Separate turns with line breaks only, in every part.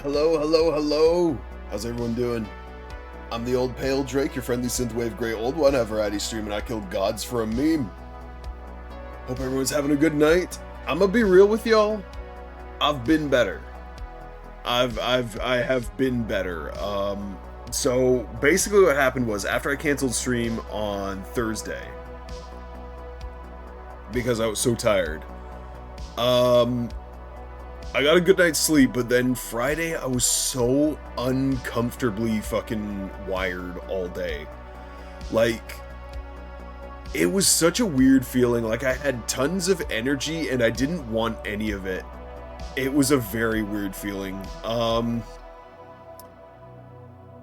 Hello, hello, hello. How's everyone doing? I'm the old pale Drake, your friendly synthwave gray old one. I have variety stream and I kill gods for a meme. Hope everyone's having a good night. I'm gonna be real with y'all. I've been better. I have been better. So basically what happened was after I canceled stream on Thursday because I was so tired, I got a good night's sleep, but then Friday I was so uncomfortably fucking wired all day. Like, it was such a weird feeling. Like, I had tons of energy and I didn't want any of it. It was a very weird feeling.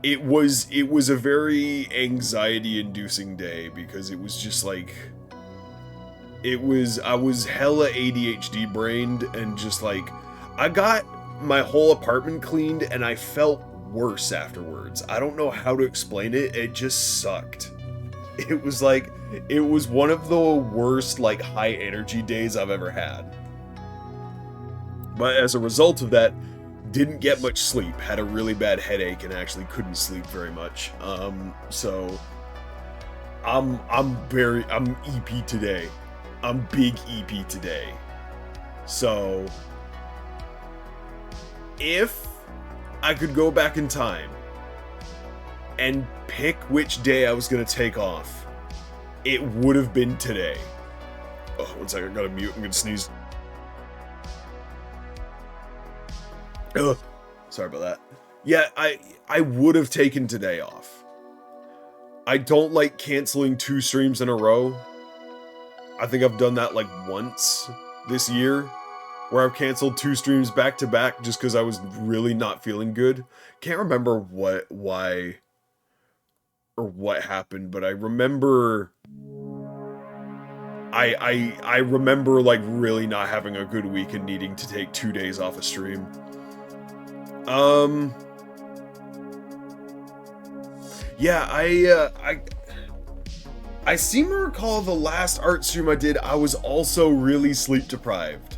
It was a very anxiety-inducing day because it was just like, I was hella ADHD brained and just like, I got my whole apartment cleaned and I felt worse afterwards. I don't know how to explain it. It just sucked. It was like, it was one of the worst, like, high energy days I've ever had. But as a result of that, didn't get much sleep, had a really bad headache and actually couldn't sleep very much. So I'm EP today. I'm big EP today. So if I could go back in time and pick which day I was gonna take off, it would have been today. Oh, one second, I gotta mute, I'm gonna sneeze. Ugh. Sorry about that. Yeah, I would have taken today off. I don't like canceling 2 streams in a row. I think I've done that like once this year, where I've canceled 2 streams back to back just because I was really not feeling good. Can't remember why, or what happened, but I remember I remember like really not having a good week and needing to take 2 days off a stream. Yeah, I seem to recall the last art stream I did, I was also really sleep deprived.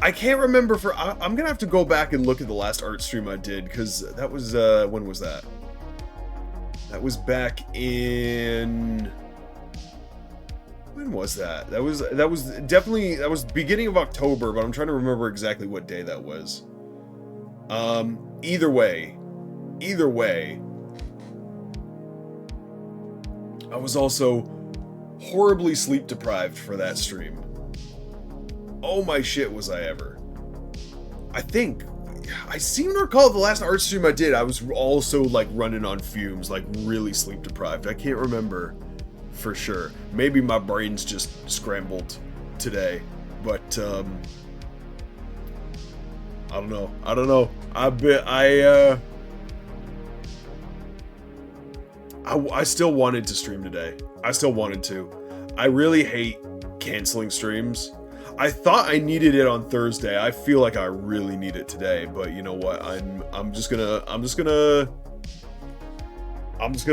I can't remember I'm gonna have to go back and look at the last art stream I did, because that was, when was that? That was back in... When was that? That was definitely, that was beginning of October, but I'm trying to remember exactly what day that was. Either way, I was also horribly sleep deprived for that stream. Oh my shit, was I ever. I seem to recall the last art stream I did, I was also like running on fumes, like really sleep deprived. I can't remember for sure. Maybe my brain's just scrambled today, but I don't know. I still wanted to stream today. I still wanted to. I really hate canceling streams. I thought I needed it on Thursday. I feel like I really need it today, but you know what? I'm just gonna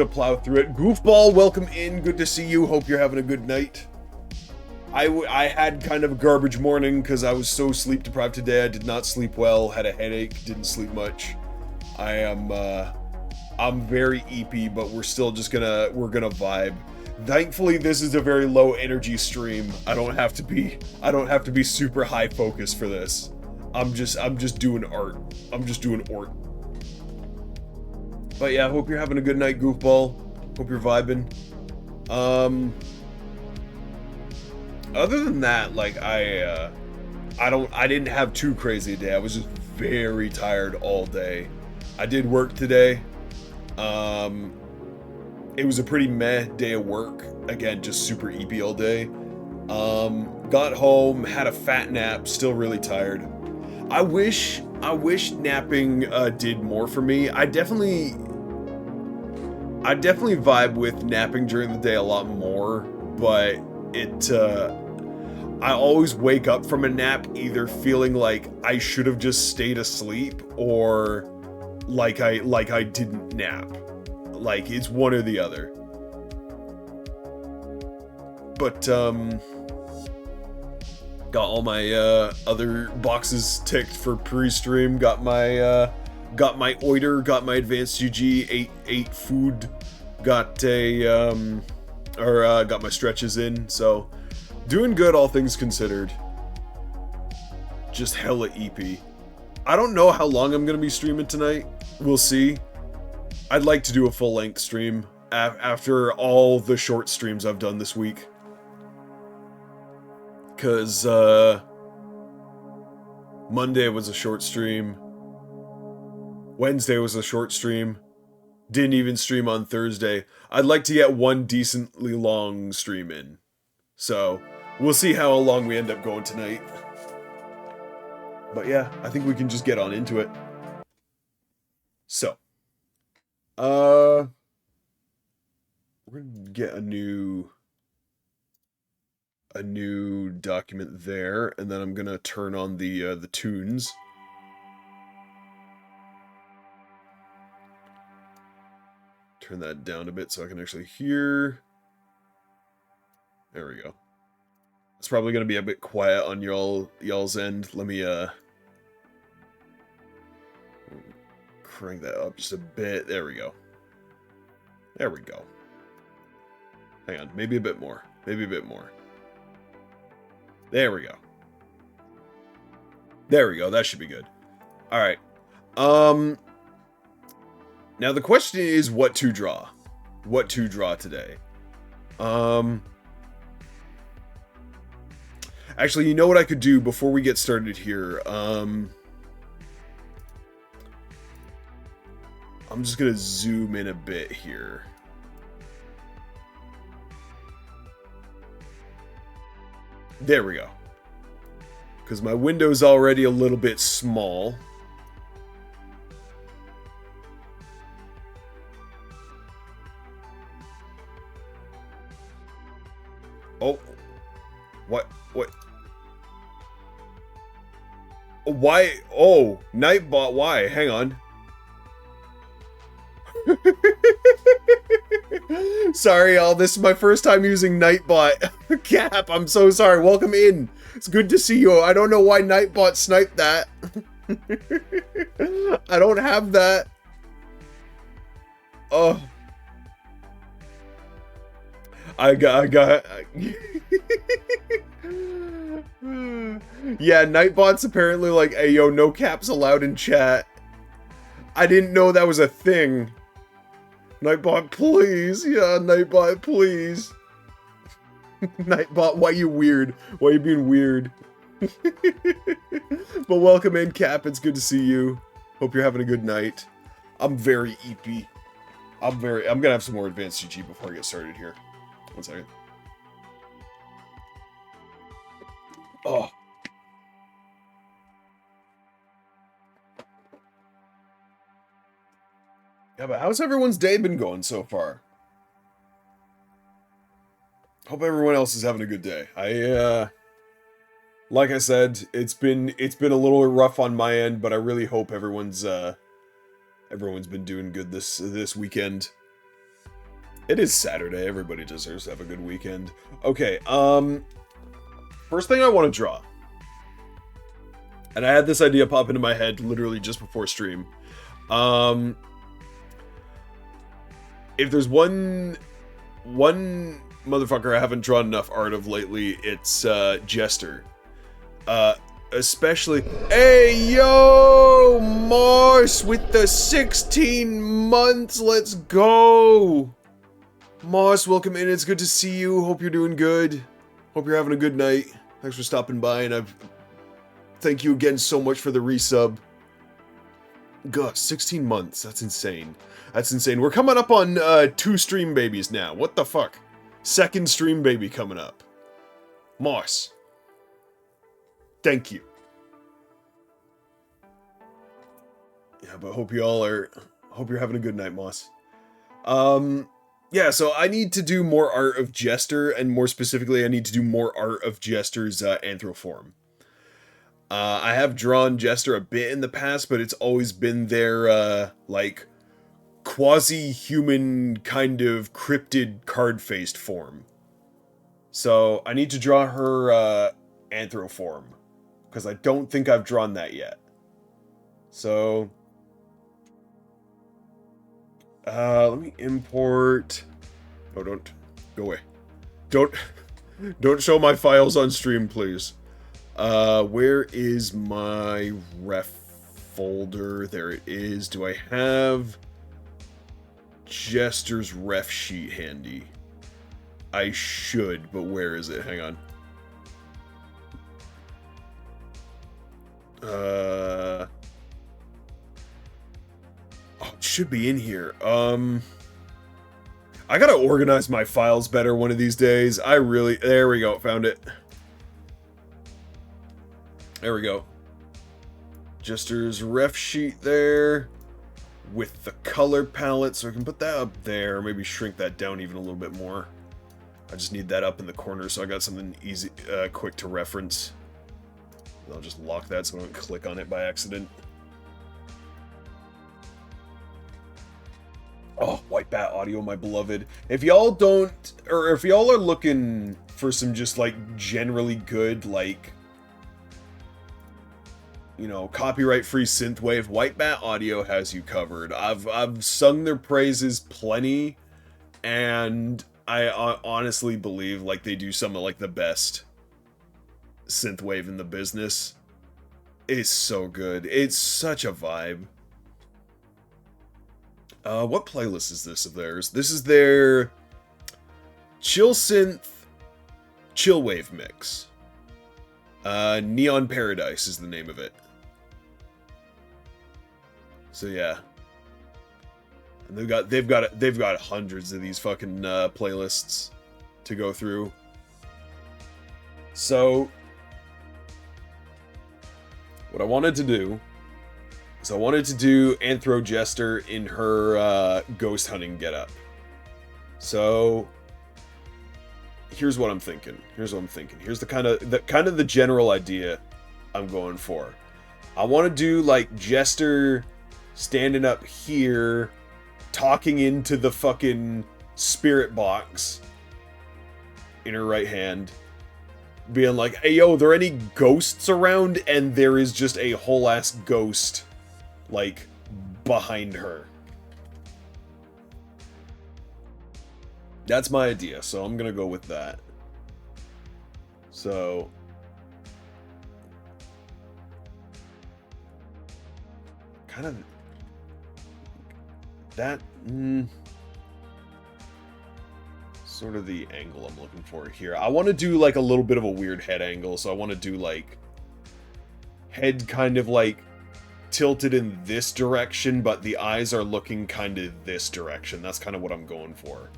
plow through it. Goofball, welcome in. Good to see you. Hope you're having a good night. I had kind of a garbage morning because I was so sleep deprived today. I did not sleep well, had a headache, didn't sleep much. I'm very EP, but we're still just gonna vibe. Thankfully, this is a very low energy stream. I don't have to be super high focus for this. I'm just doing art. I'm just doing art. But yeah, hope you're having a good night, Goofball. Hope you're vibing. Other than that, like I didn't have too crazy a day. I was just very tired all day. I did work today. It was a pretty meh day of work. Again, just super EP all day. Got home, had a fat nap, still really tired. I wish napping did more for me. I definitely vibe with napping during the day a lot more, but I always wake up from a nap either feeling like I should have just stayed asleep or like I didn't nap. Like it's one or the other. But got all my other boxes ticked for pre-stream. Got my oiter, got my advanced UG, ate food, got got my stretches in, so doing good all things considered. Just hella EP. I don't know how long I'm gonna be streaming tonight. We'll see. I'd like to do a full-length stream after all the short streams I've done this week. Cause Monday was a short stream. Wednesday was a short stream. Didn't even stream on Thursday. I'd like to get one decently long stream in. So, we'll see how long we end up going tonight. But yeah, I think we can just get on into it. So, we're gonna get a new document there, and then I'm gonna turn on the tunes. Turn that down a bit so I can actually hear. There we go. It's probably gonna be a bit quiet on y'all's end. Let me crank that up just a bit. There we go. There we go. Hang on, maybe a bit more. Maybe a bit more. There we go. There we go. That should be good. All right. Now the question is what to draw. What to draw today. Actually, you know what I could do before we get started here? I'm just gonna zoom in a bit here. There we go. Because my window's already a little bit small. Oh. What? Why? Oh, Nightbot, why? Hang on. Sorry, y'all. This is my first time using Nightbot. Cap, I'm so sorry. Welcome in. It's good to see you. I don't know why Nightbot sniped that. I don't have that. Oh. I got. Yeah, Nightbot's apparently like, hey, yo, no caps allowed in chat. I didn't know that was a thing. Nightbot, please. Yeah, Nightbot, please. Nightbot, why you weird? Why you being weird? But welcome in, Cap. It's good to see you. Hope you're having a good night. I'm very EP. I'm gonna have some more advanced GG before I get started here. 1 second. Oh. Yeah, but how's everyone's day been going so far? Hope everyone else is having a good day. Like I said, it's been a little rough on my end, but I really hope everyone's been doing good this weekend. It is Saturday. Everybody deserves to have a good weekend. Okay, first thing I want to draw. And I had this idea pop into my head literally just before stream. If there's one motherfucker I haven't drawn enough art of lately, it's Jester. Especially, hey yo, Mars with the 16 months. Let's go. Mars, welcome in. It's good to see you. Hope you're doing good. Hope you're having a good night. Thanks for stopping by, and thank you again so much for the resub. God, 16 months. That's insane. That's insane. We're coming up on 2 stream babies now. What the fuck? 2nd stream baby coming up. Moss. Thank you. Yeah, but hope you're having a good night, Moss. Yeah, so I need to do more art of Jester, and more specifically, I need to do more art of Jester's anthroform. I have drawn Jester a bit in the past, but it's always been their, like, quasi-human kind of cryptid card-faced form. So I need to draw her anthroform, because I don't think I've drawn that yet. So let me import. Oh, don't go away. Don't show my files on stream, please. Where is my ref folder? There it is. Do I have Jester's ref sheet handy? I should, but where is it? Hang on. Oh, it should be in here. I gotta organize my files better one of these days. There we go, found it. There we go. Jester's ref sheet there with the color palette, so I can put that up there, maybe shrink that down even a little bit more. I just need that up in the corner so I got something easy, quick to reference. I'll just lock that so I don't click on it by accident. Oh, White Bat Audio, my beloved. If y'all don't, or if y'all are looking for some just, like, generally good, like, you know, copyright-free synthwave, White Bat Audio has you covered. I've sung their praises plenty, and I honestly believe, like, they do some of, like, the best synthwave in the business. It's so good. It's such a vibe. What playlist is this of theirs? This is their chill synth chill wave mix. Neon Paradise is the name of it. So yeah. And they've got hundreds of these fucking playlists to go through. So what I wanted to do is I wanted to do Anthro Jester in her ghost hunting getup. So here's what I'm thinking. Here's the kind of the general idea I'm going for. I want to do like Jester standing up here, talking into the fucking spirit box in her right hand, being like, hey yo, are there any ghosts around? And there is just a whole ass ghost like behind her. That's my idea, so I'm gonna go with that. So kind of that sort of the angle I'm looking for here. I want to do like a little bit of a weird head angle, so I want to do like head kind of like tilted in this direction, but the eyes are looking kind of this direction. That's kind of what I'm going for.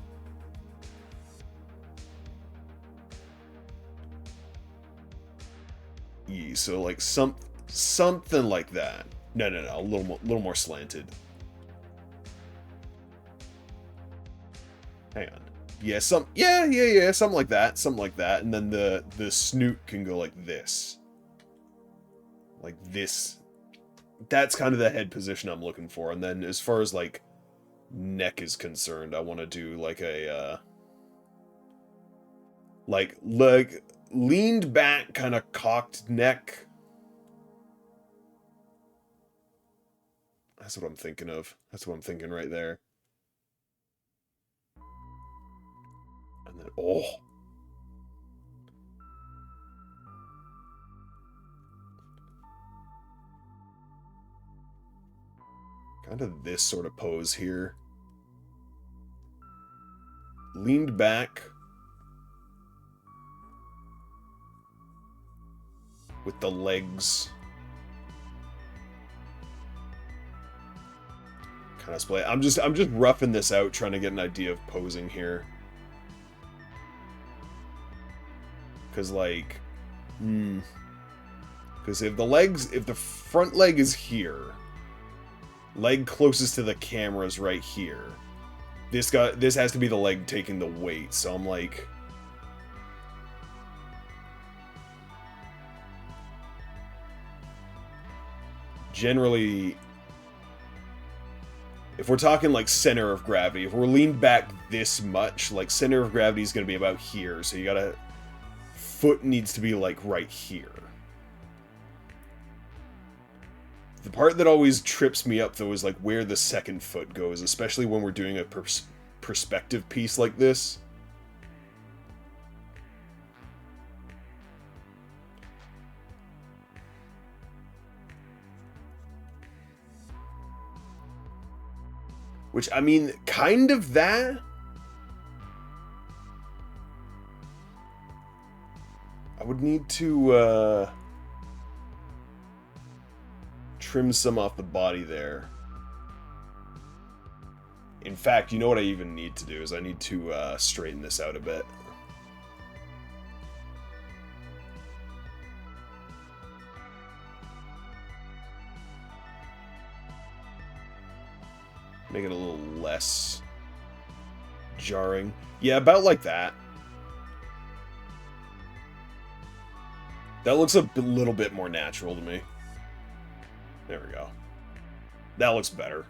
Yeah, so like something like that. No, a little more slanted. Hang on. Yeah, something like that, and then the snoot can go like this. Like this. That's kind of the head position I'm looking for. And then as far as like neck is concerned, I want to do like a like leaned back kind of cocked neck. That's what I'm thinking of. That's what I'm thinking right there. And then, oh. Kind of this sort of pose here. Leaned back. With the legs. Kind of split. I'm just roughing this out, trying to get an idea of posing here. Cause like, cause if the front leg is here, leg closest to the camera is right here. This has to be the leg taking the weight. So I'm like, generally, if we're talking like center of gravity, if we're leaned back this much, like center of gravity is going to be about here. So you gotta, foot needs to be like right here. The part that always trips me up though is like where the second foot goes, especially when we're doing a perspective piece like this. Which, I mean, kind of that. I would need to, trim some off the body there. In fact, you know what I even need to do is I need to, straighten this out a bit. Make it a little less jarring. Yeah, about like that. That looks a little bit more natural to me. There we go. That looks better.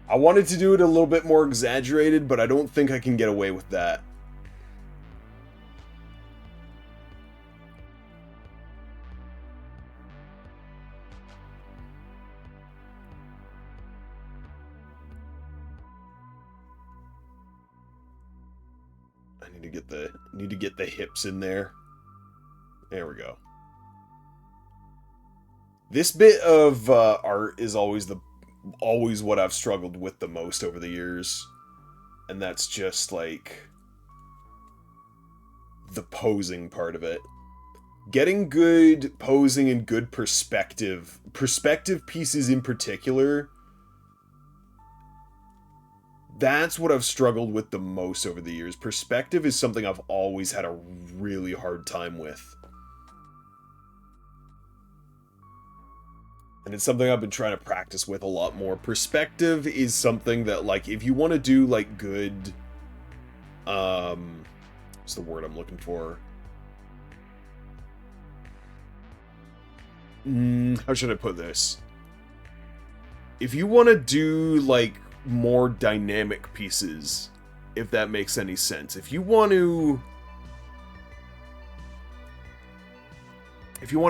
I wanted to do it a little bit more exaggerated, but I don't think I can get away with that. Need to get the hips in there. There we go. This bit of art is always always what I've struggled with the most over the years. And that's just, like, the posing part of it. Getting good posing and good perspective pieces in particular, that's what I've struggled with the most over the years. Perspective is something I've always had a really hard time with. And it's something I've been trying to practice with a lot more. Perspective is something that, like, if you want to do, like, good... what's the word I'm looking for? How should I put this? If you want to do, like, more dynamic pieces, if that makes any sense. If you want to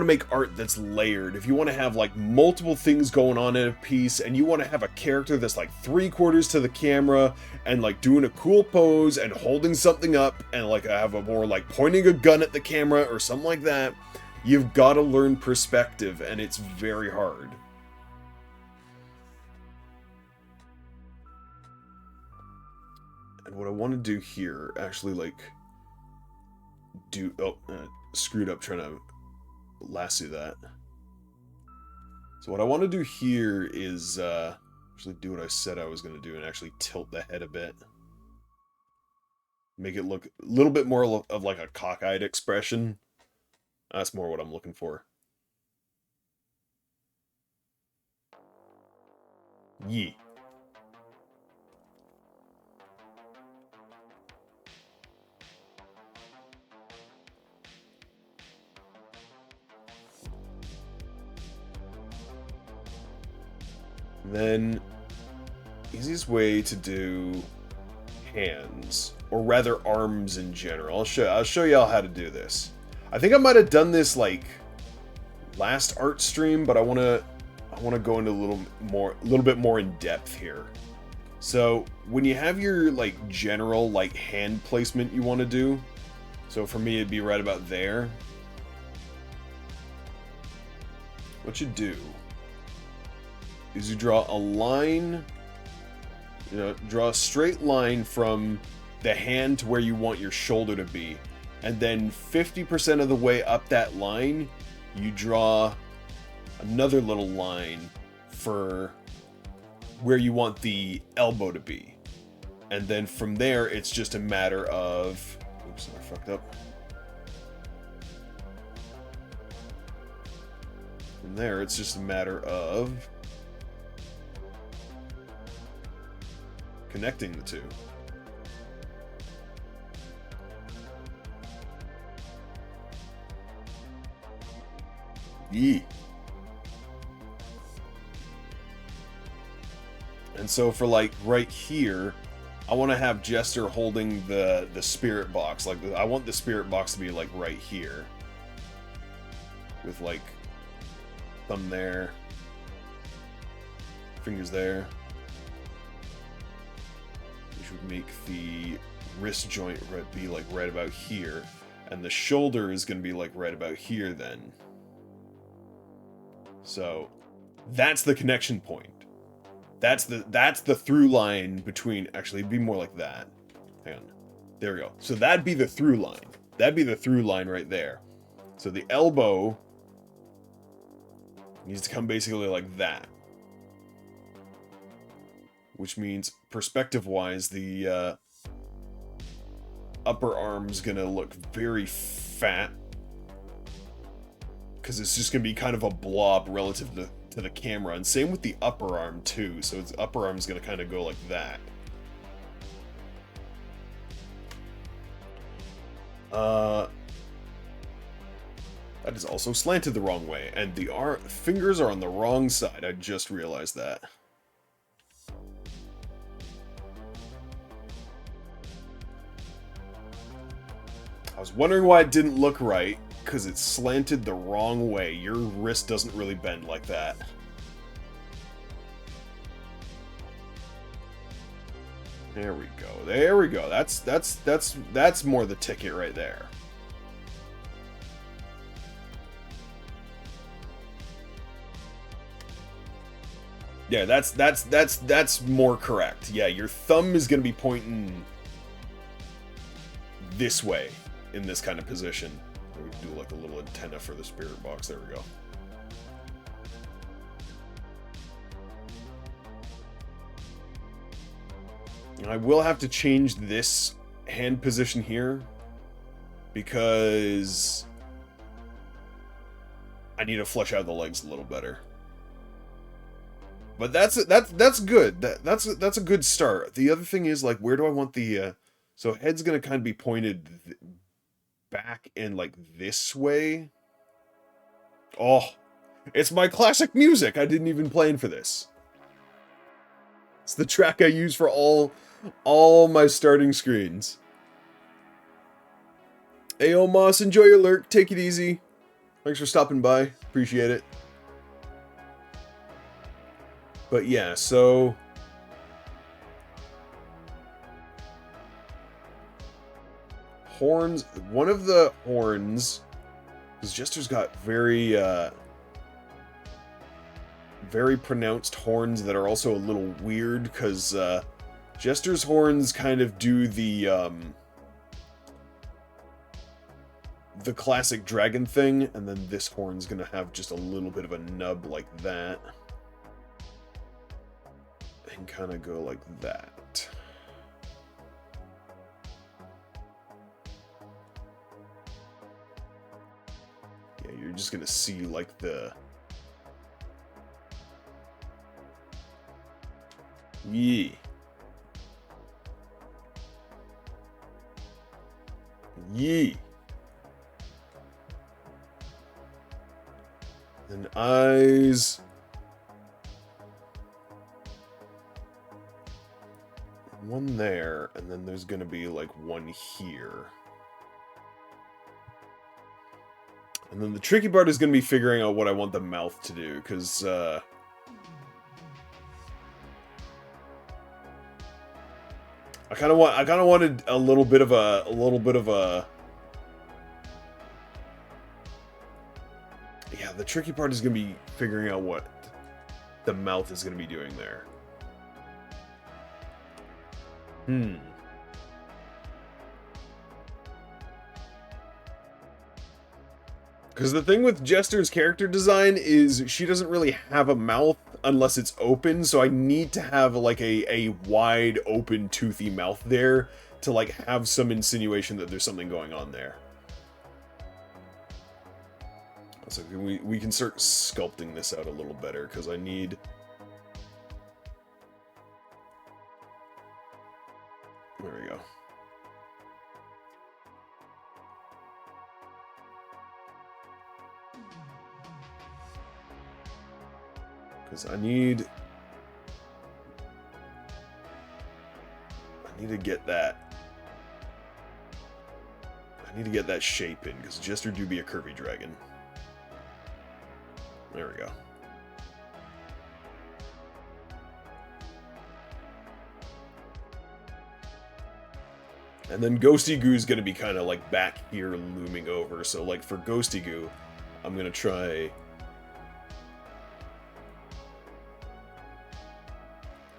make art that's layered, if you want to have, like, multiple things going on in a piece, and you want to have a character that's, like, 3/4 to the camera, and, like, doing a cool pose, and holding something up, and, like, have a more, like, pointing a gun at the camera, or something like that, you've got to learn perspective, and it's very hard. And what I want to do here, actually, like, screwed up trying to lasso that. So what I want to do here is actually do what I said I was going to do and actually tilt the head a bit. Make it look a little bit more of like a cockeyed expression. That's more what I'm looking for. Yee. Then, easiest way to do hands, or rather arms in general. I'll show y'all how to do this. I think I might have done this like last art stream, but I want to go into a little bit more in depth here. So when you have your like general like hand placement you want to do, so for me it'd be right about there. What you do is you draw a line, draw a straight line from the hand to where you want your shoulder to be. And then 50% of the way up that line, you draw another little line for where you want the elbow to be. And then from there, it's just a matter of... Oops, I fucked up. From there, it's just a matter of connecting the two. Yee. And so for like right here, I want to have Jester holding the spirit box. Like I want the spirit box to be like right here, with like thumb there, fingers there. Would make the wrist joint be like right about here, and the shoulder is going to be like right about here then. So that's the connection point. That's the through line between, actually it'd be more like that. Hang on. There we go. So that'd be the through line. That'd be the through line right there. So the elbow needs to come basically like that. Which means, perspective-wise, the upper arm's gonna look very fat. Because it's just gonna be kind of a blob relative to the camera. And same with the upper arm, too. So its upper arm's gonna kind of go like that. That is also slanted the wrong way. And the fingers are on the wrong side. I just realized that. I was wondering why it didn't look right, because it's slanted the wrong way. Your wrist doesn't really bend like that. There we go. There we go. That's more the ticket right there. Yeah, that's more correct. Yeah, your thumb is gonna be pointing this way in this kind of position. We can do like a little antenna for the spirit box. There we go. I will have to change this hand position here because I need to flesh out the legs a little better. But that's good. That's a good start. The other thing is, like, where do I want the so head's gonna kind of be pointed back and like this way. Oh, it's my classic music. I didn't even plan for this. It's the track I use for all my starting screens. Ayo Moss, enjoy your lurk. Take it easy. Thanks for stopping by. Appreciate it. But yeah, so horns. One of the horns, because Jester's got very pronounced horns that are also a little weird. Because Jester's horns kind of do the classic dragon thing, and then this horn's gonna have just a little bit of a nub like that. And kind of go like that. Yeah, you're just gonna see like the... Yee. Yee. And eyes... One there, and then there's gonna be like one here. And then the tricky part is gonna be figuring out what I want the mouth to do, because I kind of wanted a little bit of a yeah, the tricky part is gonna be figuring out what the mouth is gonna be doing there. Because the thing with Jester's character design is she doesn't really have a mouth unless it's open, so I need to have like a wide open toothy mouth there to like have some insinuation that there's something going on there. So we can start sculpting this out a little better, because I need... There we go. Because I need to get that. I need to get that shape in, because Jester do be a curvy dragon. There we go. And then Ghosty Goo's gonna be kind of like back here looming over. So like for Ghosty Goo, I'm gonna try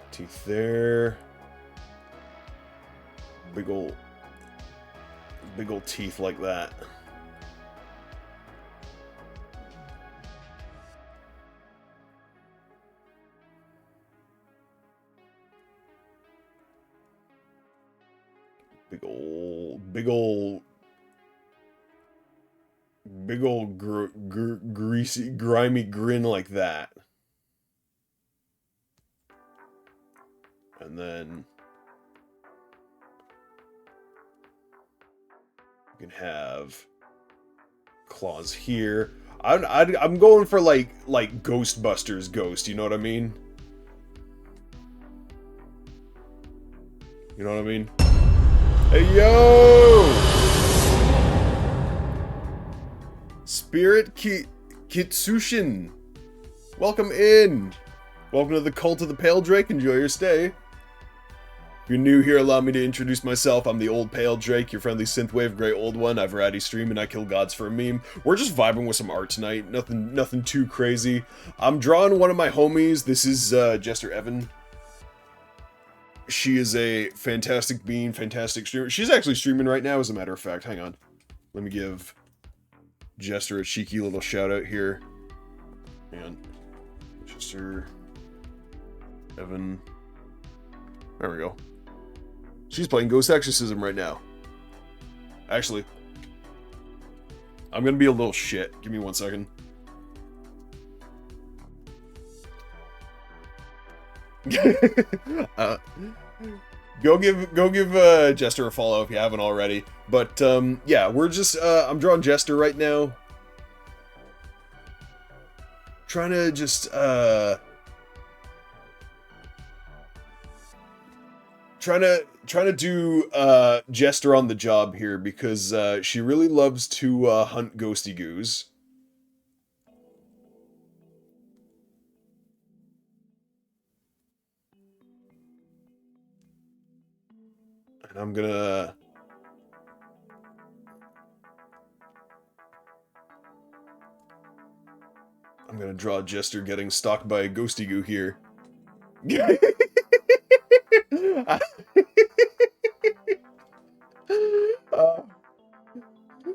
teeth there. Big ol' teeth like that. Big ol' greasy, grimy grin like that. And then you can have claws here. I'm going for like Ghostbusters ghost, you know what I mean? You know what I mean? Hey, yo! Spirit Kitsushin. Welcome in. Welcome to the Cult of the Pale Drake. Enjoy your stay. If you're new here, allow me to introduce myself. I'm the Old Pale Drake, your friendly synthwave gray old one. I variety stream and I kill gods for a meme. We're just vibing with some art tonight. Nothing too crazy. I'm drawing one of my homies. This is Jester Evan. She is a fantastic being, fantastic streamer. She's actually streaming right now, as a matter of fact. Hang on. Let me give Jester a cheeky little shout out here. Hang on. Jester Evan. There we go. She's playing Ghost Exorcism right now. Actually, I'm gonna be a little shit. Give me 1 second. Go give Jester a follow if you haven't already. But yeah, we're just I'm drawing Jester right now. Trying to just trying to do Jester on the job here because she really loves to hunt ghosty goos. And I'm gonna draw Jester getting stalked by a ghosty goo here.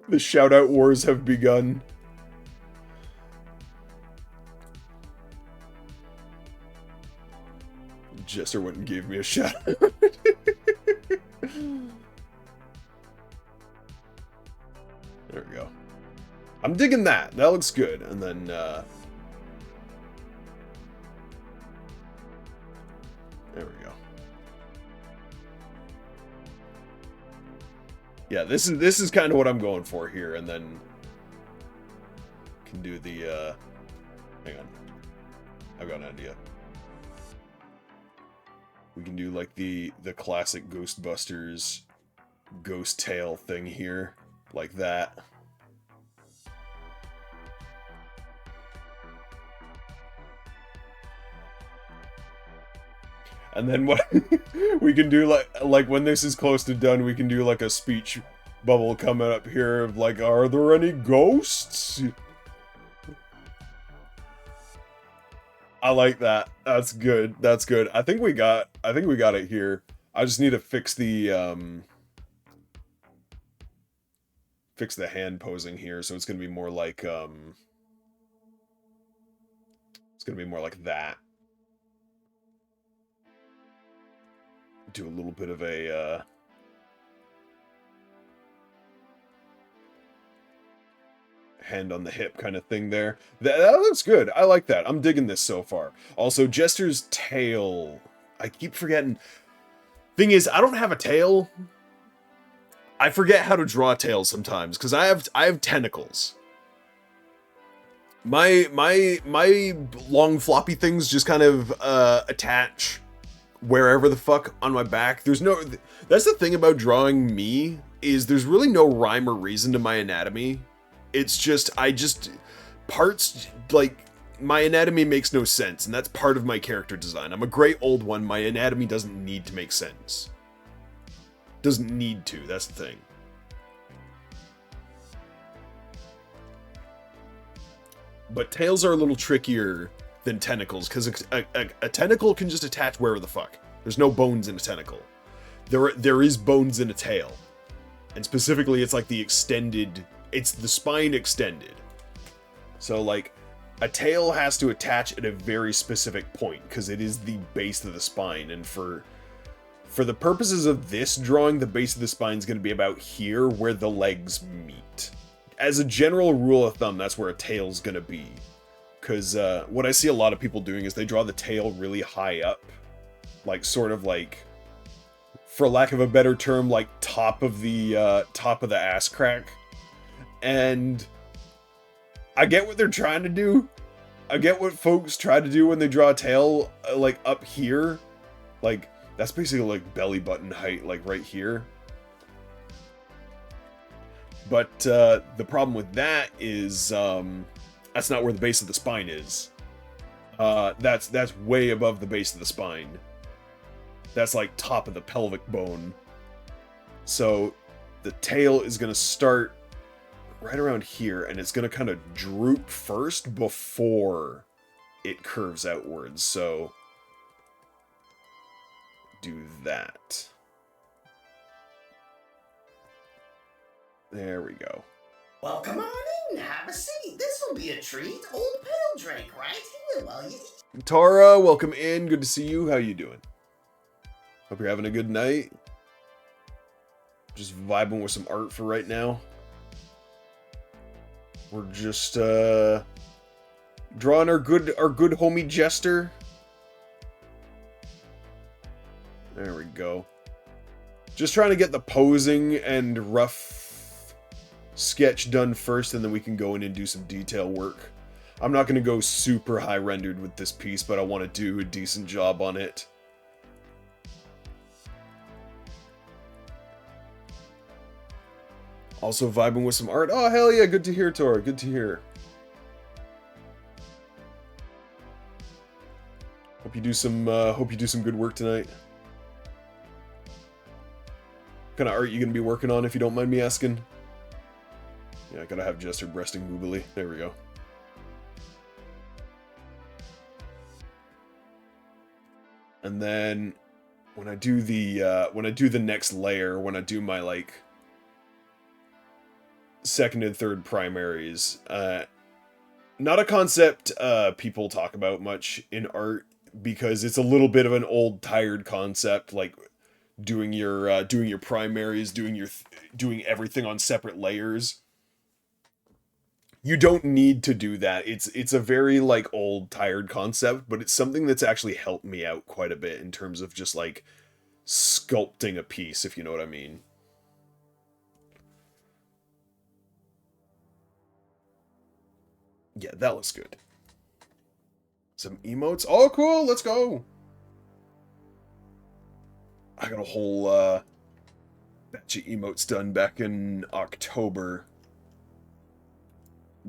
The shout-out wars have begun. Jester went and gave me a shout-out. There we go. I'm digging that. That looks good. And then, there we go. Yeah, this is kind of what I'm going for here, and then can do the hang on. I've got an idea. We can do like the classic Ghostbusters ghost tail thing here, like that. And then what we can do, like when this is close to done, we can do like a speech bubble coming up here of like, are there any ghosts? I like that. That's good. That's good. I think we got it here. I just need to fix the hand posing here, so it's gonna be more like that. Do a little bit of a hand on the hip kind of thing there. That looks good. I like that. I'm digging this so far. Also, Jester's tail. I keep forgetting. Thing is, I don't have a tail. I forget how to draw tails sometimes because I have tentacles. My long floppy things just kind of attach wherever the fuck on my back. That's the thing about drawing me, is there's really no rhyme or reason to my anatomy. It's just, parts, like, my anatomy makes no sense, and that's part of my character design. I'm a great old one, my anatomy doesn't need to make sense. Doesn't need to, that's the thing. But tails are a little trickier than tentacles, because a tentacle can just attach wherever the fuck. There's no bones in a tentacle. There is bones in a tail. And specifically, it's like it's the spine extended. So like, a tail has to attach at a very specific point, because it is the base of the spine, and for the purposes of this drawing, the base of the spine is going to be about here, where the legs meet. As a general rule of thumb, that's where a tail's going to be. Because what I see a lot of people doing is they draw the tail really high up. Like, sort of like, for lack of a better term, like top of the ass crack. And I get what they're trying to do. I get what folks try to do when they draw a tail, like up here. Like, that's basically like belly button height, like right here. But the problem with that is that's not where the base of the spine is. That's way above the base of the spine. That's like top of the pelvic bone. So the tail is going to start right around here, and it's going to kind of droop first before it curves outwards. So do that. There we go.
Well, come on in, have a seat. This will be a treat. Old Pale drink right here while you eat.
Tara, welcome in. Good to see you. How you doing? Hope you're having a good night. Just vibing with some art for right now. We're just drawing our good homie Jester. There we go. Just trying to get the posing and rough sketch done first, and then we can go in and do some detail work. I'm not going to go super high rendered with this piece, but I want to do a decent job on it. Also vibing with some art. Oh, hell yeah, good to hear, Tora. Good to hear. Hope you do some good work tonight. What kind of art you gonna be working on, if you don't mind me asking? Yeah, I gotta have Jester breasting moobily. There we go. And then when I do the next layer, when I do my like second and third primaries, not a concept people talk about much in art because it's a little bit of an old tired concept, like doing your primaries, doing everything on separate layers. You don't need to do that. It's a very like old tired concept, but it's something that's actually helped me out quite a bit in terms of just like sculpting a piece, if you know what I mean. Yeah, that looks good. Some emotes. Oh, cool. Let's go. I got a whole batch of emotes done back in October.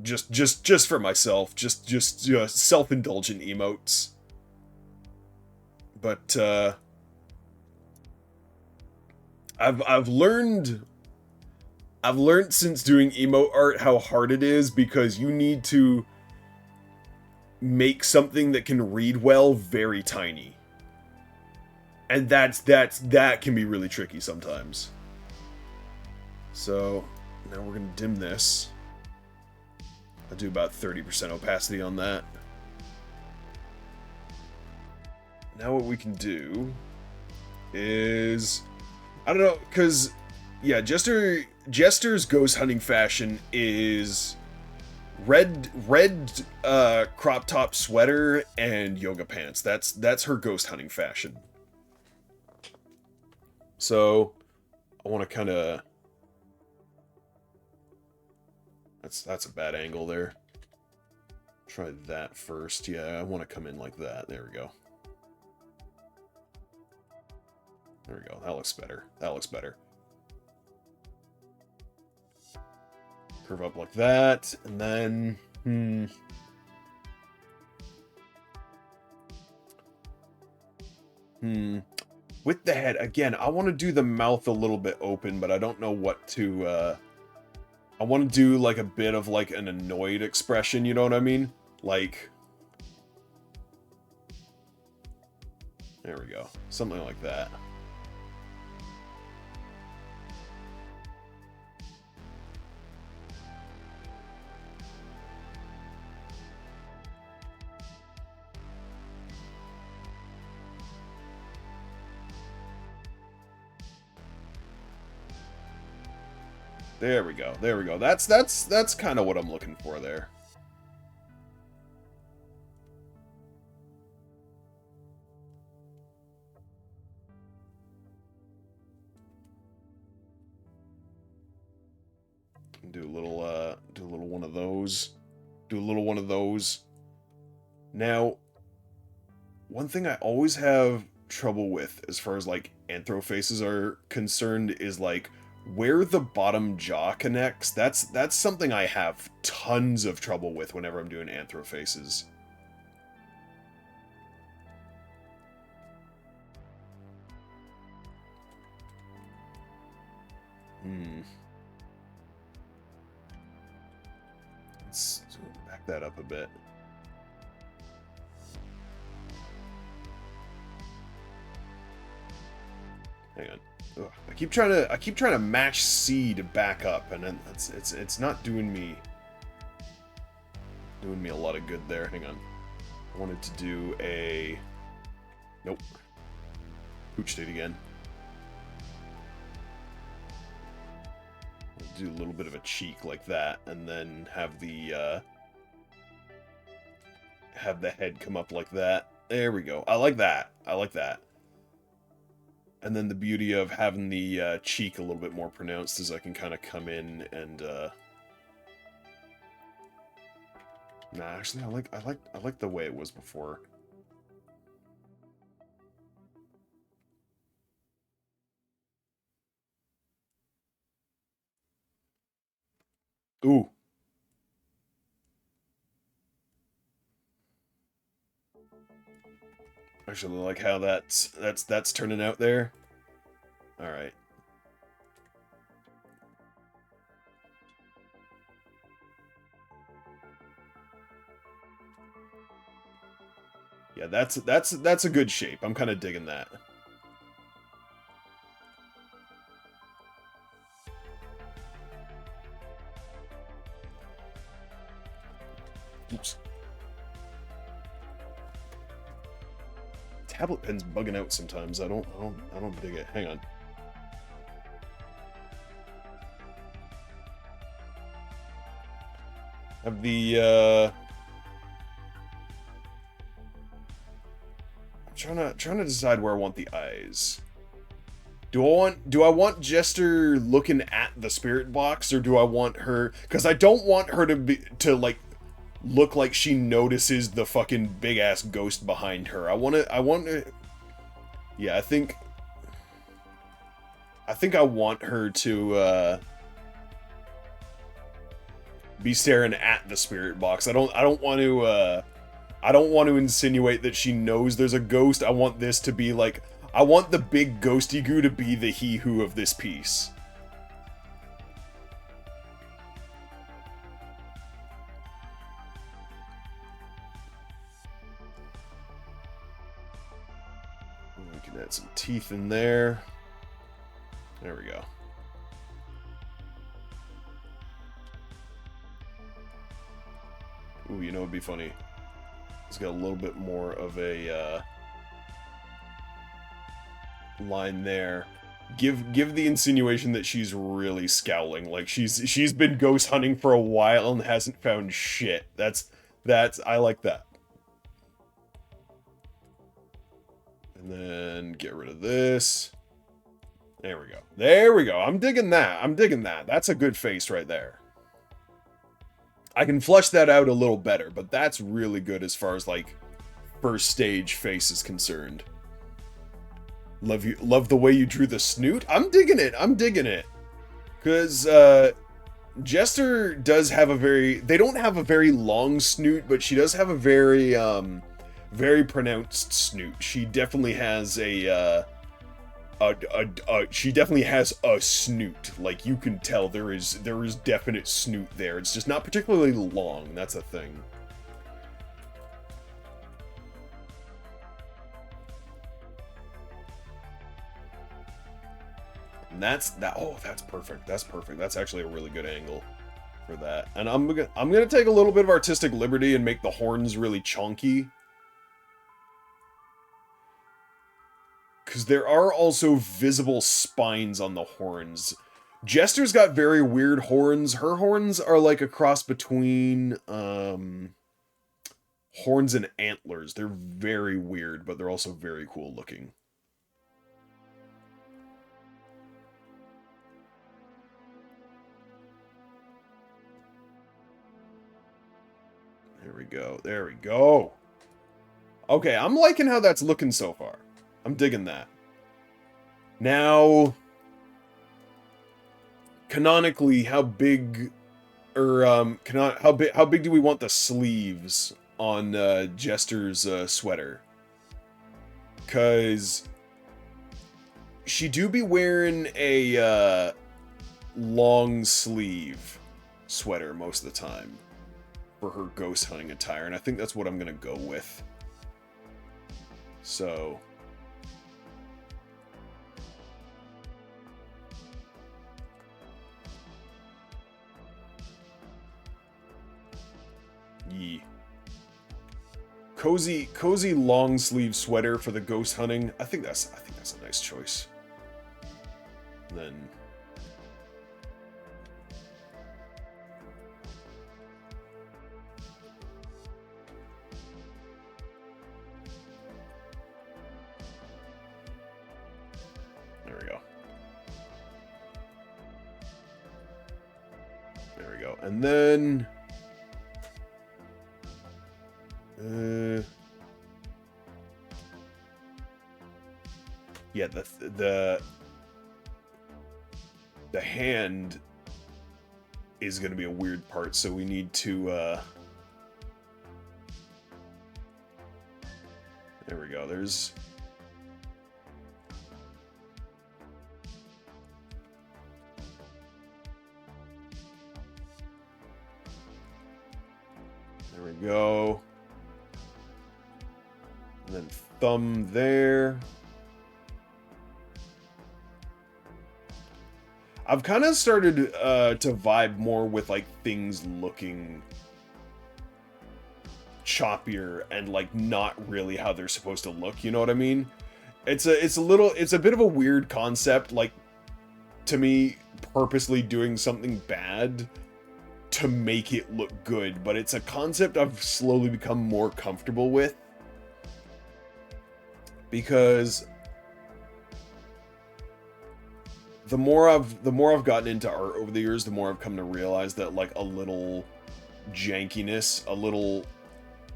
Just for myself. Just self-indulgent emotes. But I've learned since doing emote art how hard it is, because you need to make something that can read well very tiny. And that can be really tricky sometimes. So now we're gonna dim this. I'll do about 30% opacity on that. Now what we can do is, I don't know, because yeah, Jester's ghost hunting fashion is red crop top sweater and yoga pants. That's her ghost hunting fashion. So I want to kind of, that's a bad angle there. Try that first. Yeah, I want to come in like that. There we go. There we go. That looks better. That looks better. Curve up like that, and then, with the head, again, I want to do the mouth a little bit open, but I don't know what to, I want to do, like, a bit of, like, an annoyed expression, you know what I mean? Like, there we go. Something like that. There we go. There we go. That's kind of what I'm looking for there. Do a little one of those. Do a little one of those. Now, one thing I always have trouble with as far as like anthro faces are concerned is like where the bottom jaw connects. That's something I have tons of trouble with whenever I'm doing anthro faces. Hmm. Let's back that up a bit. Hang on. Ugh. I keep trying to match C to back up, and then it's not doing me a lot of good there. Hang on. I wanted to do a nope. Pooched it again. I'll do a little bit of a cheek like that, and then have the head come up like that. There we go. I like that. I like that. And then the beauty of having the cheek a little bit more pronounced is I can kind of come in and nah, actually I like the way it was before. Ooh. Actually, I like how that's turning out there. All right. Yeah, that's a good shape. I'm kind of digging that. Oops. Tablet pen's bugging out sometimes. I don't dig it. Hang on. Have the I'm trying to decide where I want the eyes. Do I want Jester looking at the spirit box, or do I want her? Because I don't want her to like look like she notices the fucking big ass ghost behind her. I want to. Yeah, I think I want her to be staring at the spirit box. I don't want to insinuate that she knows there's a ghost. I want this to be like, I want the big ghosty goo to be the he-who of this piece. We can add some teeth in there. There we go. Ooh, you know what'd be funny? It's got a little bit more of a line there. Give the insinuation that she's really scowling, like she's been ghost hunting for a while and hasn't found shit. That's I like that. And then get rid of this. There we go. There we go. I'm digging that. I'm digging that. That's a good face right there. I can flesh that out a little better, but that's really good as far as like first stage face is concerned. Love the way you drew the snoot. I'm digging it. I'm digging it. Cause Jester does have a they don't have a very long snoot, but she does have a very pronounced snoot. She definitely has she definitely has a snoot. Like, you can tell there is definite snoot there. It's just not particularly long. That's a thing. And that's perfect. That's perfect. That's actually a really good angle for that. And I'm gonna take a little bit of artistic liberty and make the horns really chunky. Because there are also visible spines on the horns. Jester's got very weird horns. Her horns are like a cross between horns and antlers. They're very weird, but they're also very cool looking. There we go. There we go. Okay, I'm liking how that's looking so far. I'm digging that. Now, canonically, how big, or how big do we want the sleeves on Jester's sweater? Cause she do be wearing a long sleeve sweater most of the time for her ghost hunting attire, and I think that's what I'm gonna go with. So yee. Cozy long sleeve sweater for the ghost hunting. I think that's a nice choice. And then there we go. There we go. And then yeah, the hand is going to be a weird part, so we need to there we go. There we go. And then thumb there. I've kind of started to vibe more with like things looking choppier and like not really how they're supposed to look, you know what I mean? It's a bit of a weird concept, like, to me, purposely doing something bad to make it look good, but it's a concept I've slowly become more comfortable with, because the more I've gotten into art over the years, the more I've come to realize that like a little jankiness, a little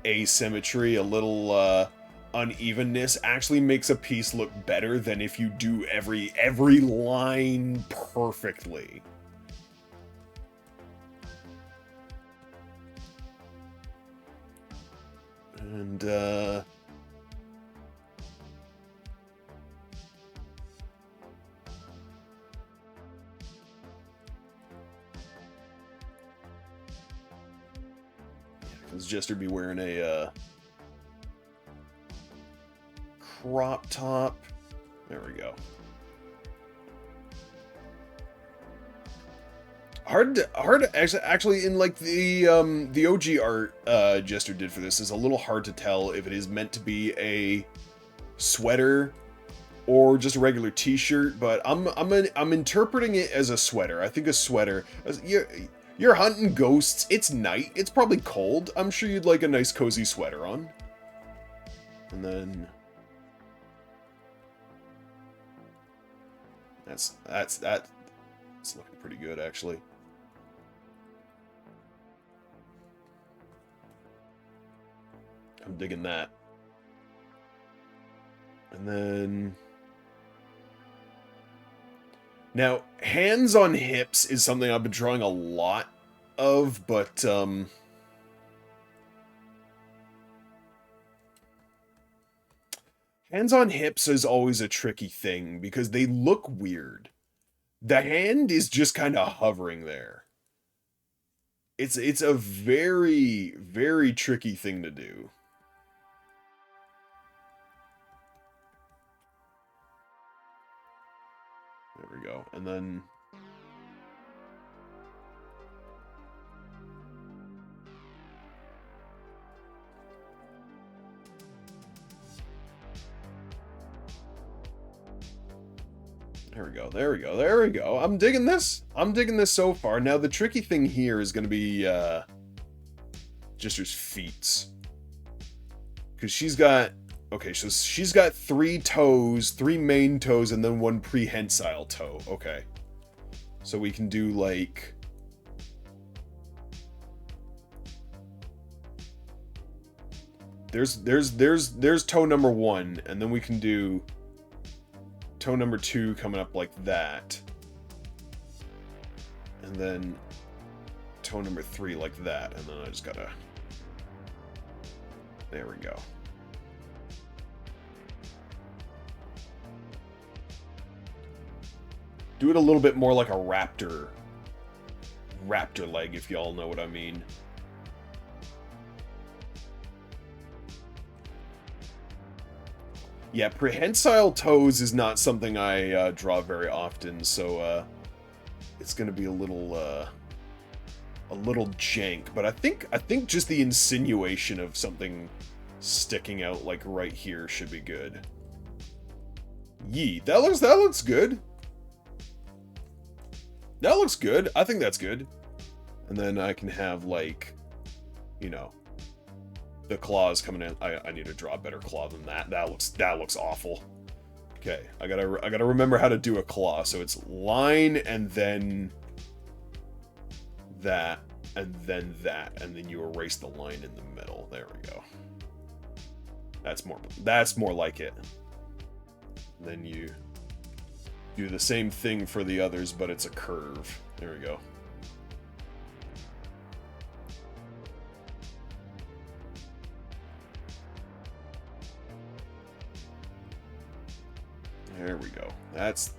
asymmetry, a little unevenness actually makes a piece look better than if you do every line perfectly. And because Jester be wearing a crop top. There we go. Hard to actually in like the OG art Jester did for this is a little hard to tell if it is meant to be a sweater or just a regular t-shirt, but I'm interpreting it as a sweater. I think a sweater. You're hunting ghosts. It's night. It's probably cold. I'm sure you'd like a nice cozy sweater on. And then that's looking pretty good actually. I'm digging that. And then now, hands on hips is something I've been drawing a lot of, but hands on hips is always a tricky thing because they look weird. The hand is just kind of hovering there. It's a very, very tricky thing to do. There we go. And then there we go. There we go. There we go. I'm digging this. I'm digging this so far. Now the tricky thing here is going to be Jester's feet. Cuz she's got okay, so she's got 3 toes, 3 main toes, and then 1 prehensile toe. Okay. So we can do like there's toe number 1, and then we can do toe number 2 coming up like that. And then toe number 3 like that, and then I just gotta there we go. Do it a little bit more like a raptor leg, if y'all know what I mean. Yeah, prehensile toes is not something I draw very often, so it's gonna be a little jank. But I think just the insinuation of something sticking out like right here should be good. Yee, that looks good. That looks good. I think that's good. And then I can have, like, you know, the claws coming in. I need to draw a better claw than that. That looks awful. Okay, I gotta remember how to do a claw. So it's line and then that and then that, and then you erase the line in the middle. There we go. That's more like it. And then you do the same thing for the others, but it's a curve. There we go. There we go. That's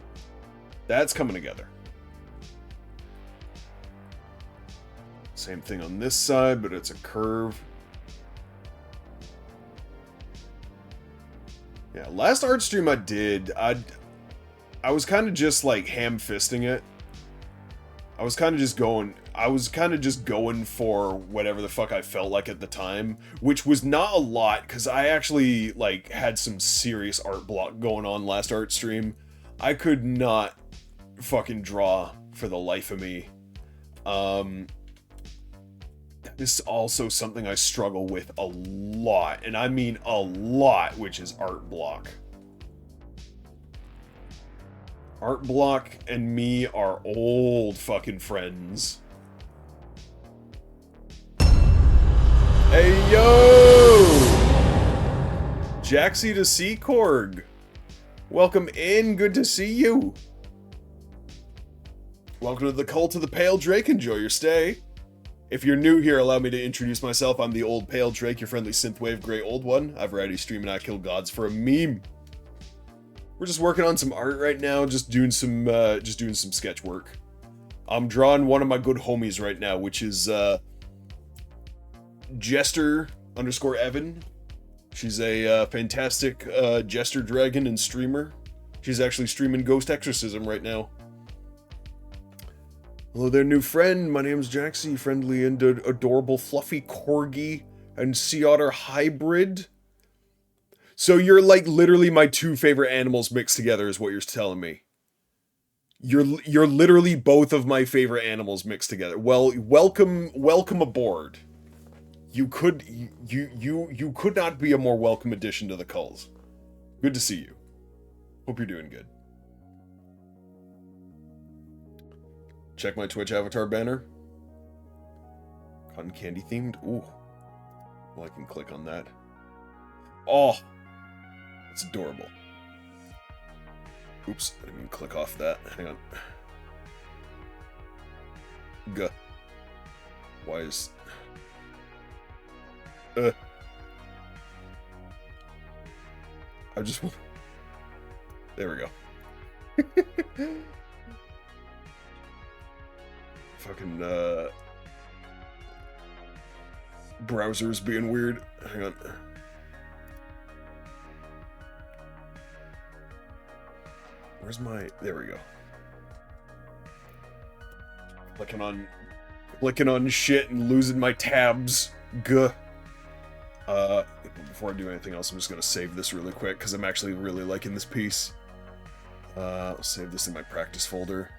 coming together. Same thing on this side, but it's a curve. Yeah, last art stream I did, I was kind of just like ham-fisting it. I was kind of just going for whatever the fuck I felt like at the time, which was not a lot, because I actually, like, had some serious art block going on last art stream. I could not fucking draw for the life of me. This is also something I struggle with a lot, and I mean a lot, which is art block. Art block and me are old fucking friends. Hey yo! Jaxie to Seakorg. Welcome in, good to see you. Welcome to the Cult of the Pale Drake, enjoy your stay. If you're new here, allow me to introduce myself. I'm the Old Pale Drake, your friendly synthwave gray old one. I variety stream and I kill gods for a meme. We're just working on some art right now, just doing some sketch work. I'm drawing one of my good homies right now, which is Jester_Evan. She's a fantastic Jester dragon and streamer. She's actually streaming Ghost Exorcism right now. Hello there, new friend. My name's Jaxie, friendly and adorable fluffy corgi and sea otter hybrid. So you're like literally my two favorite animals mixed together is what you're telling me. You're literally both of my favorite animals mixed together. Well, welcome aboard. You could not be a more welcome addition to the cult. Good to see you. Hope you're doing good. Check my Twitch avatar banner. Cotton candy themed. Ooh. Well, I can click on that. Oh. It's adorable. Oops. I didn't mean click off that. Hang on. Gah. Why is... I just want... There we go. Fucking, browser's being weird. Hang on. Where's my... There we go. Clicking on shit and losing my tabs. Gah. Before I do anything else, I'm just gonna save this really quick, because I'm actually really liking this piece. I'll save this in my practice folder.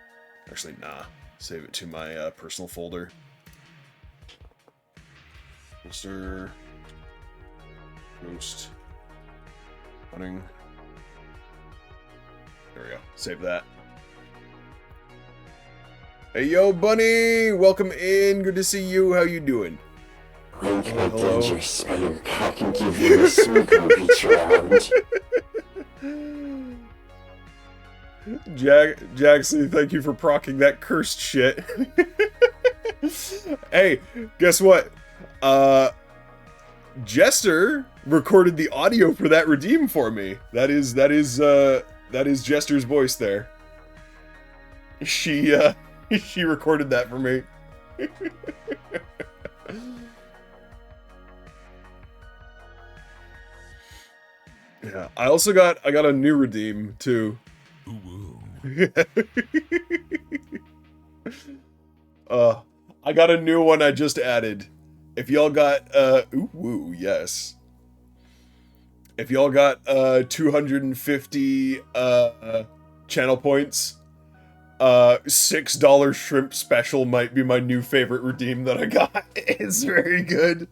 Actually, nah. Save it to my personal folder. Poster. Ghost. Running. There we go. Save that. Hey, yo, Bunny! Welcome in. Good to see you. How you doing?
Wink my danger spank. I can give you a sweep on each round.
Jackson, thank you for procking that cursed shit. Hey, guess what? Jester recorded the audio for that redeem for me. That is Jester's voice there. She she recorded that for me. Yeah, I got a new redeem too. I got a new one I just added. If y'all got yes. If y'all got 250 channel points, $6 shrimp special might be my new favorite redeem that I got. It's very good.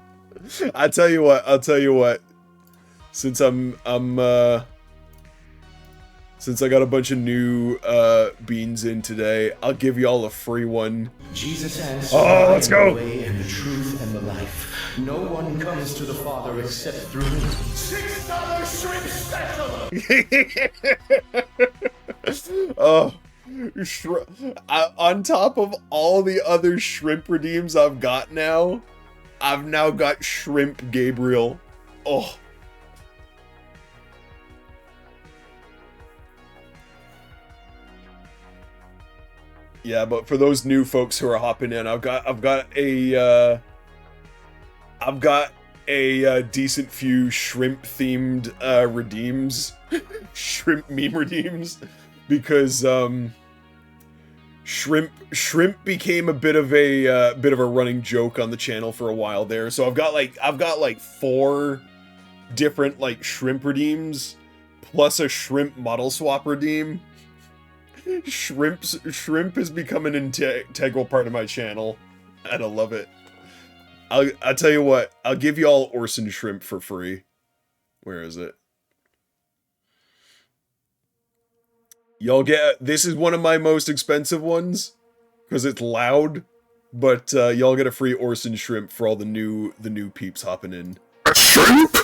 I'll tell you what. Since since I got a bunch of new beans in today, I'll give y'all a free one.
Jesus answered,
oh, let's go.
the way and the truth and the life. No one comes to the Father except through me. $6 shrimp special.
On top of all the other shrimp redeems I've got now, I've now got Shrimp Gabriel. Oh. Yeah, but for those new folks who are hopping in, I've got a decent few shrimp themed redeems, shrimp meme redeems, because shrimp became a bit of a running joke on the channel for a while there. So I've got like 4 different like shrimp redeems plus a shrimp model swap redeem. Shrimp has become an integral part of my channel, and I love it. I'll tell you what, I'll give y'all Orson shrimp for free. Where is it? Y'all this is one of my most expensive ones because it's loud, but y'all get a free Orson shrimp for all the new peeps hopping in.
A shrimp?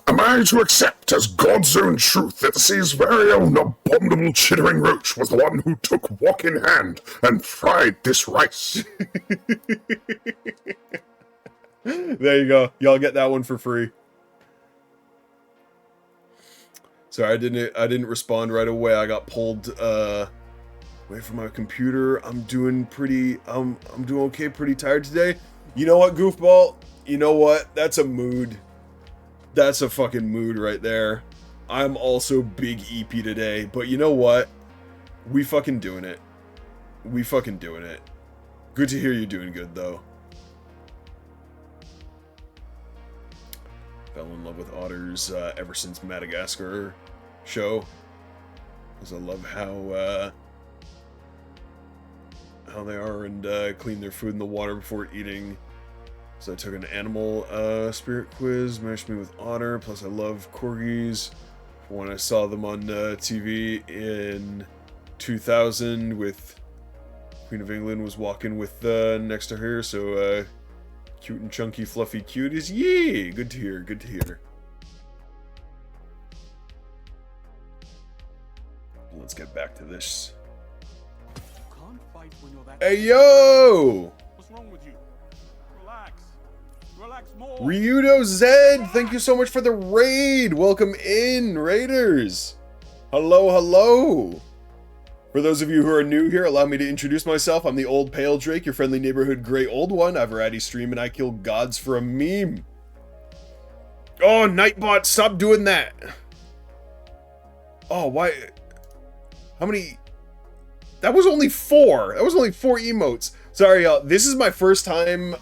Am I to accept as God's own truth that his very own abominable chittering roach was the one who took walk in hand and fried this rice?
There you go. Y'all get that one for free. Sorry, I didn't respond right away. I got pulled away from my computer. I'm doing okay, pretty tired today. You know what, goofball? You know what? That's a mood. That's a fucking mood right there. I'm also big EP today, but you know what? We fucking doing it. We fucking doing it. Good to hear you doing good, though. Fell in love with otters ever since Madagascar show. Because I love how they are and clean their food in the water before eating. So I took an animal spirit quiz, matched me with otter, plus I love corgis. When I saw them on TV in 2000 with Queen of England was walking with next to her, so cute and chunky fluffy cuties. Yay! Good to hear, good to hear. Let's get back to this. Hey yo!
What's wrong with you? Relax. Relax more.
Ryudo Zed, thank you so much for the raid. Welcome in, Raiders. Hello, hello. For those of you who are new here, allow me to introduce myself. I'm the Old Pale Drake, your friendly neighborhood gray old one. I variety stream and I kill gods for a meme. Oh, Nightbot, stop doing that. Oh, why? How many? That was only 4. That was only 4 emotes. Sorry, y'all. This is my first time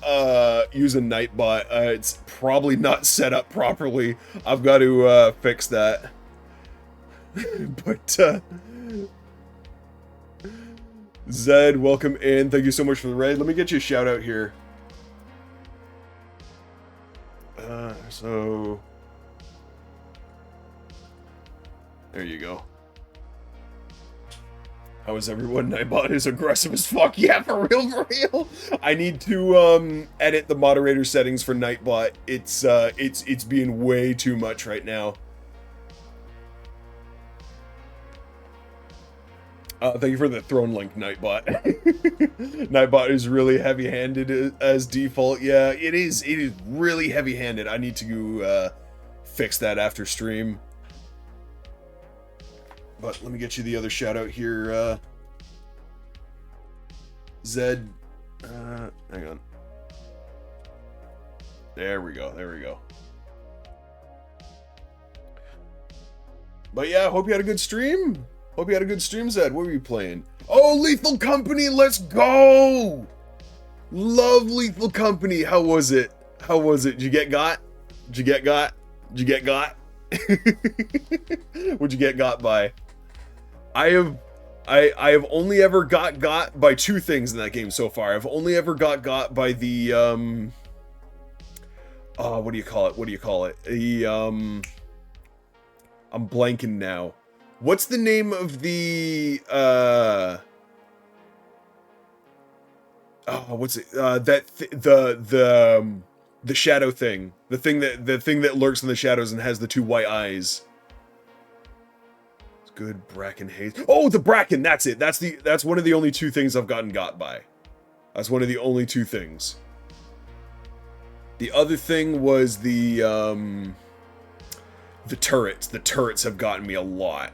using Nightbot. It's probably not set up properly. I've got to fix that. But Zed, welcome in. Thank you so much for the raid. Let me get you a shout out here. So there you go. How is everyone? Nightbot is aggressive as fuck. Yeah, for real, for real. I need to edit the moderator settings for Nightbot. It's being way too much right now. Thank you for the throne link, Nightbot. Nightbot is really heavy-handed as default. Yeah, it is. It is really heavy-handed. I need to fix that after stream. But let me get you the other shout out here. Zed. Hang on. There we go. There we go. But yeah, hope you had a good stream. Hope you had a good stream, Zed. What were you playing? Oh, Lethal Company, let's go! Love Lethal Company. How was it? How was it? Did you get got? Did you get got? Did you get got? What'd you get got by? I have only ever got by two things in that game so far. I've only ever got by the what do you call it? What do you call it? The I'm blanking now. What's the name of the what's it? The shadow thing. The thing that lurks in the shadows and has the two white eyes. It's good. Bracken haze. Oh, the Bracken. That's it. That's one of the only two things I've gotten got by. That's one of the only two things. The other thing was the turrets. The turrets have gotten me a lot.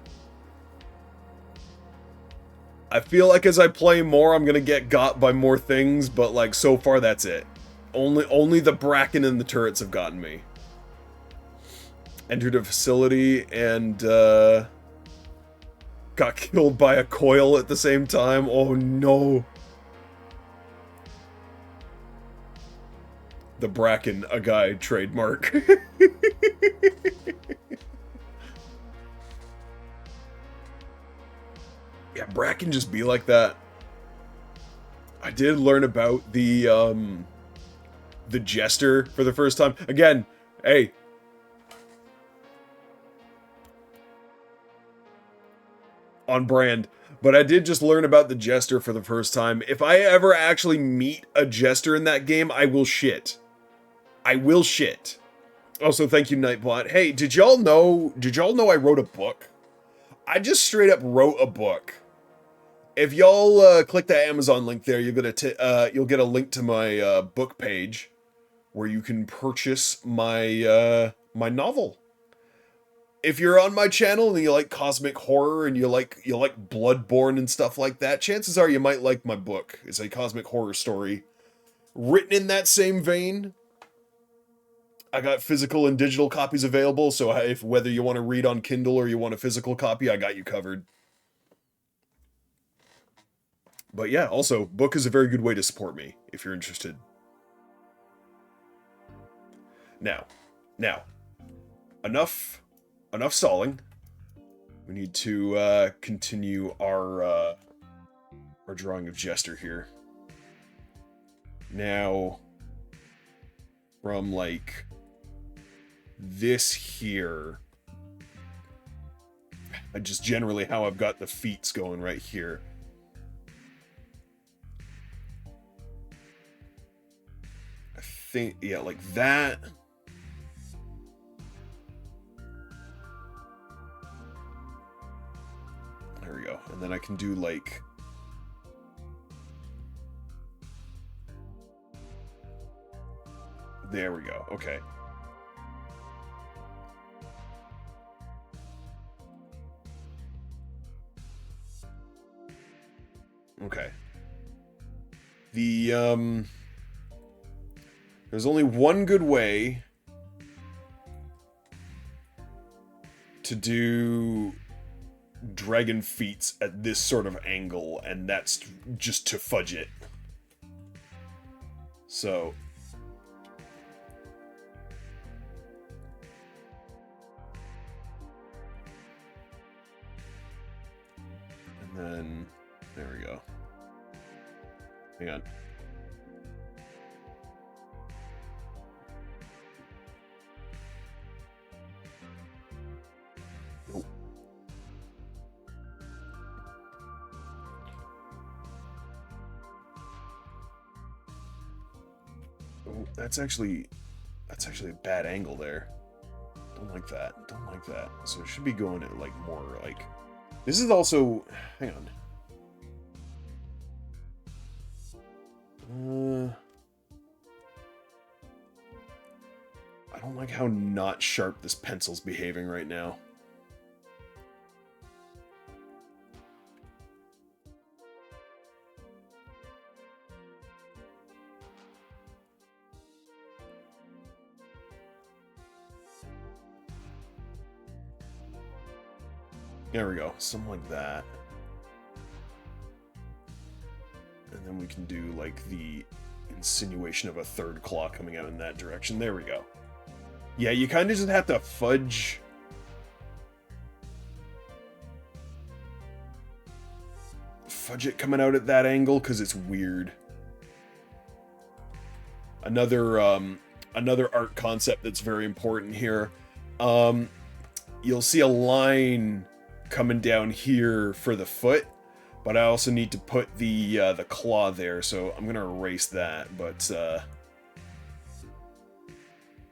I feel like as I play more, I'm gonna get got by more things, but like so far that's it. Only the Bracken and the turrets have gotten me. Entered a facility and got killed by a coil at the same time. Oh no. The Bracken, a guy trademark. Yeah, Bracken just be like that. I did learn about the Jester for the first time. Again, hey. On brand. But I did just learn about the Jester for the first time. If I ever actually meet a Jester in that game, I will shit. I will shit. Also, thank you, Nightbot. Hey, did y'all know I wrote a book? I just straight up wrote a book. If y'all click that Amazon link there, you'll get a link to my book page where you can purchase my my novel. If you're on my channel and you like cosmic horror and you like Bloodborne and stuff like that, chances are you might like my book. It's a cosmic horror story written in that same vein. I got physical and digital copies available, so if whether you want to read on Kindle or you want a physical copy, I got you covered. But yeah, also, book is a very good way to support me, if you're interested. Now, enough stalling. We need to continue our drawing of Jester here. Now, from like this here, just generally how I've got the feats going right here. I think, yeah, like that. There we go. And then I can do like there we go. Okay. Okay. The there's only one good way to do dragon feats at this sort of angle, and that's just to fudge it. So and then there we go. Hang on. Oh, that's actually a bad angle there. Don't like that. Don't like that. So it should be going at like more like. This is also. Hang on. I don't like how not sharp this pencil's behaving right now. There we go. Something like that. And then we can do, like, the insinuation of a third claw coming out in that direction. There we go. Yeah, you kind of just have to fudge... fudge it coming out at that angle, because it's weird. Another art concept that's very important here. You'll see a line coming down here for the foot, but I also need to put the claw there, so I'm gonna erase that. But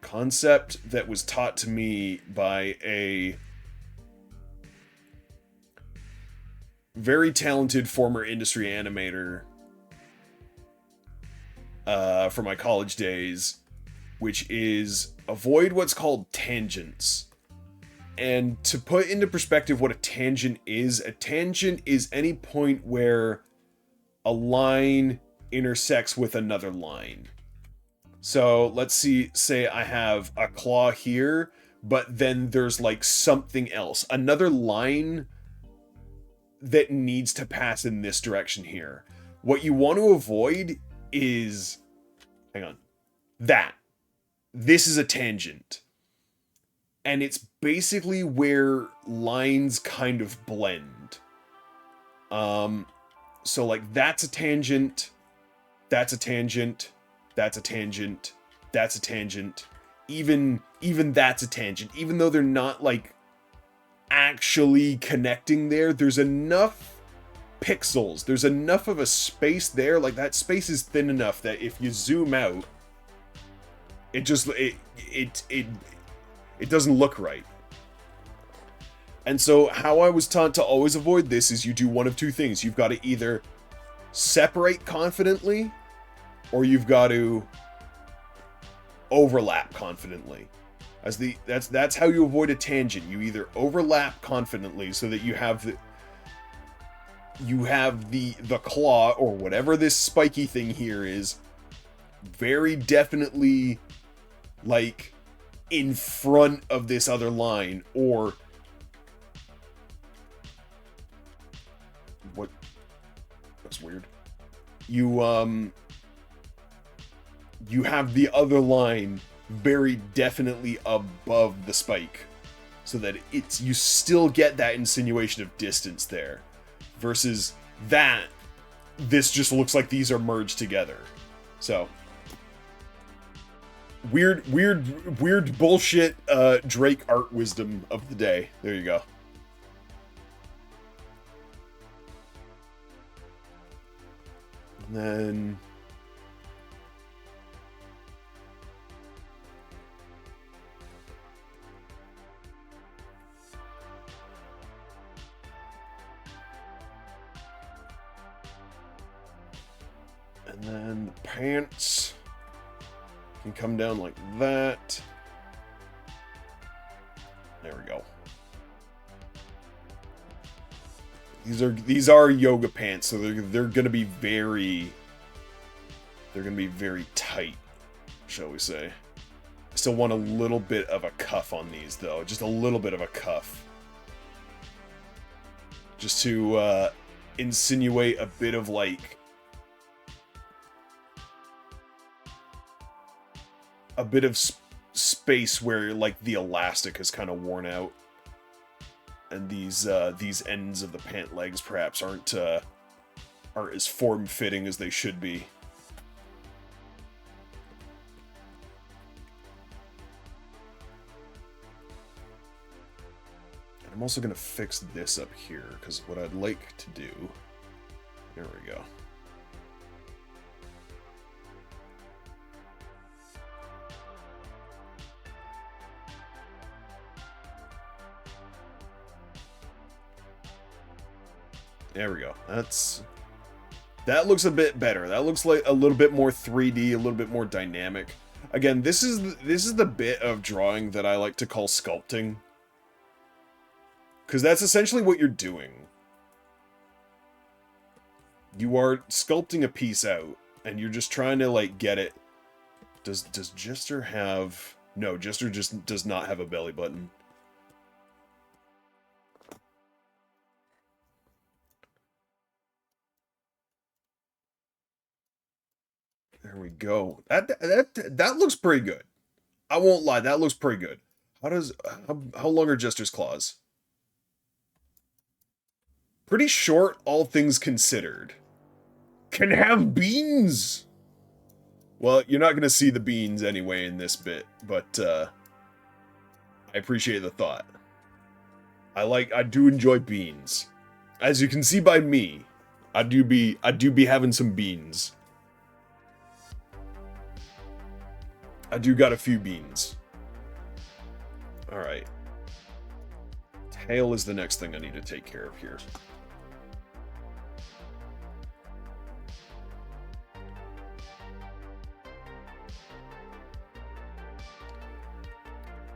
concept that was taught to me by a very talented former industry animator from my college days, which is avoid what's called tangents. And to put into perspective what a tangent is any point where a line intersects with another line. So let's say I have a claw here, but then there's like something else, another line that needs to pass in this direction here. What you want to avoid is, hang on, that. This is a tangent. And it's basically where lines kind of blend. So like that's a tangent, that's a tangent, that's a tangent, that's a tangent. Even that's a tangent. Even though they're not like actually connecting there, there's enough pixels, there's enough of a space there, like that space is thin enough that if you zoom out, it just it doesn't look right. And so how I was taught to always avoid this is you do one of two things. You've got to either separate confidently, or you've got to overlap confidently. That's how you avoid a tangent. You either overlap confidently so that you have the claw or whatever this spiky thing here is very definitely like in front of this other line, or what? That's weird. You have the other line very definitely above the spike, so that you still get that insinuation of distance there, versus that this just looks like these are merged together. So weird bullshit Drake art wisdom of the day. There you go. And then the pants can come down like that. There we go. These are yoga pants, so they're gonna be very tight, shall we say. I still want a little bit of a cuff on these though, just a little bit of a cuff. Just to insinuate a bit of like a bit of space where like the elastic is kind of worn out, and these ends of the pant legs perhaps aren't as form-fitting as they should be. And I'm also gonna fix this up here, because what I'd like to do, there we go. There we go. That looks a bit better. That looks like a little bit more 3D, a little bit more dynamic. Again, this is the bit of drawing that I like to call sculpting, because that's essentially what you're doing. You are sculpting a piece out, and you're just trying to like get it. Does Jester have? No, Jester just does not have a belly button. There we go. That looks pretty good. I won't lie, that looks pretty good. How long are Jester's claws? Pretty short, all things considered. Can have beans! Well, you're not gonna see the beans anyway in this bit, but I appreciate the thought. I do enjoy beans. As you can see by me, I do be having some beans. I do got a few beans. Alright. Tail is the next thing I need to take care of here.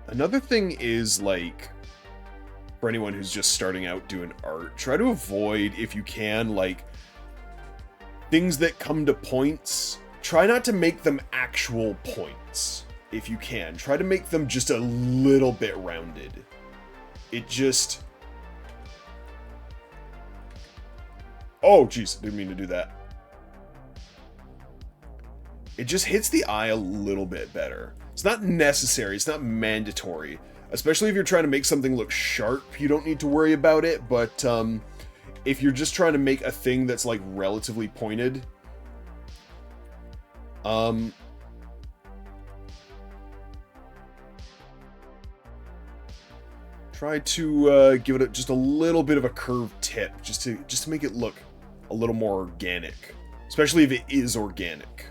Another thing is, like, for anyone who's just starting out doing art, try to avoid, if you can, like, things that come to points. Try not to make them actual points, if you can. Try to make them just a little bit rounded. It just... Oh, jeez, didn't mean to do that. It just hits the eye a little bit better. It's not necessary, it's not mandatory. Especially if you're trying to make something look sharp, you don't need to worry about it, but if you're just trying to make a thing that's like relatively pointed, try to give it just a little bit of a curved tip, just to make it look a little more organic, especially if it is organic.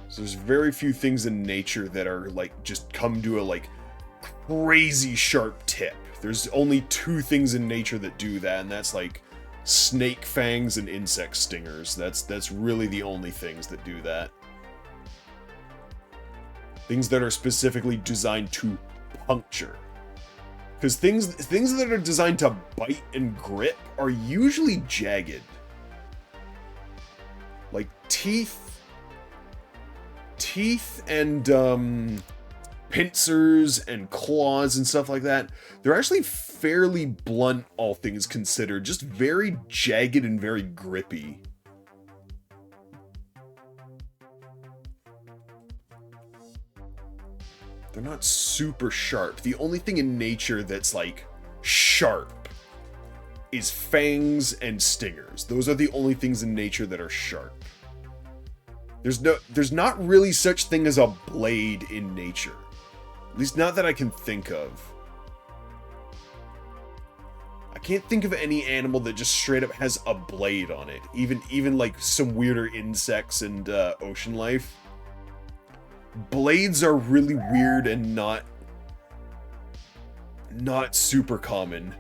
So there's very few things in nature that are like just come to a like crazy sharp tip. There's only two things in nature that do that, and that's like snake fangs and insect stingers. That's really the only things that do that. Things that are specifically designed to puncture. Because things that are designed to bite and grip are usually jagged. Like teeth and pincers and claws and stuff like that, they're actually fairly blunt, all things considered, just very jagged and very grippy. They're not super sharp. The only thing in nature that's like sharp is fangs and stingers. Those are the only things in nature that are sharp. There's not really such thing as a blade in nature. At least not that I can think of. I can't think of any animal that just straight up has a blade on it. Even like some weirder insects and ocean life. Blades are really weird and not super common.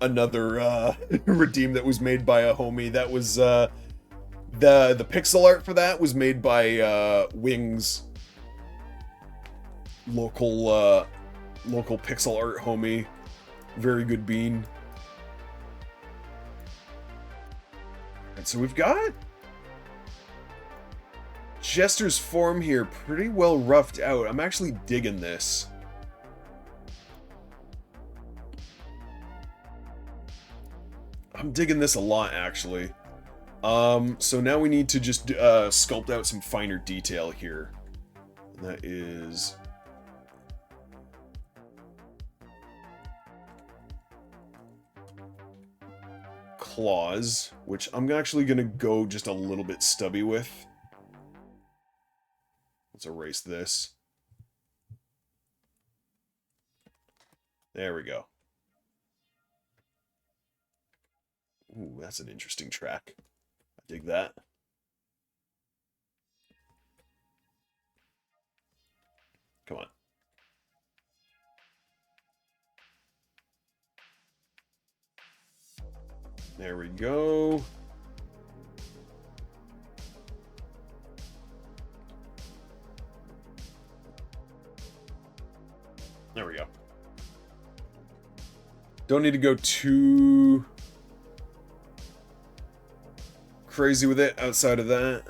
another redeem that was made by a homie. That was the pixel art for that was made by Wings, local pixel art homie. Very good bean. And so we've got Jester's form here pretty well roughed out. I'm actually digging this. I'm digging this a lot, actually. So now we need to just sculpt out some finer detail here. And that is... claws, which I'm actually going to go just a little bit stubby with. Let's erase this. There we go. Ooh, that's an interesting track. I dig that. Come on. There we go. There we go. Don't need to go too crazy with it outside of that.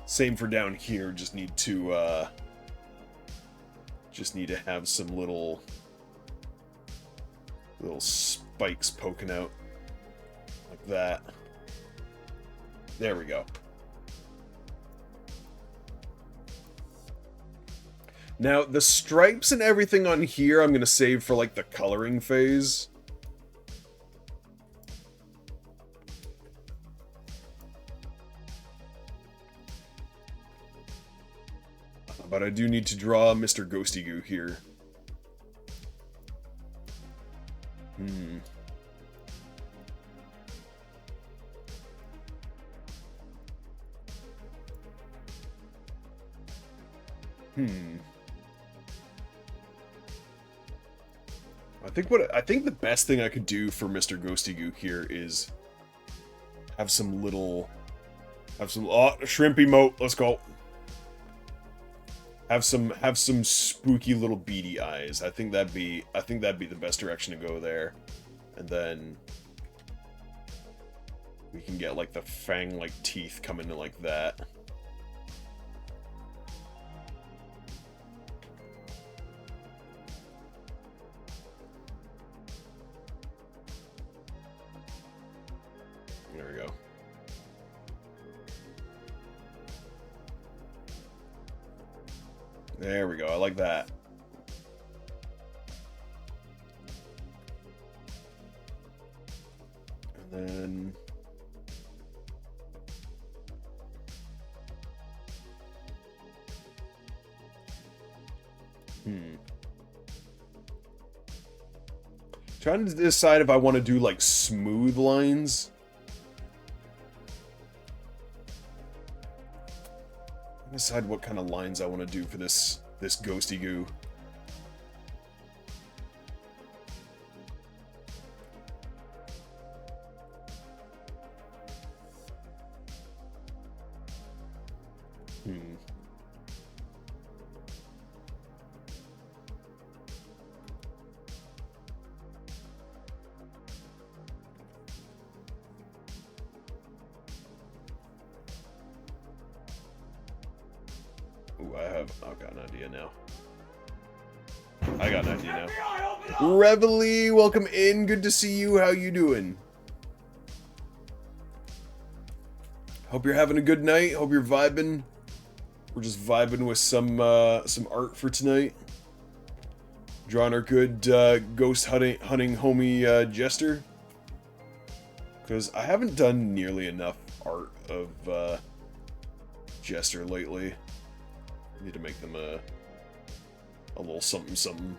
Same for down here, just need to have some little Little spikes poking out. Like that. There we go. Now, the stripes and everything on here, I'm going to save for, like, the coloring phase. But I do need to draw Mr. Ghosty Goo here. I think the best thing I could do for Mr. Ghosty Goo here is have some shrimp emote, let's go. Have some spooky little beady eyes. I think that'd be the best direction to go there. And then we can get like the fang-like teeth coming in like that. There we go. There we go. I like that. And then trying to decide if I want to do like smooth lines. Decide what kind of lines I want to do for this Ghosty Goo. Ooh, I've got an idea now. I got an idea now. Reveille, welcome in. Good to see you. How you doing? Hope you're having a good night. Hope you're vibing. We're just vibing with some art for tonight. Drawing our good ghost hunting homie Jester. Because I haven't done nearly enough art of Jester lately. Need to make them a little something something.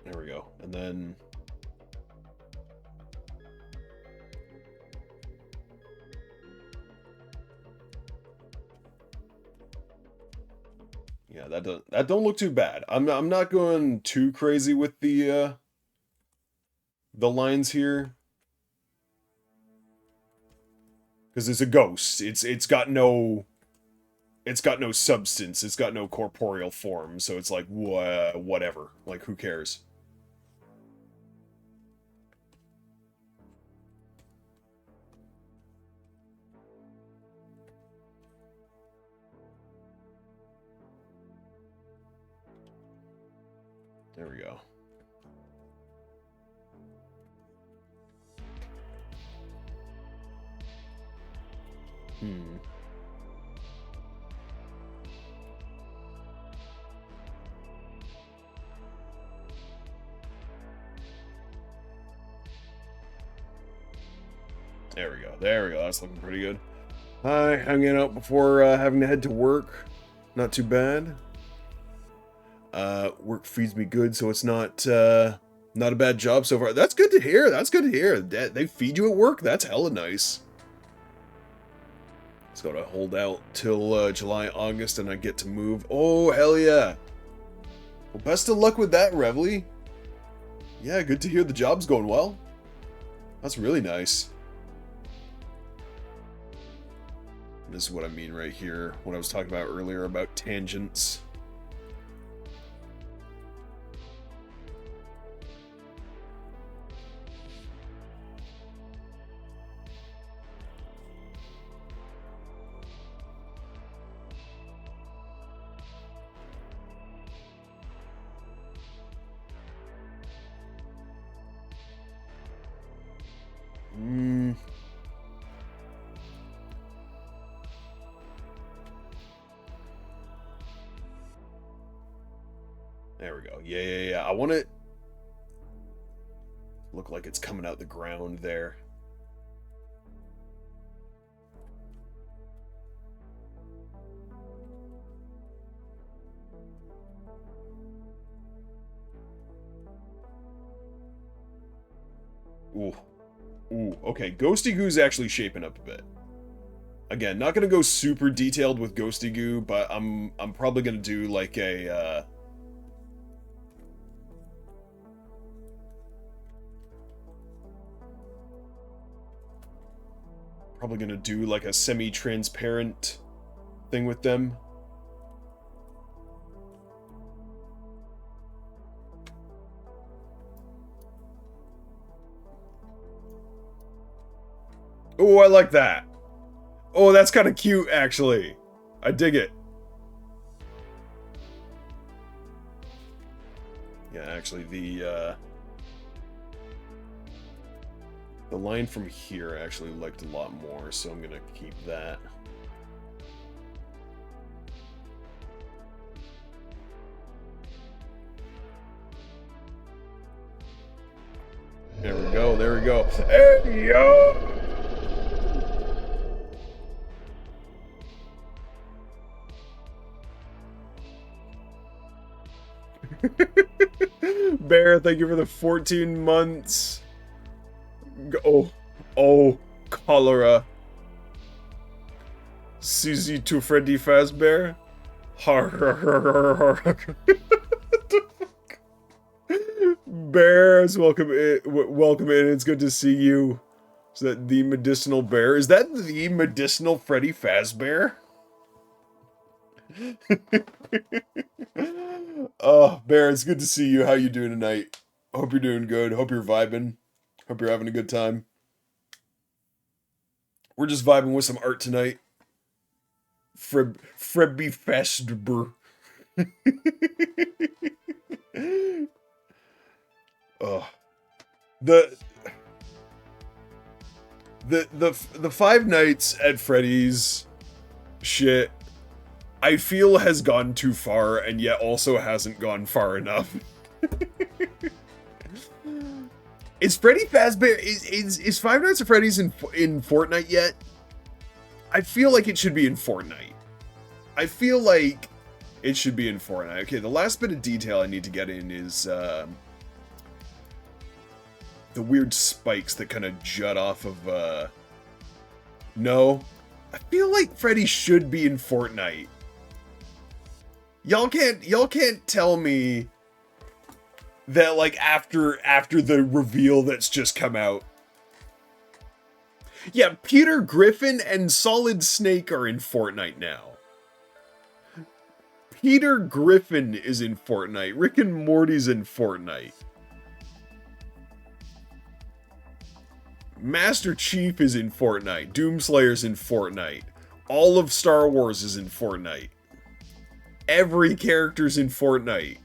There we go. And then yeah, that don't look too bad. I'm not going too crazy with the lines here, because it's a ghost. It's got no substance. It's got no corporeal form. So it's like whatever. Like, who cares? There we go. There we go. There we go. That's looking pretty good. Hi, hanging out before having to head to work. Not too bad. Work feeds me good, so it's not a bad job so far. That's good to hear. That's good to hear. They feed you at work. That's hella nice. Just gotta hold out till July, August, and I get to move. Oh, hell yeah. Well, best of luck with that, Reveille. Yeah, good to hear the job's going well. That's really nice. This is what I mean right here, what I was talking about earlier about tangents. There we go. Yeah. I want it look like it's coming out the ground there. Ooh. Okay. Ghosty Goo's actually shaping up a bit. Again, not gonna go super detailed with Ghosty Goo, but I'm probably gonna do like a probably gonna do like a semi-transparent thing with them. Oh, I like that. Oh, that's kind of cute, actually. I dig it. Yeah, actually, the line from here I actually liked a lot more, so I'm gonna keep that. There we go, there we go. Hey, yo! Bear, thank you for the 14 months. Oh, cholera. CZ to Freddy Fazbear. Har har har har har. What the fuck? Bears, welcome in. Welcome in. It's good to see you. Is that the medicinal bear? Is that the medicinal Freddy Fazbear? Oh, Bear, it's good to see you. How you doing tonight? Hope you're doing good. Hope you're vibing. Hope you're having a good time. We're just vibing with some art tonight. Freddy Fazbear. Oh, the Five Nights at Freddy's shit, I feel has gone too far, and yet also hasn't gone far enough. Is Freddy Fazbear is Five Nights at Freddy's in Fortnite yet? I feel like it should be in Fortnite. I feel like it should be in Fortnite. Okay, the last bit of detail I need to get in is the weird spikes that kind of jut off of No. I feel like Freddy should be in Fortnite. Y'all can't tell me that, like, after the reveal that's just come out. Yeah, Peter Griffin and Solid Snake are in Fortnite now. Peter Griffin is in Fortnite. Rick and Morty's in Fortnite. Master Chief is in Fortnite. Doomslayer's in Fortnite. All of Star Wars is in Fortnite. Every character's in Fortnite.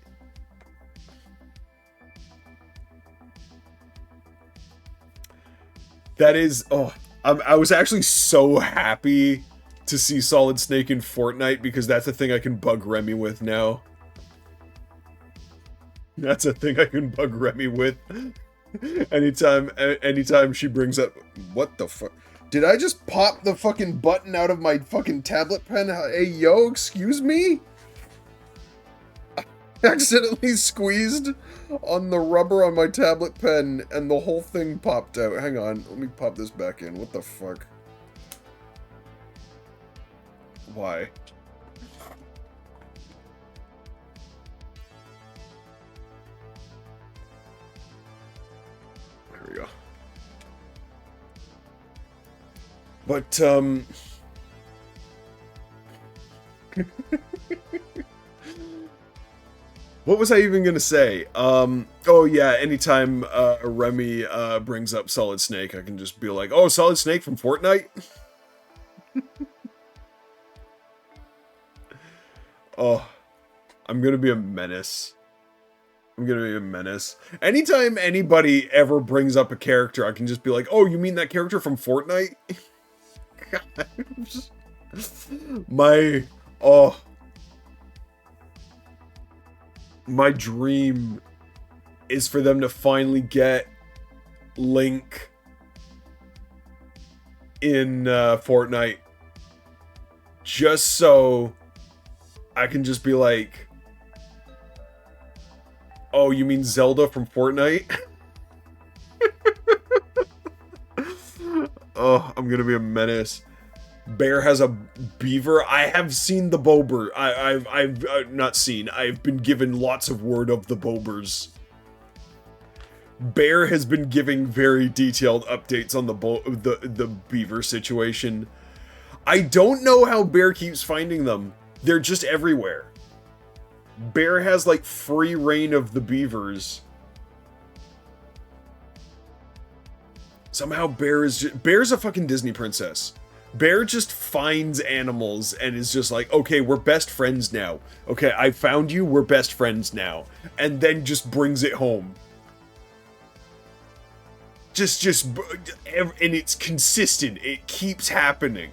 That is... Oh, I was actually so happy to see Solid Snake in Fortnite because that's a thing I can bug Remy with now. That's a thing I can bug Remy with. Anytime she brings up... What the fuck? Did I just pop the fucking button out of my fucking tablet pen? Hey, yo, excuse me? I accidentally squeezed on the rubber on my tablet pen and the whole thing popped out. Hang on, let me pop this back in. What the fuck? Why? There we go. But, what was I even gonna say? Oh yeah, anytime Remy brings up Solid Snake, I can just be like, oh, Solid Snake from Fortnite? Oh, I'm gonna be a menace. I'm gonna be a menace. Anytime anybody ever brings up a character, I can just be like, oh, you mean that character from Fortnite? God, my dream is for them to finally get Link in Fortnite, just so I can just be like, oh, you mean Zelda from Fortnite? Oh, I'm gonna be a menace. Bear has a beaver. I have seen the Bober. I've not seen. I've been given lots of word of the Bobers. Bear has been giving very detailed updates on the beaver situation. I don't know how Bear keeps finding them. They're just everywhere. Bear has like free reign of the beavers. Somehow Bear's a fucking Disney princess. Bear just finds animals and is just like, okay, we're best friends now. Okay, I found you, we're best friends now. And then just brings it home. And it's consistent. It keeps happening.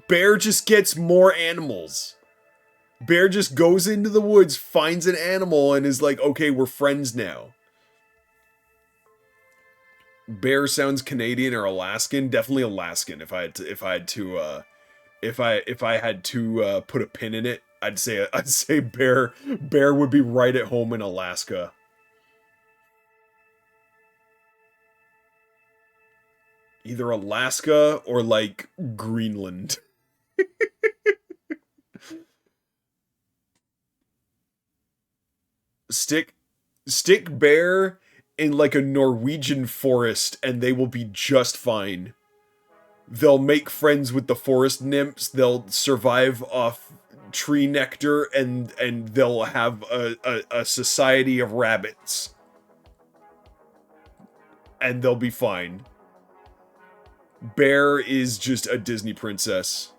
Bear just gets more animals. Bear just goes into the woods, finds an animal, and is like, okay, we're friends now. Bear sounds Canadian or Alaskan. Definitely Alaskan. If I had to put a pin in it, I'd say Bear would be right at home in Alaska. Either Alaska or like Greenland. Stick Bear in like a Norwegian forest and they will be just fine. They'll make friends with the forest nymphs, they'll survive off tree nectar, and they'll have a society of rabbits. And they'll be fine. Bear is just a Disney princess.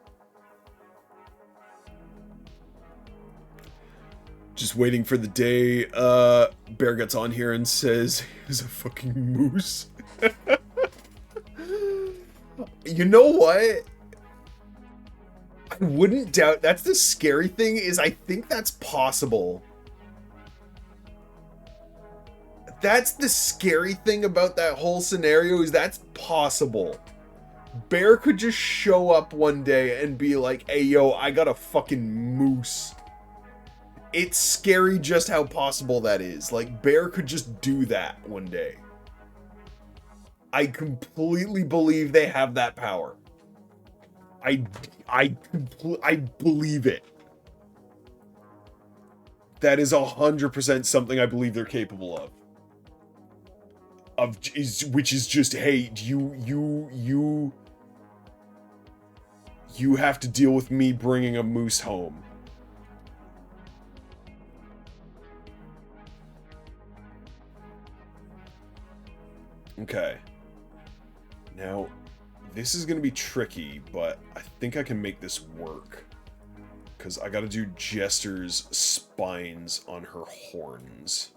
Just waiting for the day Bear gets on here and says he's a fucking moose. You know what? I wouldn't doubt. That's the scary thing, is I think that's possible. That's the scary thing about that whole scenario, is that's possible. Bear could just show up one day and be like, hey yo, I got a fucking moose. It's scary just how possible that is. Like, Bear could just do that one day. I completely believe they have that power. I believe it. That is 100% something I believe they're capable of. Which is just, hey, you have to deal with me bringing a moose home. Okay. Now, this is gonna be tricky, but I think I can make this work. Because I gotta do Jester's spines on her horns.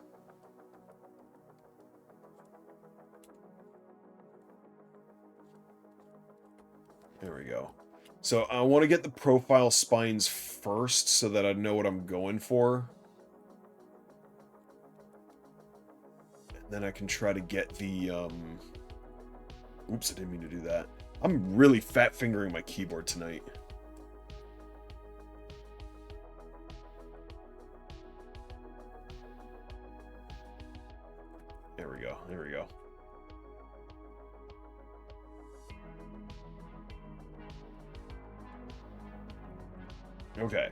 There we go. So I want to get the profile spines first so that I know what I'm going for. And then I can try to get the, oops, I didn't mean to do that. I'm really fat fingering my keyboard tonight. There we go, there we go. Okay.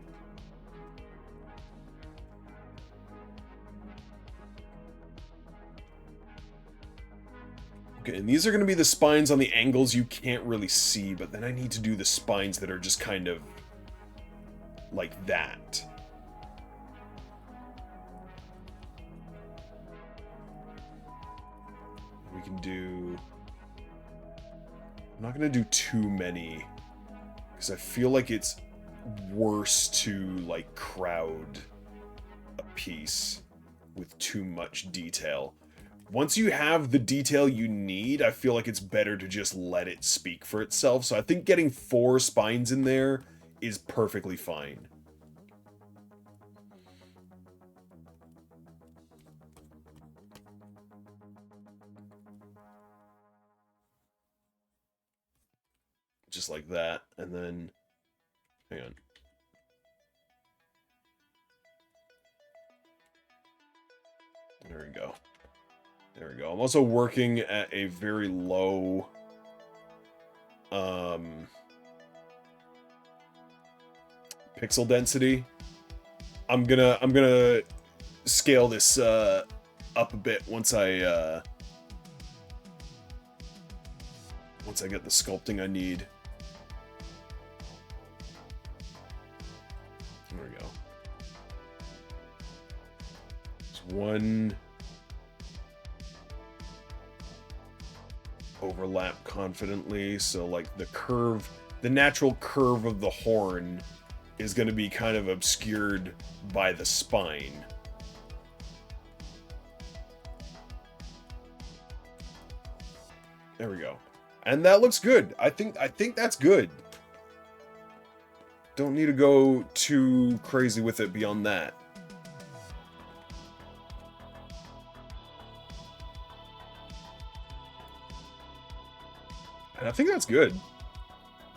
Okay, and these are going to be the spines on the angles you can't really see, but then I need to do the spines that are just kind of like that. We can do... I'm not going to do too many, because I feel like it's worse to like crowd a piece with too much detail. Once you have the detail you need, I feel like it's better to just let it speak for itself. So I think getting 4 spines in there is perfectly fine. just like that, and then, hang on. There we go. There we go. I'm also working at a very low, pixel density. I'm gonna scale this, up a bit once I get the sculpting I need. There we go. There's one overlap confidently, so like the curve, the natural curve of the horn is going to be kind of obscured by the spine. There we go. And that looks good. I think that's good. Don't need to go too crazy with it beyond that. And I think that's good.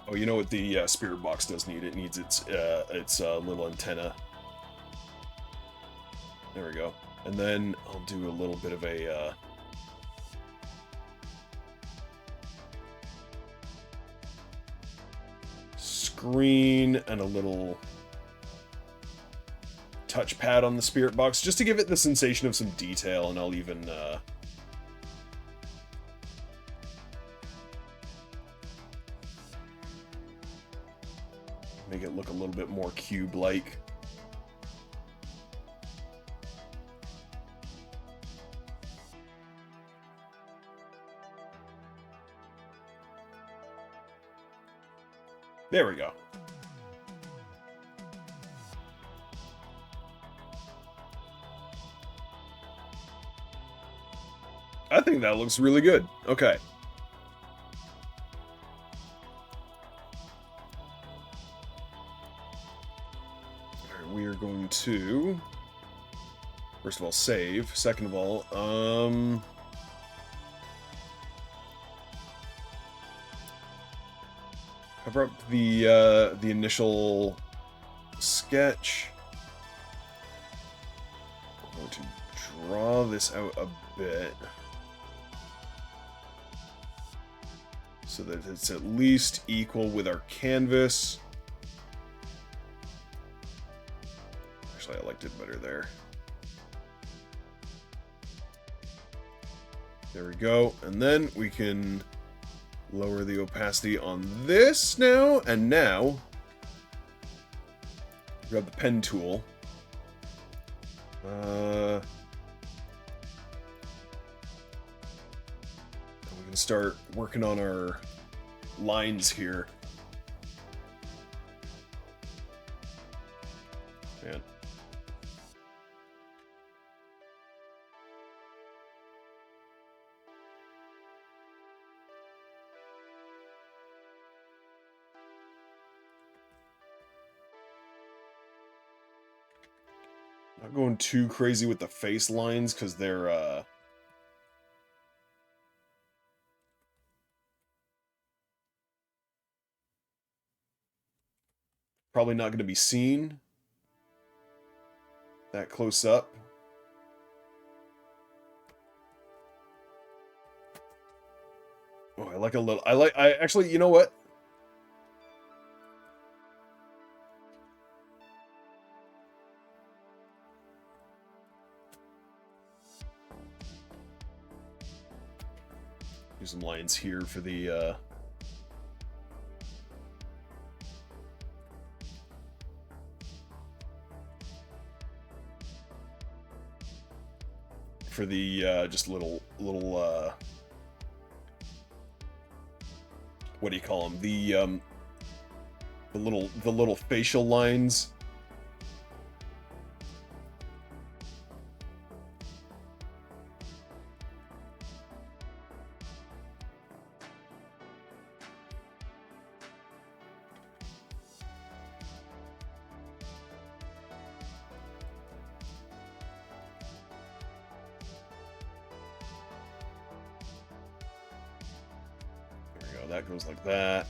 Oh, you know what the spirit box does need? It needs its little antenna. There we go. And then I'll do a little bit of a screen and a little touchpad on the spirit box, just to give it the sensation of some detail, and I'll even make it look a little bit more cube-like. There we go. I think that looks really good. Okay. Alright, we are going to, first of all, save. Second of all, cover up the initial sketch. I'm going to draw this out a bit so that it's at least equal with our canvas. Actually, I liked it better there. There we go. And then we can lower the opacity on this now, and now grab the pen tool. We can start working on our lines here. Man. Not going too crazy with the face lines because they're probably not going to be seen that close up. Oh, I like a little. I actually, you know what? Do some lines here for the just little what do you call them? The little facial lines. That goes like that.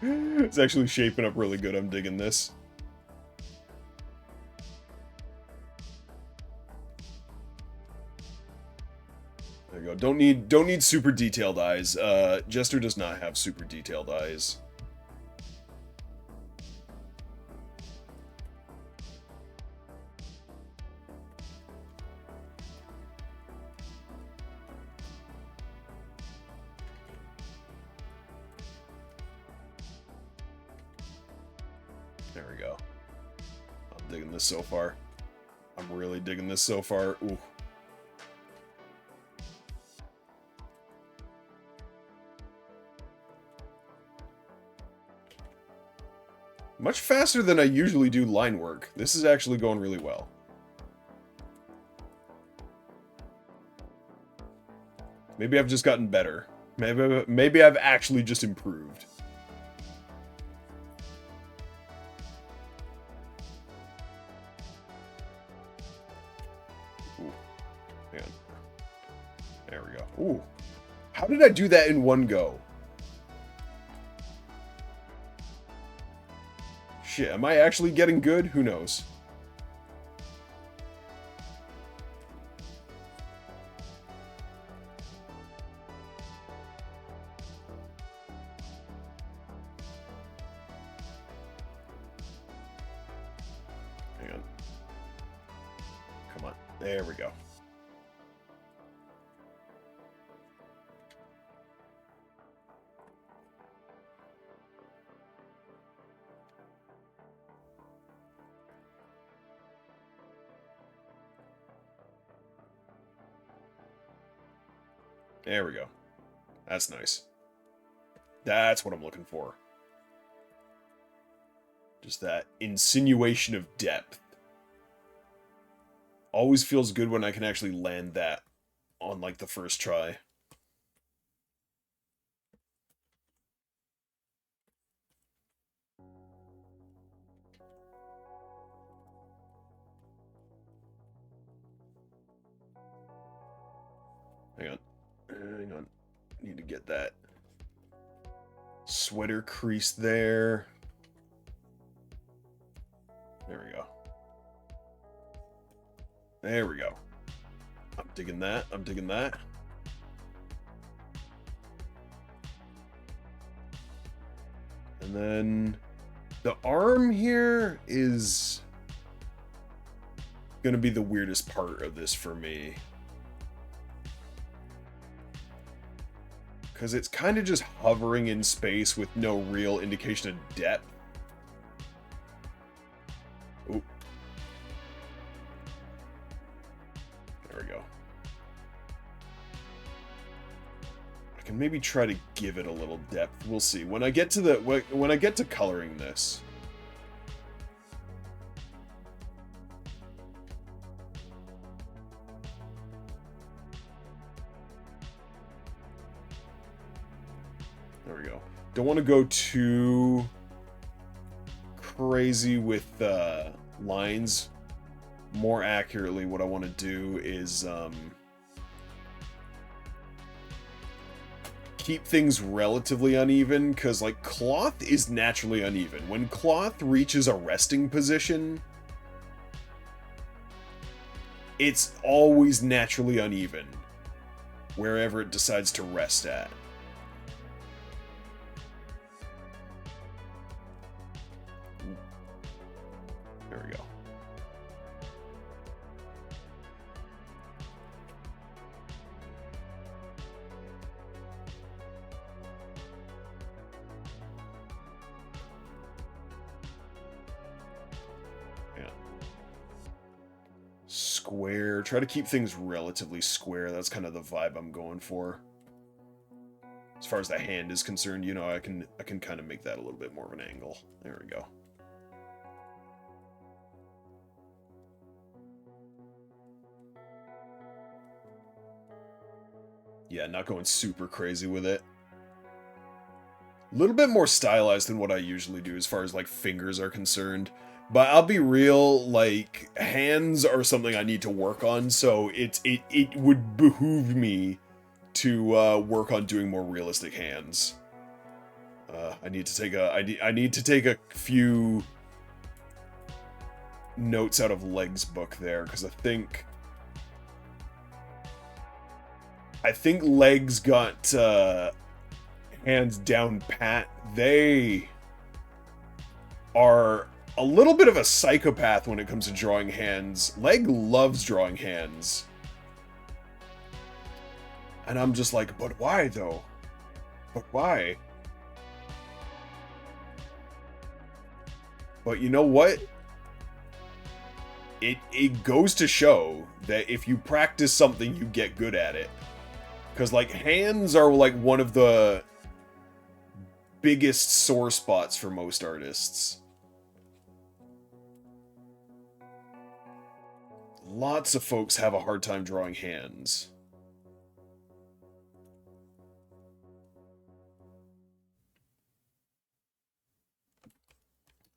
It's actually shaping up really good. I'm digging this. There you go. Don't need super detailed eyes. Jester does not have super detailed eyes. There we go. I'm digging this so far. I'm really digging this so far. Ooh. Much faster than I usually do line work. This is actually going really well. Maybe I've just gotten better. Maybe I've actually just improved. Ooh. Hang on. There we go. Ooh. How did I do that in one go? Shit, am I actually getting good? Who knows? Hang on. Come on. There we go. There we go. That's nice. That's what I'm looking for. Just that insinuation of depth. Always feels good when I can actually land that on, like, the first try. Hang on. Hang on. Need to get that sweater crease there. There we go. There we go. I'm digging that. I'm digging that. And then the arm here is gonna be the weirdest part of this for me. Because it's kind of just hovering in space with no real indication of depth. Ooh. There we go. I can maybe try to give it a little depth. We'll see. When I get to the when I get to coloring this. There we go. Don't want to go too crazy with lines. More accurately, what I want to do is keep things relatively uneven, because, like, cloth is naturally uneven. When cloth reaches a resting position, it's always naturally uneven, wherever it decides to rest at. There we go. Yeah. Square. Try to keep things relatively square. That's kind of the vibe I'm going for. As far as the hand is concerned, you know, I can kind of make that a little bit more of an angle. There we go. Yeah, not going super crazy with it. A little bit more stylized than what I usually do as far as, like, fingers are concerned. But I'll be real, like, hands are something I need to work on, so it would behoove me to work on doing more realistic hands. I need to take I need to take a few notes out of Leg's book there, because I think Leg's got hands down pat. They are a little bit of a psychopath when it comes to drawing hands. Leg loves drawing hands. And I'm just like, but why though? But why? But you know what? It goes to show that if you practice something, you get good at it. Because, like, hands are, like, one of the biggest sore spots for most artists. Lots of folks have a hard time drawing hands.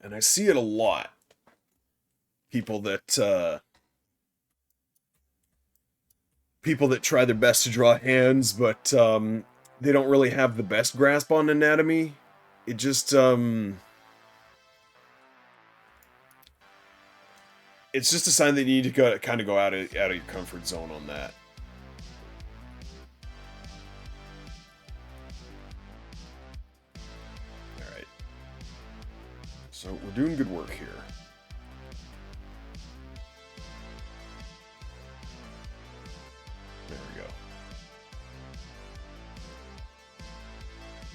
And I see it a lot. People that try their best to draw hands, but they don't really have the best grasp on anatomy. It just it's just a sign that you need to kind of go out of your comfort zone on that. All right. So we're doing good work here. There we go.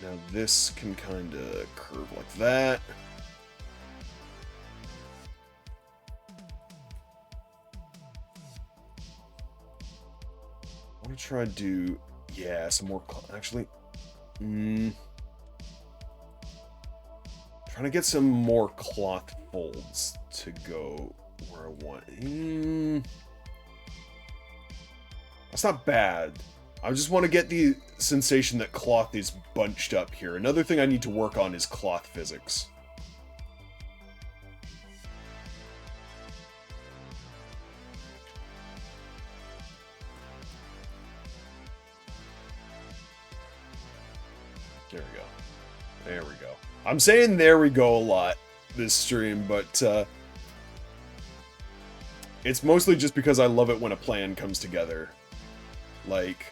Now this can kind of curve like that. I want to try to do, yeah, some more, actually, trying to get some more cloth folds to go where I want. That's not bad. I just want to get the sensation that cloth is bunched up here. Another thing I need to work on is cloth physics. There we go. There we go. I'm saying there we go a lot this stream, but it's mostly just because I love it when a plan comes together. Like,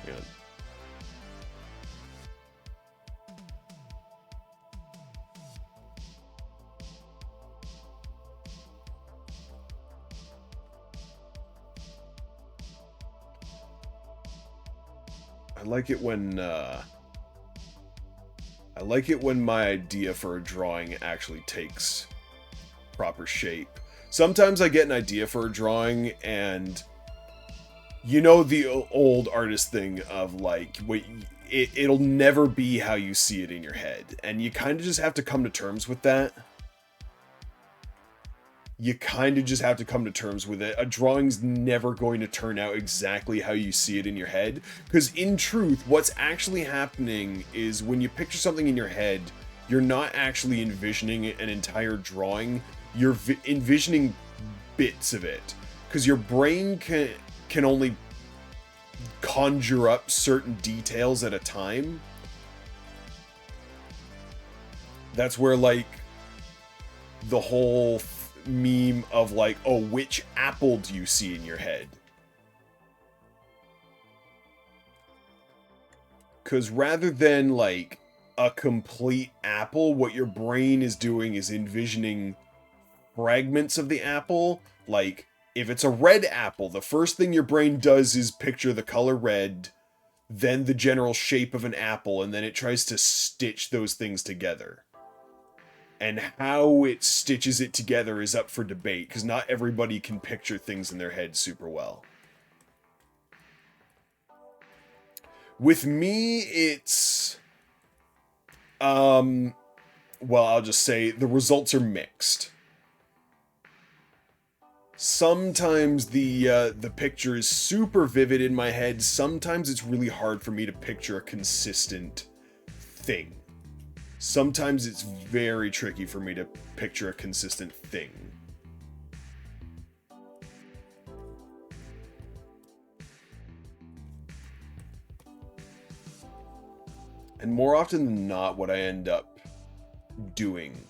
yeah. I like it when my idea for a drawing actually takes proper shape. Sometimes I get an idea for a drawing and you know the old artist thing of like, wait, it'll never be how you see it in your head. And you kind of just have to come to terms with that. You kind of just have to come to terms with it. A drawing's never going to turn out exactly how you see it in your head. Because in truth, what's actually happening is when you picture something in your head, you're not actually envisioning an entire drawing. You're envisioning bits of it. Because your brain can only conjure up certain details at a time. That's where, like, the whole meme of like, oh, which apple do you see in your head? Because rather than like a complete apple, what your brain is doing is envisioning fragments of the apple. Like, if it's a red apple, the first thing your brain does is picture the color red, then the general shape of an apple, and then it tries to stitch those things together. And how it stitches it together is up for debate, because not everybody can picture things in their head super well. With me, it's... well, I'll just say the results are mixed. Sometimes the picture is super vivid in my head. Sometimes it's really hard for me to picture a consistent thing. Sometimes it's very tricky for me to picture a consistent thing. And more often than not, what I end up doing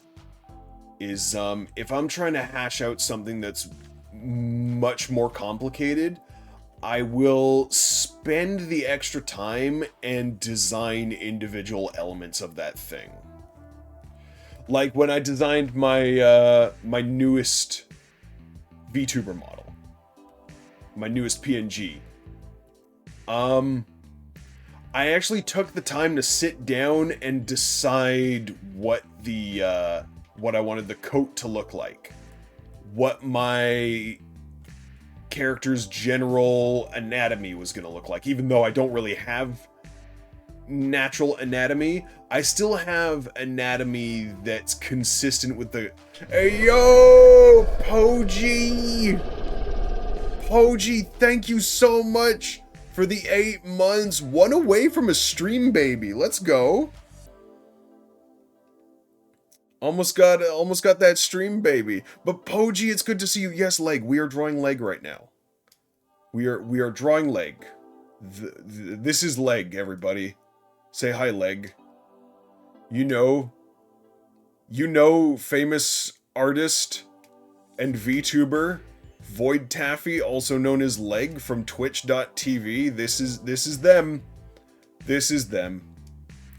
is if I'm trying to hash out something that's much more complicated, I will spend the extra time and design individual elements of that thing. Like when I designed my my newest VTuber model, my newest PNG. I actually took the time to sit down and decide what the what I wanted the coat to look like, what my character's general anatomy was going to look like. Even though I don't really have natural anatomy, I still have anatomy that's consistent with the... Hey, yo, Poji! Poji, thank you so much for the 8 months. One away from a stream baby. Let's go. Almost got that stream baby. But Poji, it's good to see you. Yes, leg. We are drawing leg right now. We are drawing leg. This is leg, everybody. Say hi, leg. You know famous artist and VTuber Void Taffy, also known as Leg from twitch.tv. This is them. This is them.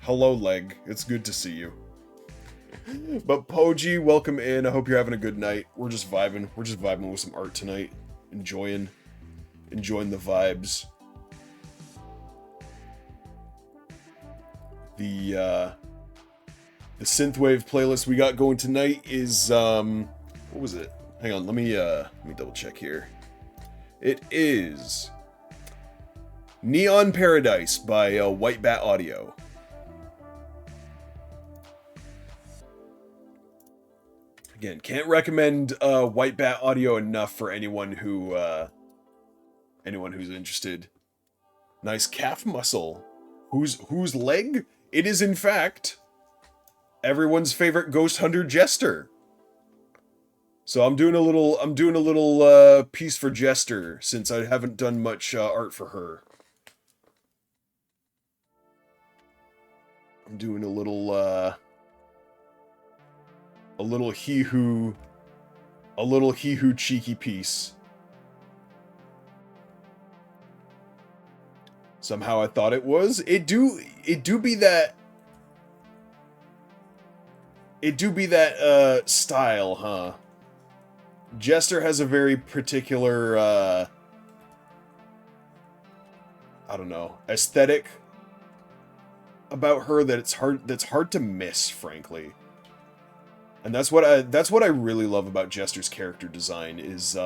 Hello, Leg. It's good to see you. But Poji, welcome in. I hope you're having a good night. We're just vibing. We're just vibing with some art tonight. Enjoying the vibes. The synthwave playlist we got going tonight is what was it? Hang on, let me double check here. It is Neon Paradise by White Bat Audio. Again, can't recommend White Bat Audio enough for anyone who's interested. Nice calf muscle. Whose leg? It is in fact everyone's favorite ghost hunter Jester. So I'm doing a little piece for Jester since I haven't done much art for her. I'm doing a little he who cheeky piece. Somehow I thought it was. It do be that style, huh? Jester has a very particular I don't know, aesthetic about her that's hard to miss, frankly. And that's what I really love about Jester's character design is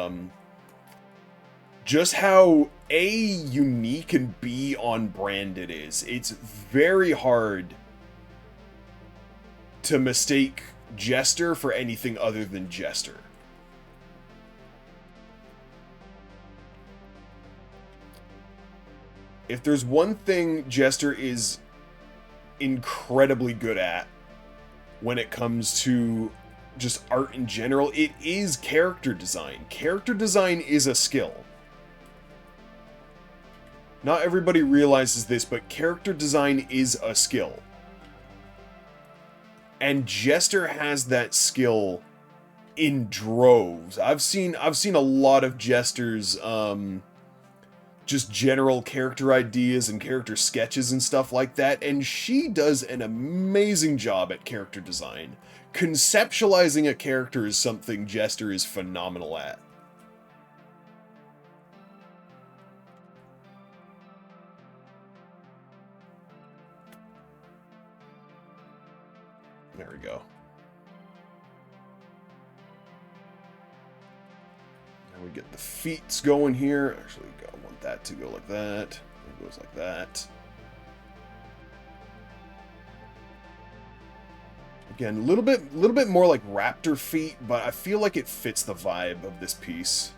just how A, unique, and B, on brand it is. It's very hard to mistake Jester for anything other than Jester. If there's one thing Jester is incredibly good at when it comes to just art in general, it is character design. Character design is a skill. Not everybody realizes this, but character design is a skill. And Jester has that skill in droves. I've seen a lot of Jester's just general character ideas and character sketches and stuff like that, and she does an amazing job at character design. Conceptualizing a character is something Jester is phenomenal at. There we go. Now we get the feet going here. Actually, I want that to go like that. It goes like that. Again, a little bit more like raptor feet, but I feel like it fits the vibe of this piece.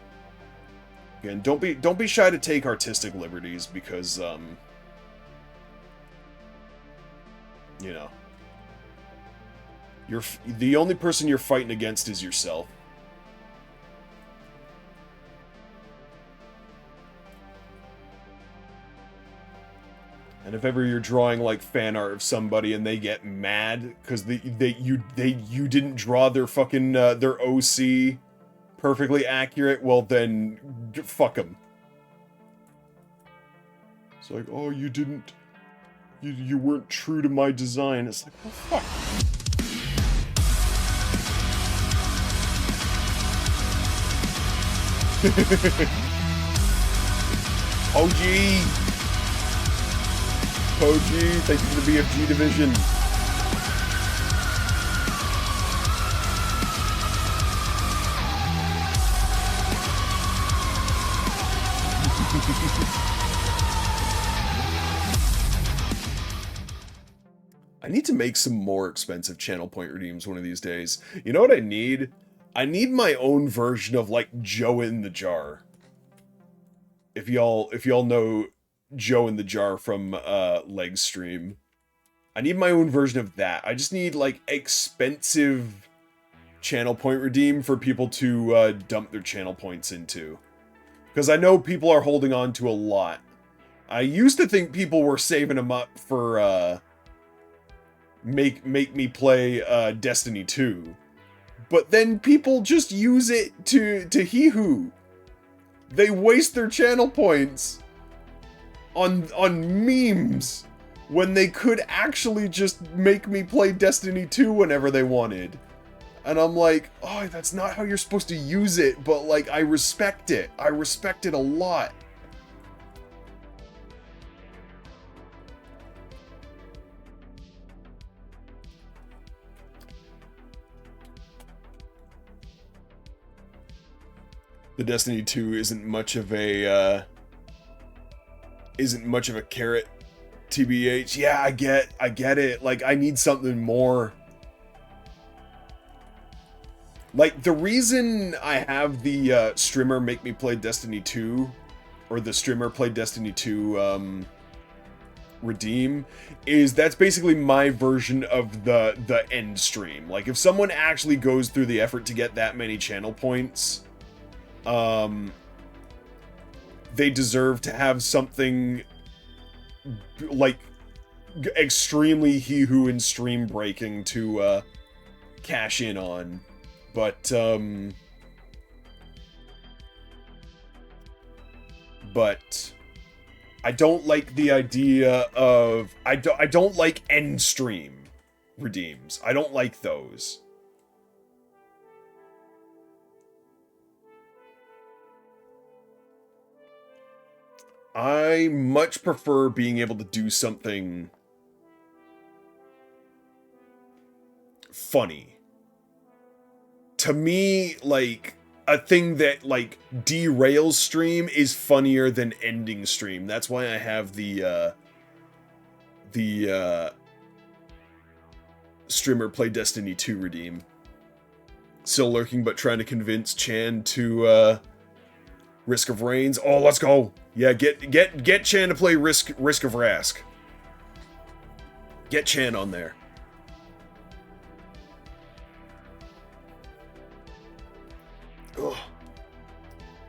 Again, don't be shy to take artistic liberties because you know, the only person you're fighting against is yourself. And if ever you're drawing like fan art of somebody and they get mad because you didn't draw their fucking their OC perfectly accurate, well then fuck them. It's like, oh, you didn't, you weren't true to my design. It's like, oh fuck. OG! OG, thank you for the BFG division. I need to make some more expensive channel point redeems one of these days. You know what I need? I need my own version of like Joe in the Jar. If y'all know Joe in the Jar from Leg Stream, I need my own version of that. I just need like expensive channel point redeem for people to dump their channel points into. Because I know people are holding on to a lot. I used to think people were saving them up for make me play Destiny 2. But then people just use it to hee-hoo. They waste their channel points on memes when they could actually just make me play Destiny 2 whenever they wanted. And I'm like, oh, that's not how you're supposed to use it, but like, I respect it. I respect it a lot. The Destiny 2 isn't much of a carrot, TBH. Yeah, I get it. Like, I need something more. Like, the reason I have the streamer make me play Destiny 2, or the streamer play Destiny 2 redeem, is that's basically my version of the end stream. Like, if someone actually goes through the effort to get that many channel points, they deserve to have something like extremely hee-hoo and stream breaking to cash in on. But I don't like the idea of I don't like end stream redeems. I don't like those. I much prefer being able to do something funny. To me, like, a thing that, like, derails stream is funnier than ending stream. That's why I have the streamer play Destiny 2 redeem. Still lurking, but trying to convince Chan to, Risk of Rains. Oh, let's go! Yeah, get Chan to play Risk of Rask. Get Chan on there. Ugh.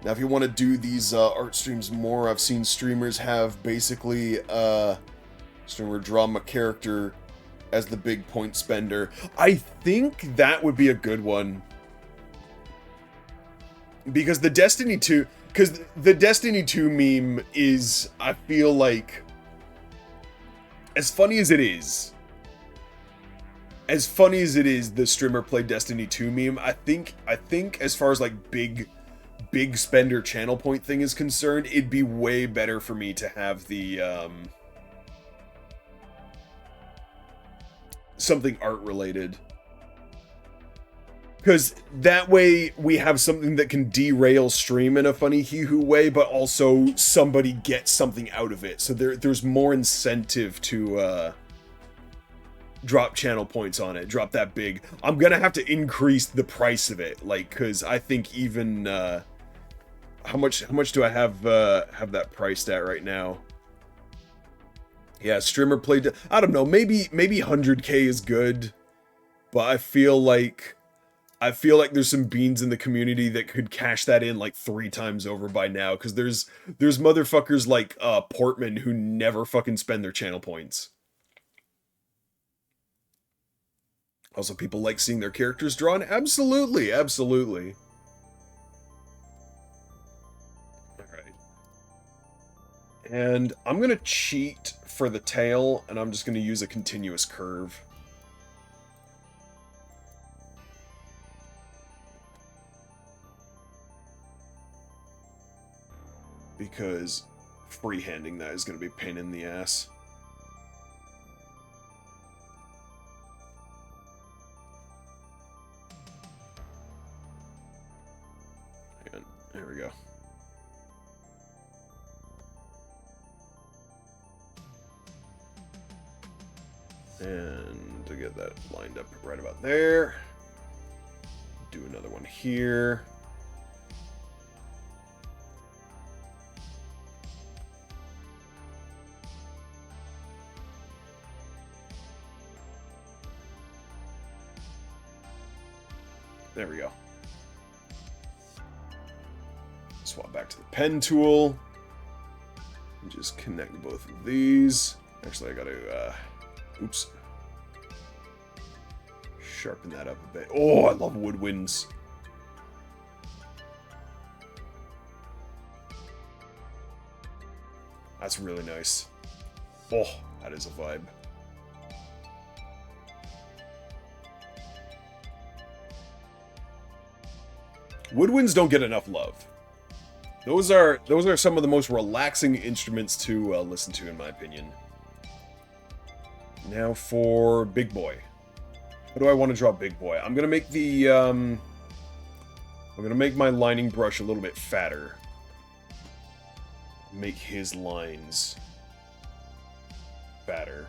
Now, if you want to do these art streams more, I've seen streamers have basically streamer draw my character as the big point spender. I think that would be a good one. Because the Destiny 2 meme is, I feel like, as funny as it is, the streamer play Destiny 2 meme, I think as far as like big spender channel point thing is concerned, it'd be way better for me to have the something art related. Because that way we have something that can derail stream in a funny hee-hoo way, but also somebody gets something out of it. So there's more incentive to drop channel points on it, drop that big. I'm gonna have to increase the price of it, like, because I think even how much do I have that priced at right now? Yeah, streamer played. I don't know, maybe 100K is good, but I feel like I feel like there's some beans in the community that could cash that in like 3 times over by now, because there's motherfuckers like Portman who never fucking spend their channel points. Also, people like seeing their characters drawn. Absolutely, absolutely. All right. And I'm gonna cheat for the tail, and I'm just gonna use a continuous curve. Because freehanding that is going to be a pain in the ass. And there we go. And to get that lined up right about there, do another one here. There we go. Swap back to the pen tool. And just connect both of these. Actually, I gotta, oops. Sharpen that up a bit. Oh, I love woodwinds. That's really nice. Oh, that is a vibe. Woodwinds don't get enough love. Those are some of the most relaxing instruments to listen to, in my opinion. Now for Big Boy. What do I want to draw Big Boy? I'm gonna make the I'm gonna make my lining brush a little bit fatter. Make his lines fatter.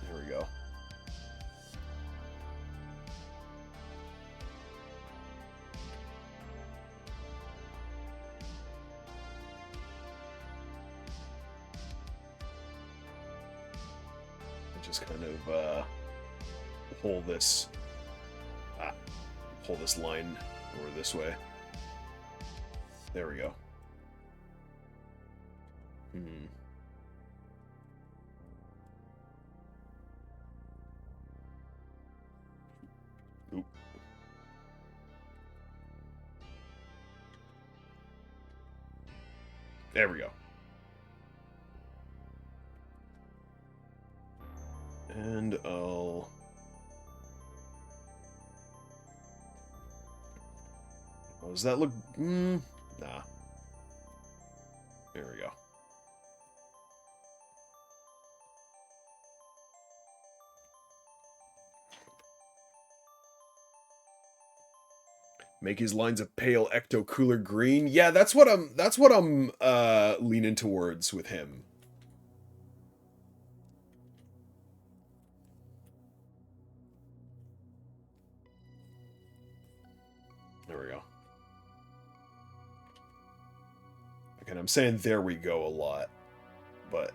There we go. And just kind of pull this line over this way. There we go. Oop. There we go. And I'll... Oh, does that look... Nah. There we go. Make his lines a pale ecto cooler green. Yeah, that's what I'm leaning towards with him. There we go. Again, I'm saying there we go a lot, but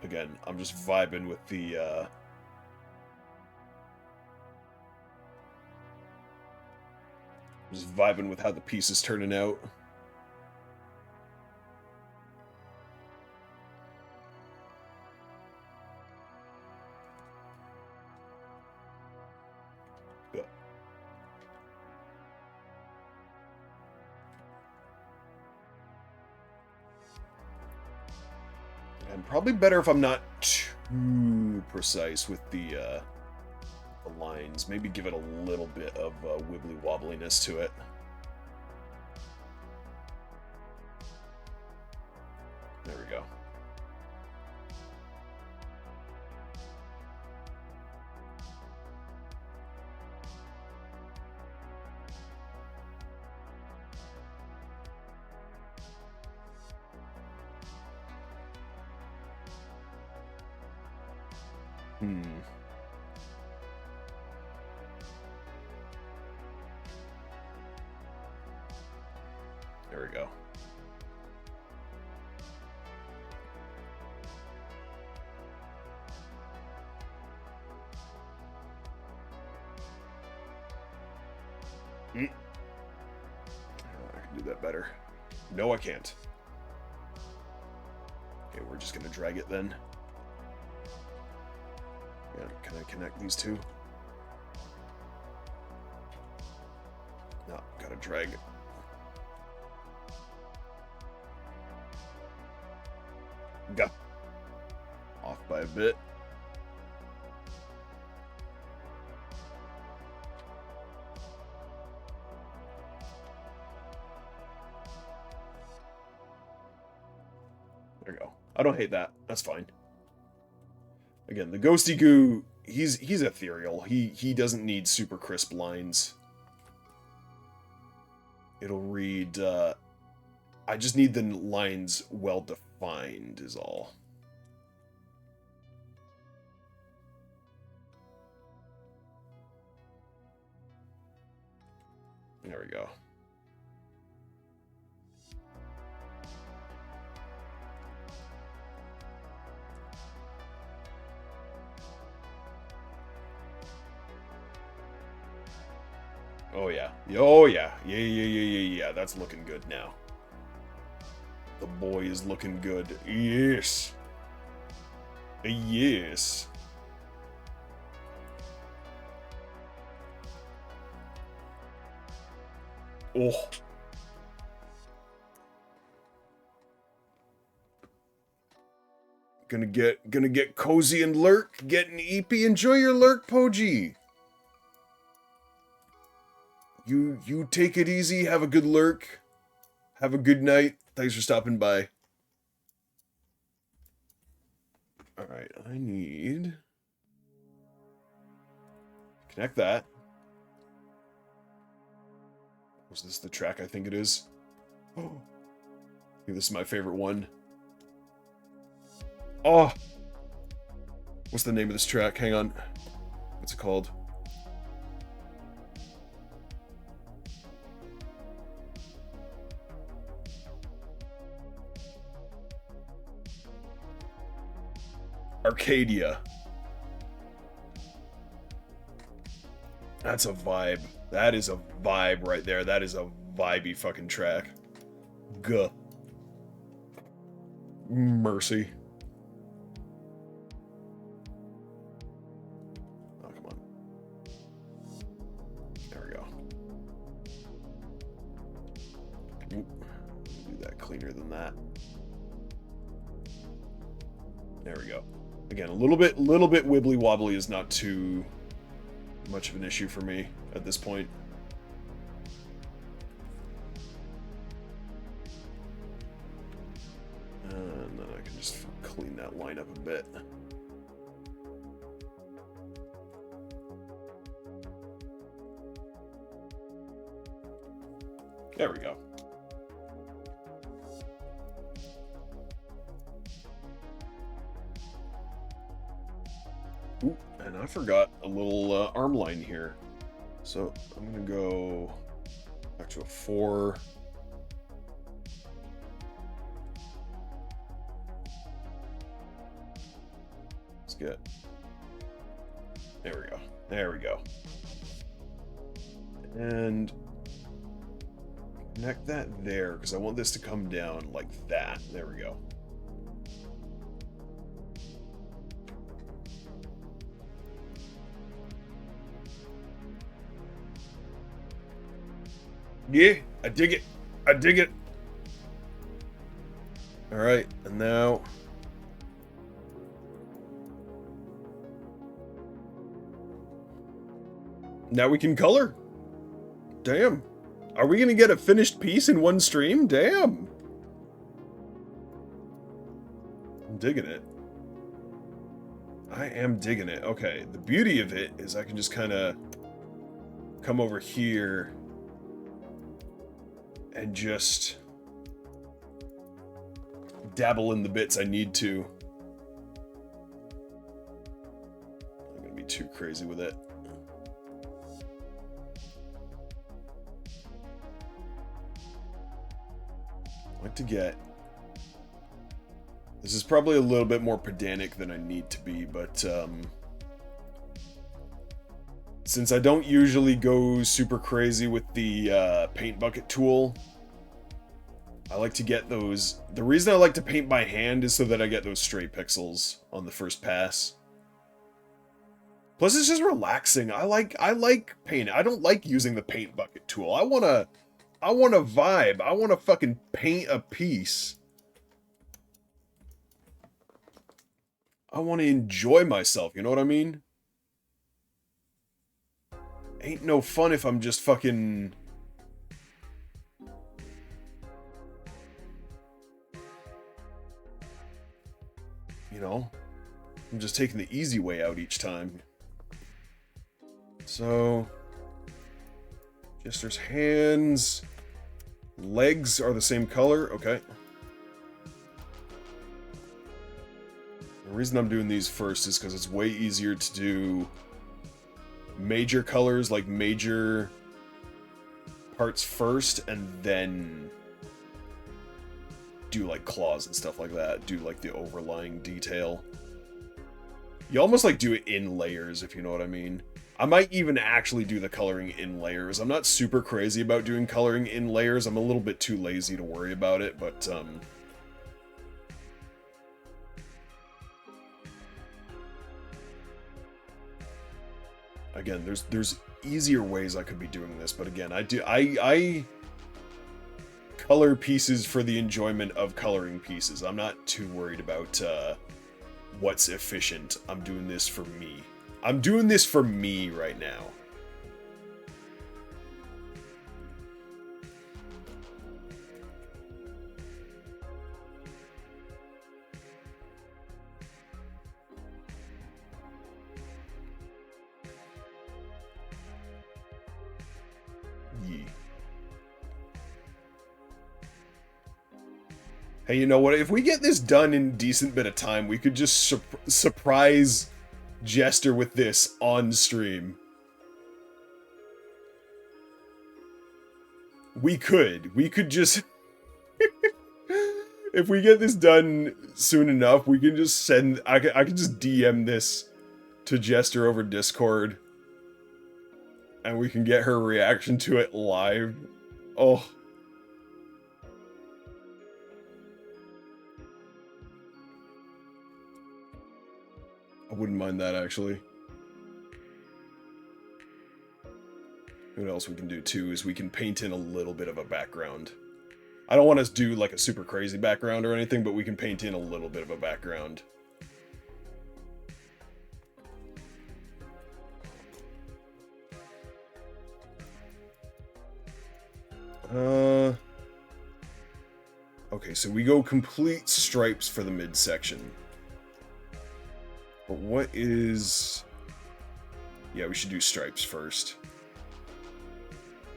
again, I'm just vibing with the just vibing with how the piece is turning out. Yeah. And probably better if I'm not too precise with the lines. Maybe give it a little bit of wibbly wobbliness to it. There we go. There we go. I can do that better. No, I can't. Okay, we're just gonna drag it then. Yeah, can I connect these two? No, gotta drag it. Go. Off by a bit. There we go. I don't hate that. That's fine. Again, the Ghosty Goo, he's ethereal. He doesn't need super crisp lines. It'll read, I just need the lines well defined is all. There we go. Oh yeah. Oh yeah. Yeah. That's looking good now. The boy is looking good. Yes. Yes. Oh. Gonna get cozy and lurk, get an EP. Enjoy your lurk, Poji. You take it easy, have a good lurk. Have a good night. Thanks for stopping by. Alright, I need... Connect that. Was this the track I think it is? Oh. I think this is my favorite one. Oh! What's the name of this track? Hang on. What's it called? Arcadia. That's a vibe. That is a vibe right there. That is a vibey fucking track. Guh. Mercy. Oh, come on. There we go. Oop. Do that cleaner than that. There we go. Again, a little bit wibbly wobbly is not too much of an issue for me at this point. And then I can just clean that line up a bit. There we go. Ooh, and I forgot a little arm line here. So I'm going to go back to a 4. Let's get... There we go. There we go. And connect that there, because I want this to come down like that. There we go. Yeah, I dig it. I dig it. All right, and now we can color. Damn. Are we going to get a finished piece in one stream? Damn. I'm digging it. I am digging it. Okay, the beauty of it is I can just kind of come over here and just dabble in the bits I need to. I'm not gonna be too crazy with it. I like to get... This is probably a little bit more pedantic than I need to be, but Since I don't usually go super crazy with the paint bucket tool, I like to get those... The reason I like to paint by hand is so that I get those stray pixels on the first pass. Plus, it's just relaxing. I like paint. I don't like using the paint bucket tool. I wanna vibe. I wanna fucking paint a piece. I wanna enjoy myself, you know what I mean? Ain't no fun if I'm just fucking... You know? I'm just taking the easy way out each time. So... Jester's hands... Legs are the same color, okay. The reason I'm doing these first is because it's way easier to do... major colors, like major parts first, and then do like claws and stuff like that. Do like the overlying detail. You almost like do it in layers, if you know what I mean. I might even actually do the coloring in layers. I'm not super crazy about doing coloring in layers. I'm a little bit too lazy to worry about it, but again, there's easier ways I could be doing this, but again, I color pieces for the enjoyment of coloring pieces. I'm not too worried about what's efficient. I'm doing this for me. I'm doing this for me right now. Hey, you know what? If we get this done in a decent bit of time, we could just surprise Jester with this on stream. We could just... If we get this done soon enough, we can just send... I can just DM this to Jester over Discord. And we can get her reaction to it live. Oh... I wouldn't mind that, actually. What else we can do, too, is we can paint in a little bit of a background. I don't want us to do, like, a super crazy background or anything, but we can paint in a little bit of a background. Okay, so we go complete stripes for the midsection. But what is... Yeah, we should do stripes first.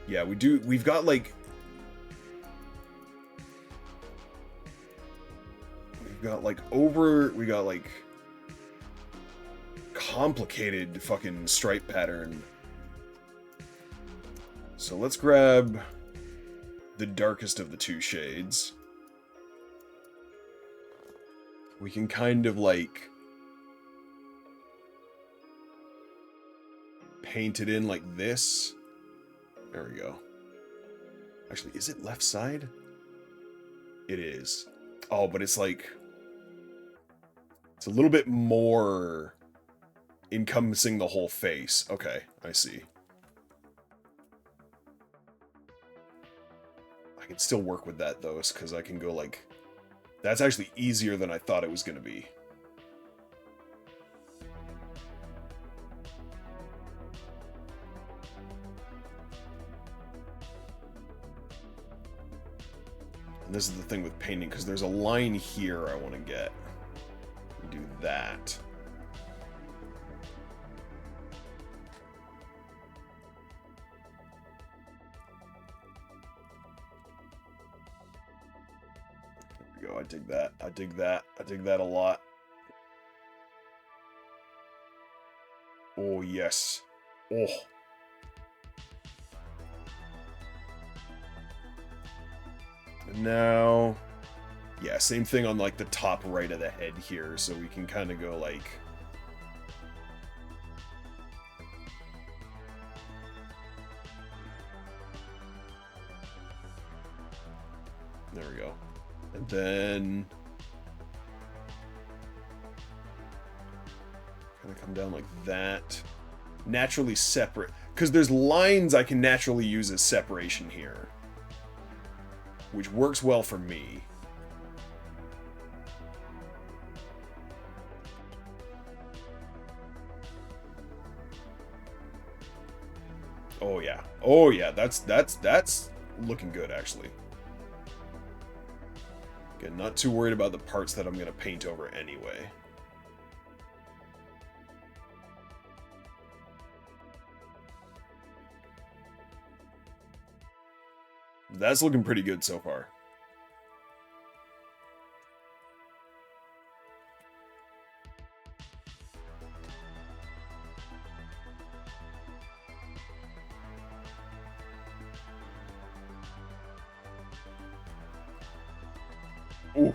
Yeah, we've got, like... We got, like, complicated fucking stripe pattern. So let's grab the darkest of the two shades. We can kind of, like... paint it in like this. There we go. Actually, is it left side? It is. Oh, but it's like... It's a little bit more encompassing the whole face. Okay, I see. I can still work with that, though, because I can go like... That's actually easier than I thought it was going to be. And this is the thing with painting, because there's a line here I want to get. Do that. There we go. I dig that. I dig that. I dig that a lot. Oh, yes. Oh. And now, yeah, same thing on like the top right of the head here, so we can kind of go like... There we go. And then kind of come down like that. Naturally separate. Because there's lines I can naturally use as separation here. Which works well for me. Oh yeah. Oh yeah, that's looking good actually. Again, not too worried about the parts that I'm going to paint over anyway. That's looking pretty good so far. Ooh.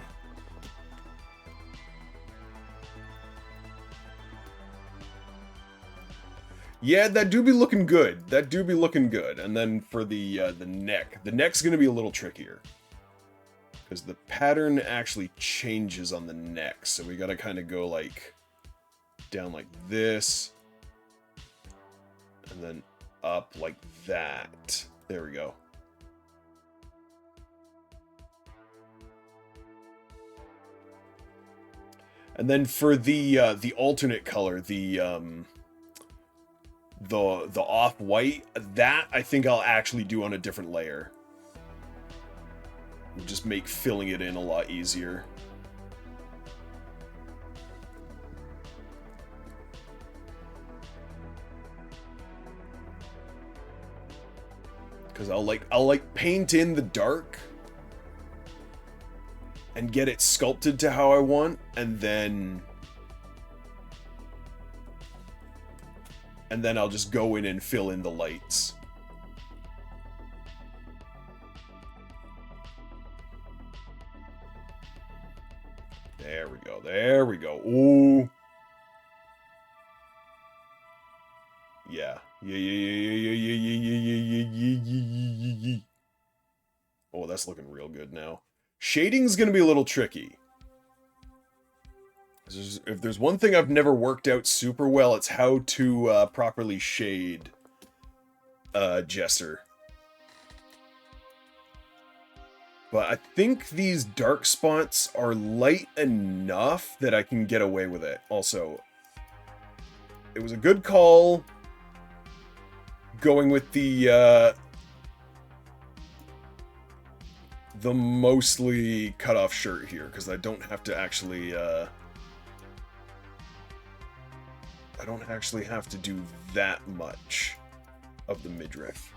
Yeah, that do be looking good. That do be looking good. And then for the neck. The neck's going to be a little trickier. Because the pattern actually changes on the neck. So we got to kind of go like down like this. And then up like that. There we go. And then for the alternate color, the off-white, that I think I'll actually do on a different layer. It'll just make filling it in a lot easier. Because I'll like paint in the dark and get it sculpted to how I want, and then I'll just go in and fill in the lights. There we go. There we go. Ooh. Yeah. Yeah. Oh, that's looking real good now. Shading's gonna be a little tricky. If there's one thing I've never worked out super well, it's how to properly shade Jester. But I think these dark spots are light enough that I can get away with it. Also, it was a good call going with the mostly cut off shirt here, because I don't have to actually I don't actually have to do that much of the midriff.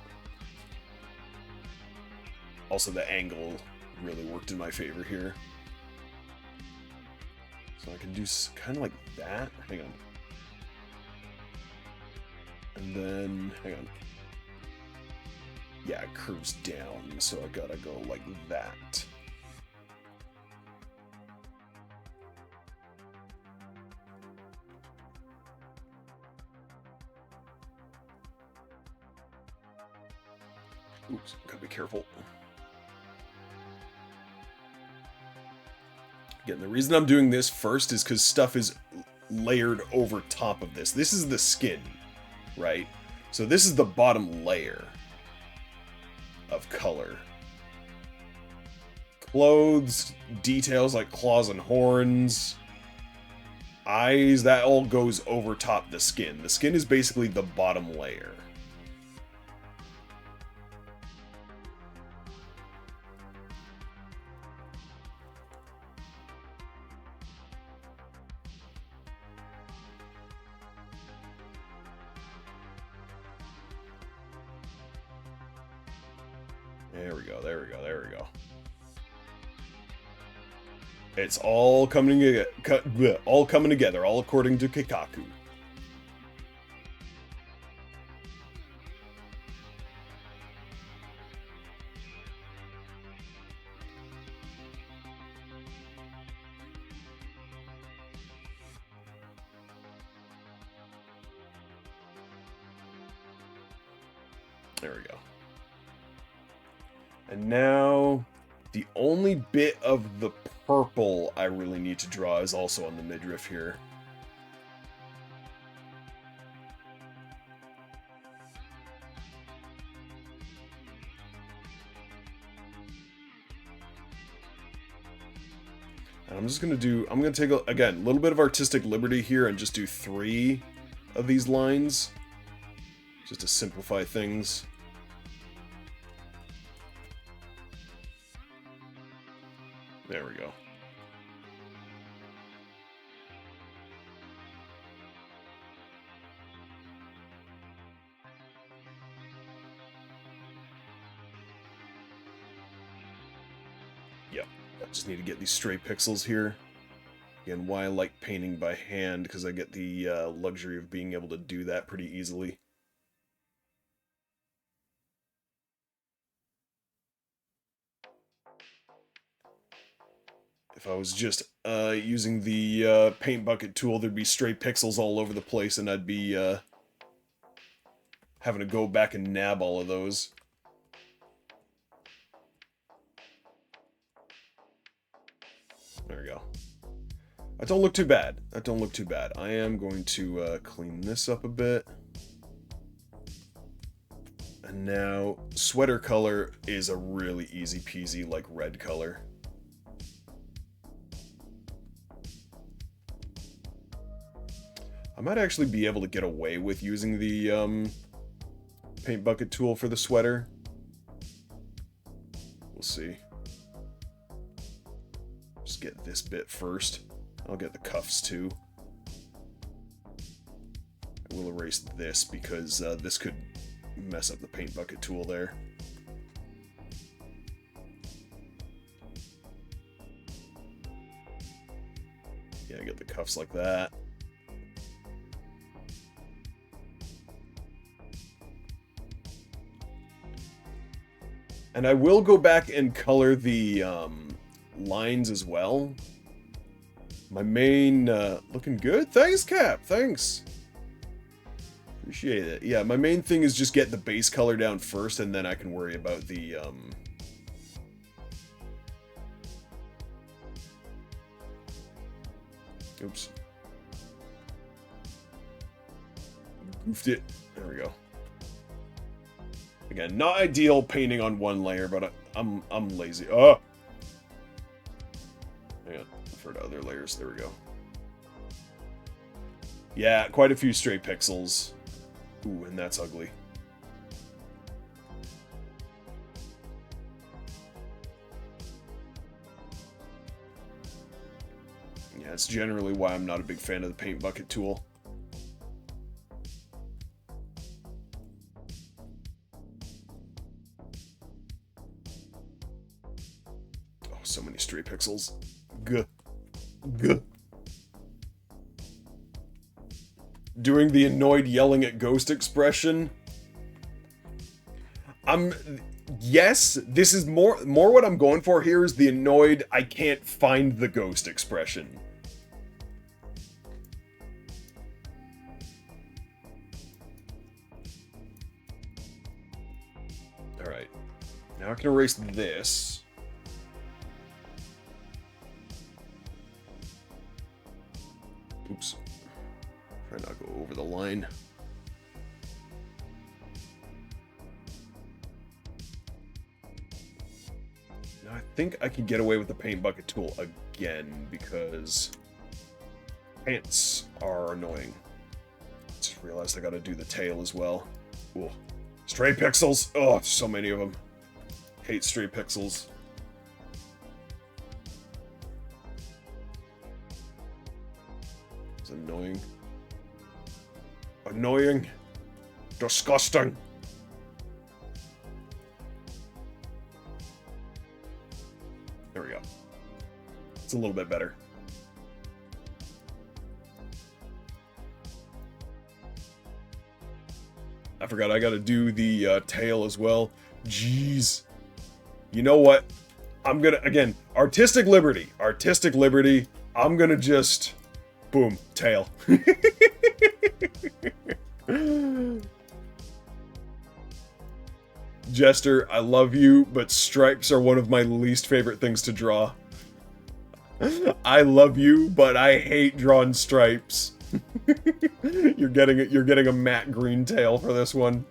Also, the angle really worked in my favor here. So I can do kind of like that. Hang on. And then, hang on. Yeah, it curves down, so I gotta go like that. Oops, gotta be careful. Again, the reason I'm doing this first is because stuff is layered over top of this. This is the skin, right? So this is the bottom layer of color. Clothes, details like claws and horns, eyes, that all goes over top the skin. The skin is basically the bottom layer. There we go, there we go, there we go. It's all coming together, all according to Kikaku. There we go. And now, The only bit of the purple I really need to draw is also on the midriff here. And I'm just going to do, I'm going to take, again, a little bit of artistic liberty here and just do 3 of these lines. Just to simplify things. There we go. Yep. I just need to get these stray pixels here. Again, why I like painting by hand, because I get the luxury of being able to do that pretty easily. If I was just using the paint bucket tool, there'd be stray pixels all over the place, and I'd be having to go back and nab all of those. There we go. That don't look too bad. That don't look too bad. I am going to clean this up a bit. And now, sweater color is a really easy peasy, like, red color. I might actually be able to get away with using the paint bucket tool for the sweater. We'll see. Just get this bit first. I'll get the cuffs too. I will erase this because this could mess up the paint bucket tool there. Yeah, get the cuffs like that. And I will go back and color the lines as well. My main, looking good? Thanks, Cap, thanks. Appreciate it. Yeah, my main thing is just get the base color down first, and then I can worry about the, Oops. Goofed it. There we go. Again, not ideal painting on one layer, but I'm lazy. Oh! Hang on, refer to other layers. There we go. Yeah, quite a few stray pixels. Ooh, and that's ugly. Yeah, it's generally why I'm not a big fan of the paint bucket tool. So many stray pixels. Gah. Gah. Doing the annoyed yelling at ghost expression. Yes, this is more what I'm going for here is the annoyed I can't find the ghost expression. Alright. Now I can erase this. Oops. Try not to go over the line. Now I think I can get away with the paint bucket tool again because pants are annoying. Just realized I gotta do the tail as well. Ooh. Stray pixels! Oh, so many of them. Hate stray pixels. It's annoying. Annoying. Disgusting. There we go. It's a little bit better. I forgot I gotta do the tail as well. Jeez. You know what? I'm gonna, again, artistic liberty. Artistic liberty. I'm gonna just... Boom. Tail. Jester, I love you, but stripes are one of my least favorite things to draw. I love you, but I hate drawing stripes. You're getting a matte green tail for this one.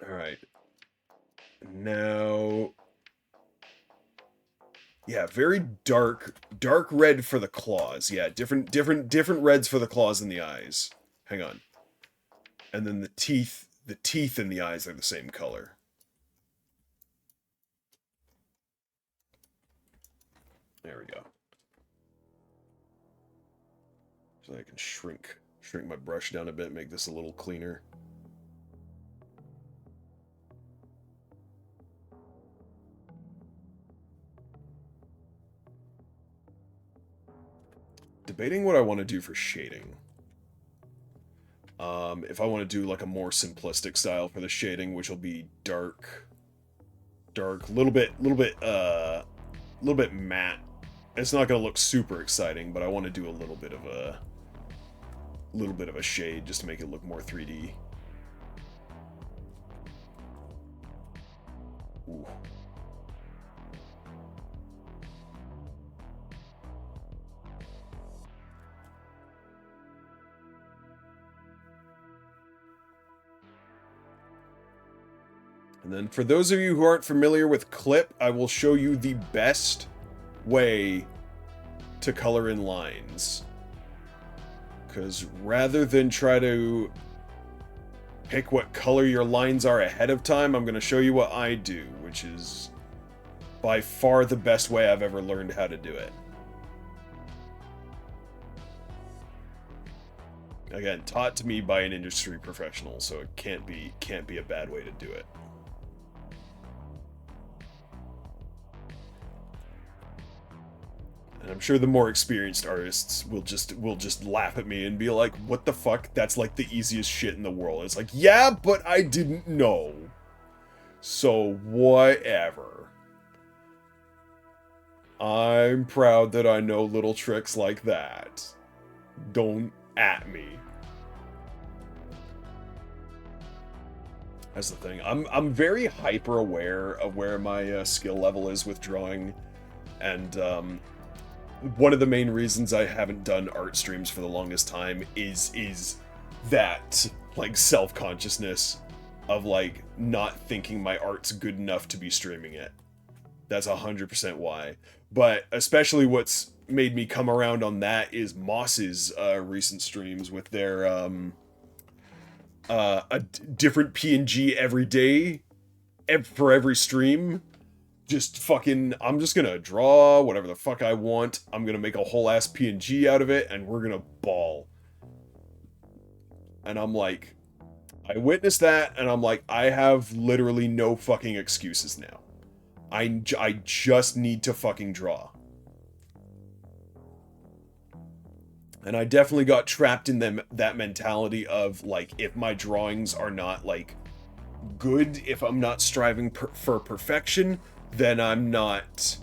All right. Now, yeah, very dark red for the claws. Yeah, different reds for the claws and the eyes. Hang on. And then the teeth and the eyes are the same color. There we go. So I can shrink my brush down a bit, make this a little cleaner. Debating what I want to do for shading. If I want to do like a more simplistic style for the shading, which will be dark, little bit matte. It's not gonna look super exciting, but I want to do a little bit of a shade just to make it look more 3D. Ooh. And then for those of you who aren't familiar with Clip, I will show you the best way to color in lines. Because rather than try to pick what color your lines are ahead of time, I'm going to show you what I do, which is by far the best way I've ever learned how to do it. Again, taught to me by an industry professional, so it can't be a bad way to do it. And I'm sure the more experienced artists will just laugh at me and be like, what the fuck? That's like the easiest shit in the world. It's like, yeah, but I didn't know. So whatever. I'm proud that I know little tricks like that. Don't at me. That's the thing. I'm very hyper aware of where my skill level is with drawing, and one of the main reasons I haven't done art streams for the longest time is that, like, self-consciousness of, like, not thinking my art's good enough to be streaming it. That's 100% why. But especially what's made me come around on that is Moss's recent streams with their a different PNG every day for every stream. Just fucking, I'm just gonna draw whatever the fuck I want. I'm gonna make a whole ass PNG out of it, and we're gonna ball. And I'm like, I witnessed that, and I'm like, I have literally no fucking excuses now. I just need to fucking draw. And I definitely got trapped in that mentality of, like, if my drawings are not, like, good, if I'm not striving for perfection, then I'm not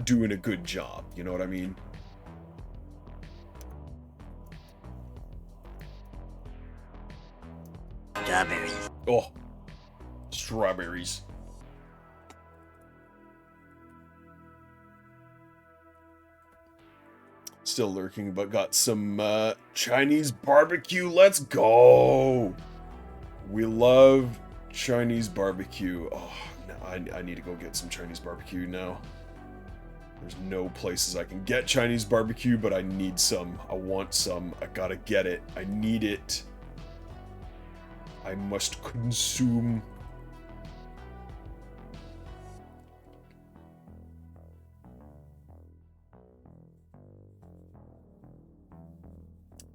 doing a good job, you know what I mean?
Strawberries.
Oh, strawberries. Still lurking, but got some Chinese barbecue. Let's go! We love Chinese barbecue. Oh, no, I need to go get some Chinese barbecue now. There's no places I can get Chinese barbecue, but I need some. I want some. I gotta get it. I need it. I must consume.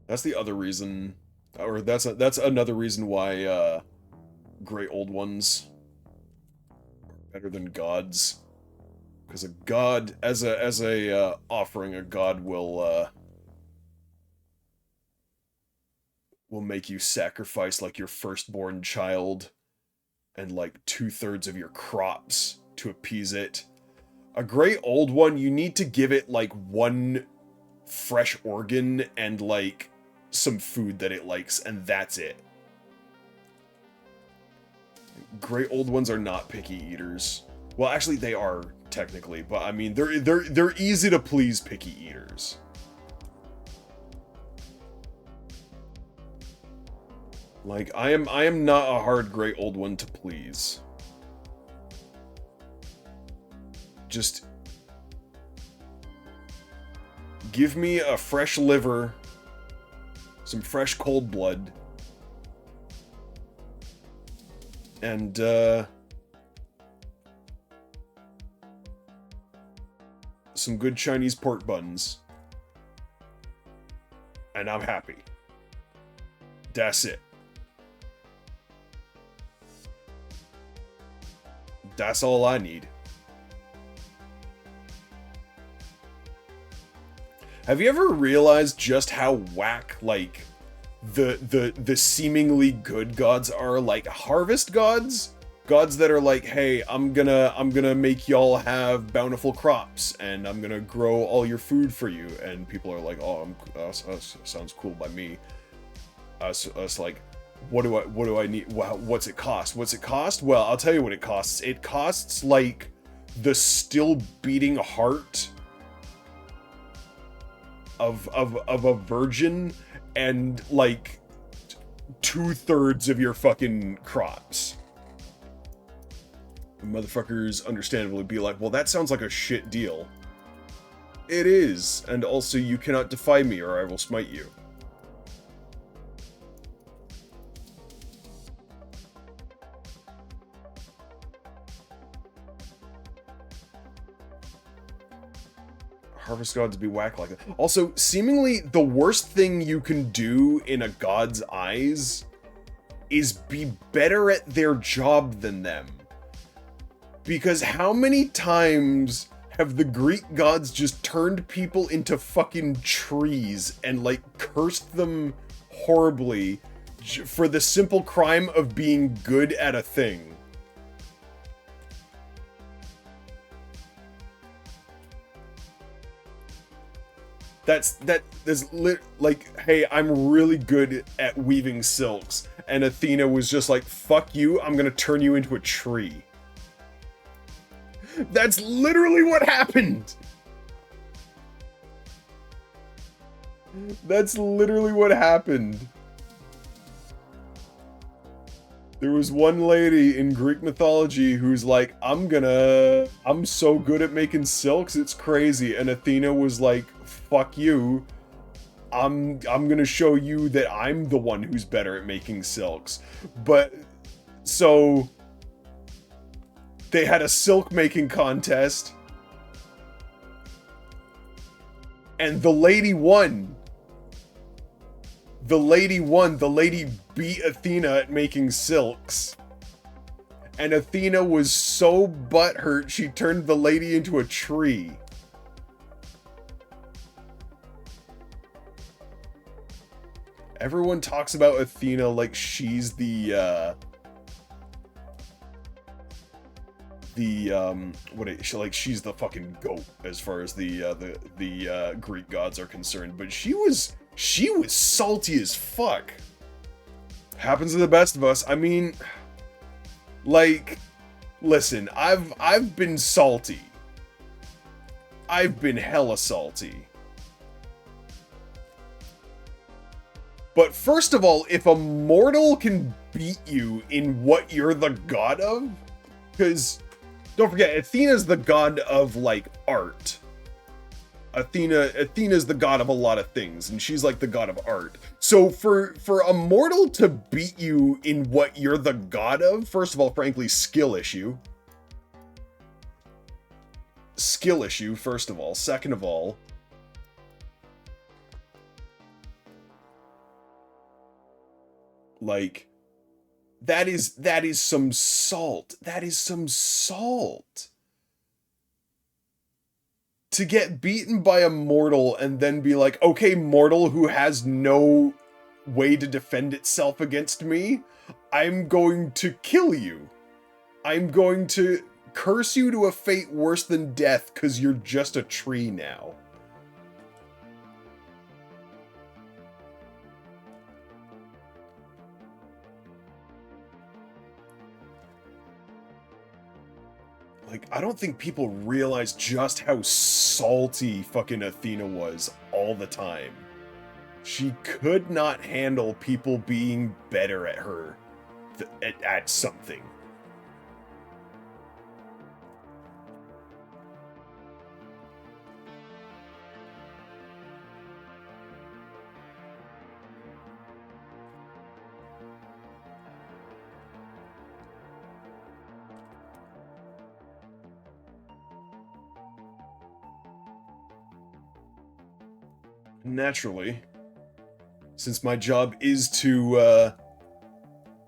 That's the other reason, or that's another reason why great old ones are better than gods. Because a god, as a offering, a god will make you sacrifice like your firstborn child and like 2/3 of your crops to appease it. A great old one, you need to give it like one fresh organ and like some food that it likes, and that's it. Great old ones are not picky eaters. Well, actually, they are technically, but I mean, they're easy to please picky eaters. Like, I am not a hard great old one to please. Just give me a fresh liver, some fresh cold blood, and some good Chinese pork buns, and I'm happy. That's it. That's all I need. Have you ever realized just how whack, like, the seemingly good gods are? Like, harvest gods? Gods that are like, hey, I'm gonna make y'all have bountiful crops, and I'm gonna grow all your food for you. And people are like, oh, sounds cool by me. Us like, what do I need? What's it cost? What's it cost? Well, I'll tell you what it costs. It costs, like, the still beating heart of a virgin, and, like, 2/3 of your fucking crops. And motherfuckers understandably be like, well, that sounds like a shit deal. It is, and also you cannot defy me or I will smite you. Harvest gods be whack like that. Also, seemingly the worst thing you can do in a god's eyes is be better at their job than them. Because how many times have the Greek gods just turned people into fucking trees and, like, cursed them horribly for the simple crime of being good at a thing? That's like, hey, I'm really good at weaving silks, and Athena was just like, fuck you, I'm gonna turn you into a tree. That's literally what happened! That's literally what happened. There was one lady in Greek mythology who's like, I'm so good at making silks, it's crazy. And Athena was like, fuck you. I'm gonna show you that I'm the one who's better at making silks. But, so, they had a silk making contest. And the lady won. The lady won. The lady beat Athena at making silks. And Athena was so butthurt, she turned the lady into a tree. Everyone talks about Athena like she's like she's the fucking goat as far as the Greek gods are concerned, but she was salty as fuck. Happens to the best of us. I mean, like, listen, I've been salty. I've been hella salty. But first of all, if a mortal can beat you in what you're the god of, because don't forget, Athena's the god of, like, art. Athena's the god of a lot of things, and she's like the god of art. So for a mortal to beat you in what you're the god of, first of all, frankly, skill issue. Skill issue, first of all. Second of all, like, that is some salt. That is some salt. To get beaten by a mortal and then be like, okay, mortal who has no way to defend itself against me, I'm going to kill you. I'm going to curse you to a fate worse than death because you're just a tree now. Like, I don't think people realize just how salty fucking Athena was all the time. She could not handle people being better at her at something. Naturally, since my job is to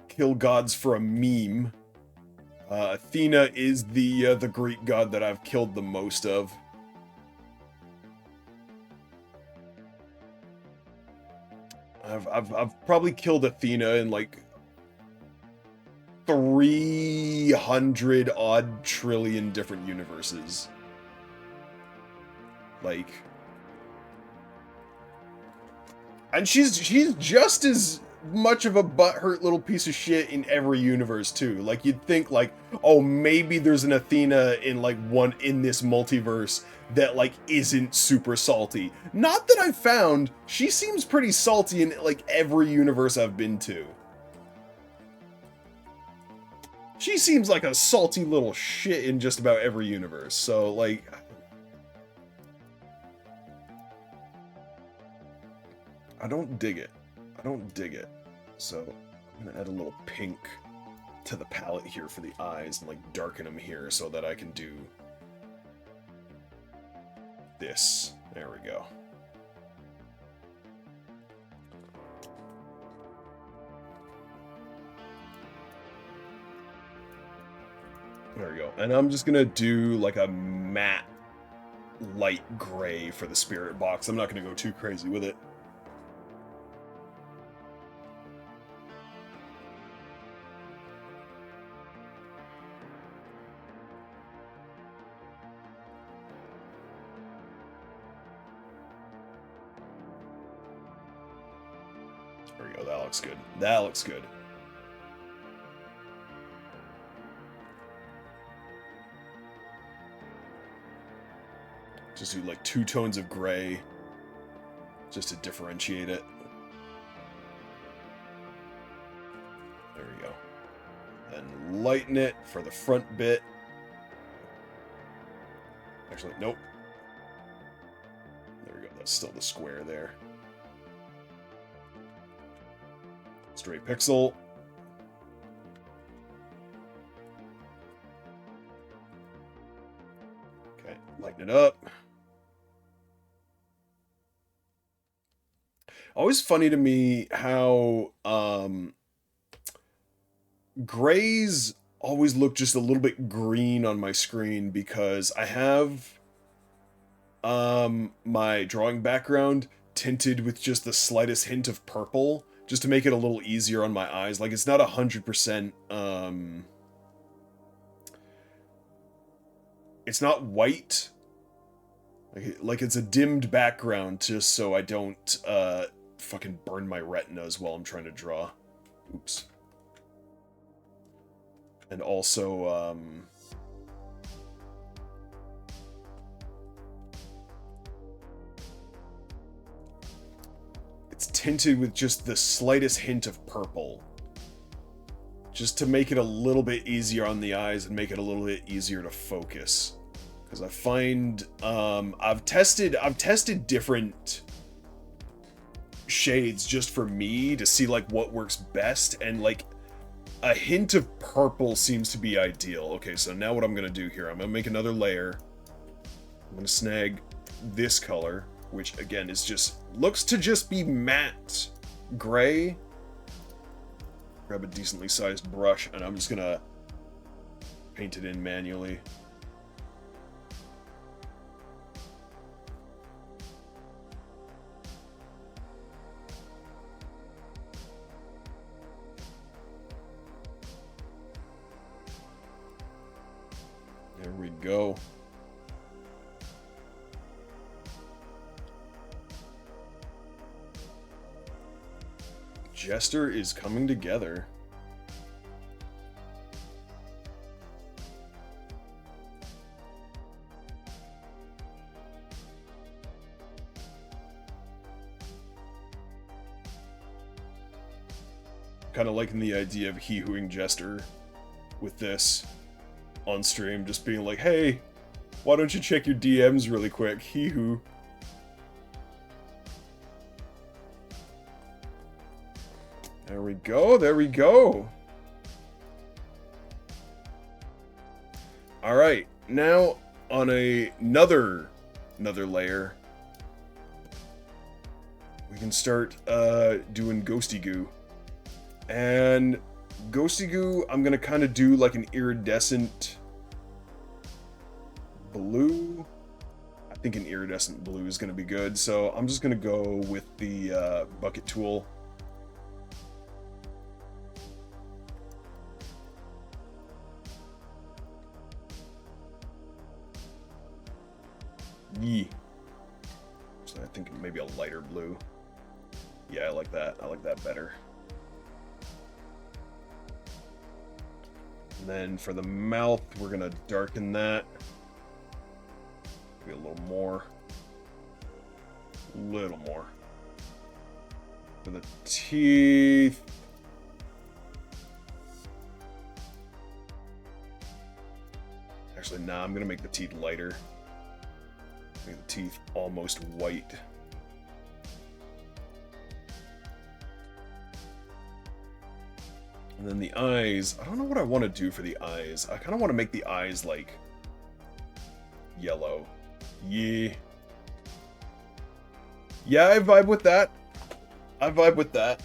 kill gods for a meme, Athena is the Greek god that I've killed the most of. I've probably killed Athena in like 300 odd trillion different universes. Like, and she's just as much of a butthurt little piece of shit in every universe too. Like, you'd think like, oh, maybe there's an Athena in like in this multiverse that like isn't super salty. Not that I've found. She seems pretty salty in like every universe I've been to. She seems like a salty little shit in just about every universe. So like, I don't dig it. I don't dig it. So I'm gonna add a little pink to the palette here for the eyes and like darken them here so that I can do this. There we go. There we go. And I'm just gonna do like a matte light gray for the spirit box. I'm not gonna go too crazy with it. There we go, that looks good. That looks good. Just do like 2 tones of gray, just to differentiate it. There we go. Then lighten it for the front bit. Actually, nope. There we go, that's still the square there. Straight pixel. Okay, lighten it up. Always funny to me how grays always look just a little bit green on my screen because I have my drawing background tinted with just the slightest hint of purple, just to make it a little easier on my eyes. Like, it's not 100%, it's not white. Like it's a dimmed background just so I don't, fucking burn my retinas while I'm trying to draw. Oops. And also, it's tinted with just the slightest hint of purple. Just to make it a little bit easier on the eyes and make it a little bit easier to focus. Because I find, I've tested different shades just for me to see like what works best, and like a hint of purple seems to be ideal. Okay, so now what I'm gonna do here, I'm gonna make another layer. I'm gonna snag this color, which again is just, looks to just be matte gray. Grab a decently sized brush and I'm just gonna paint it in manually. There we go. Jester is coming together. kind of liking the idea of he-hooing Jester with this on stream, just being like, hey, why don't you check your DMs really quick, he-hoo. There we go, there we go. Alright, now on another layer, we can start doing Ghosty Goo. And Ghosty Goo, I'm gonna kind of do like an iridescent blue. I think an iridescent blue is gonna be good, so I'm just gonna go with the bucket tool. Yee. So I think maybe a lighter blue. Yeah, I like that. I like that better. And then for the mouth, we're gonna darken that. Maybe a little more. A little more. For the teeth. Actually, nah, I'm gonna make the teeth lighter. Make the teeth almost white. And then the eyes, I don't know what I want to do for the eyes. I kind of want to make the eyes like yellow. Yeah. Yeah, I vibe with that. I vibe with that.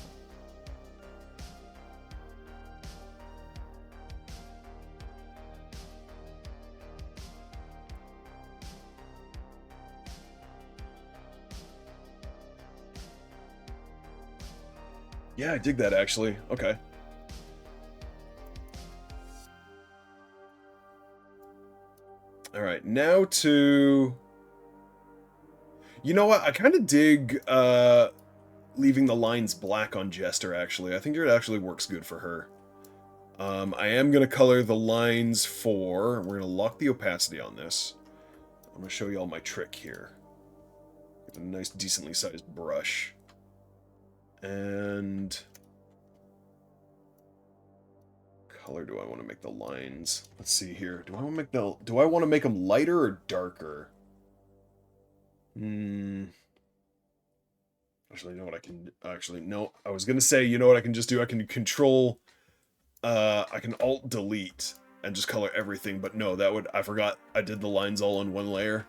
Yeah, I dig that actually. Okay. Alright, now to... You know what? I kind of dig leaving the lines black on Jester, actually. I think it actually works good for her. I am going to color the lines for... We're going to lock the opacity on this. I'm going to show you all my trick here. Get a nice, decently sized brush. And... color do I want to make the lines? Let's see here. Do I want to make them lighter or darker? Actually, you know what I can... Actually, no. I was gonna say, you know what I can just do? I can control... I can Alt-Delete and just color everything, but no, that would... I forgot I did the lines all on one layer.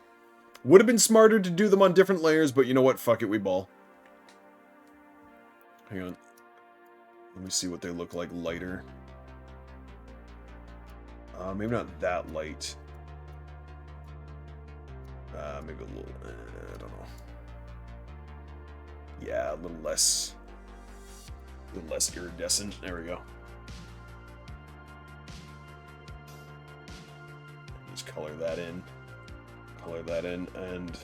Would have been smarter to do them on different layers, but you know what? Fuck it, we ball. Hang on. Let me see what they look like lighter. Maybe not that light. Maybe a little... I don't know. Yeah, a little less iridescent. There we go. Just color that in. Color that in, and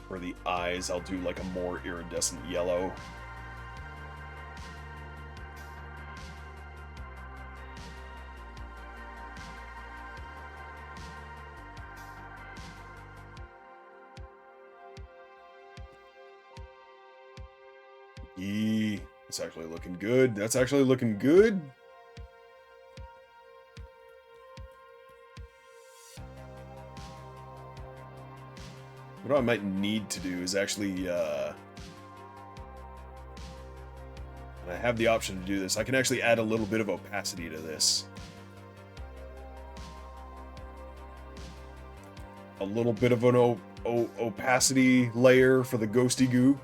for the eyes, I'll do like a more iridescent yellow. Yee, that's actually looking good. That's actually looking good. What I might need to do is actually, and I have the option to do this, I can actually add a little bit of opacity to this. A little bit of an opacity layer for the Ghosty Goo.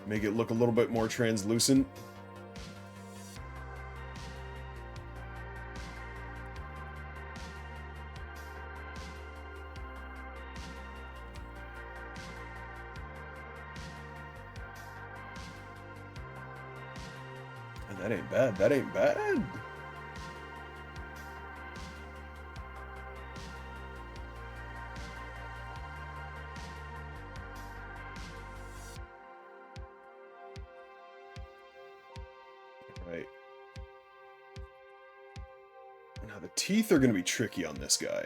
Make it look a little bit more translucent. And that ain't bad. That ain't bad. Right. Now the teeth are going to be tricky on this guy.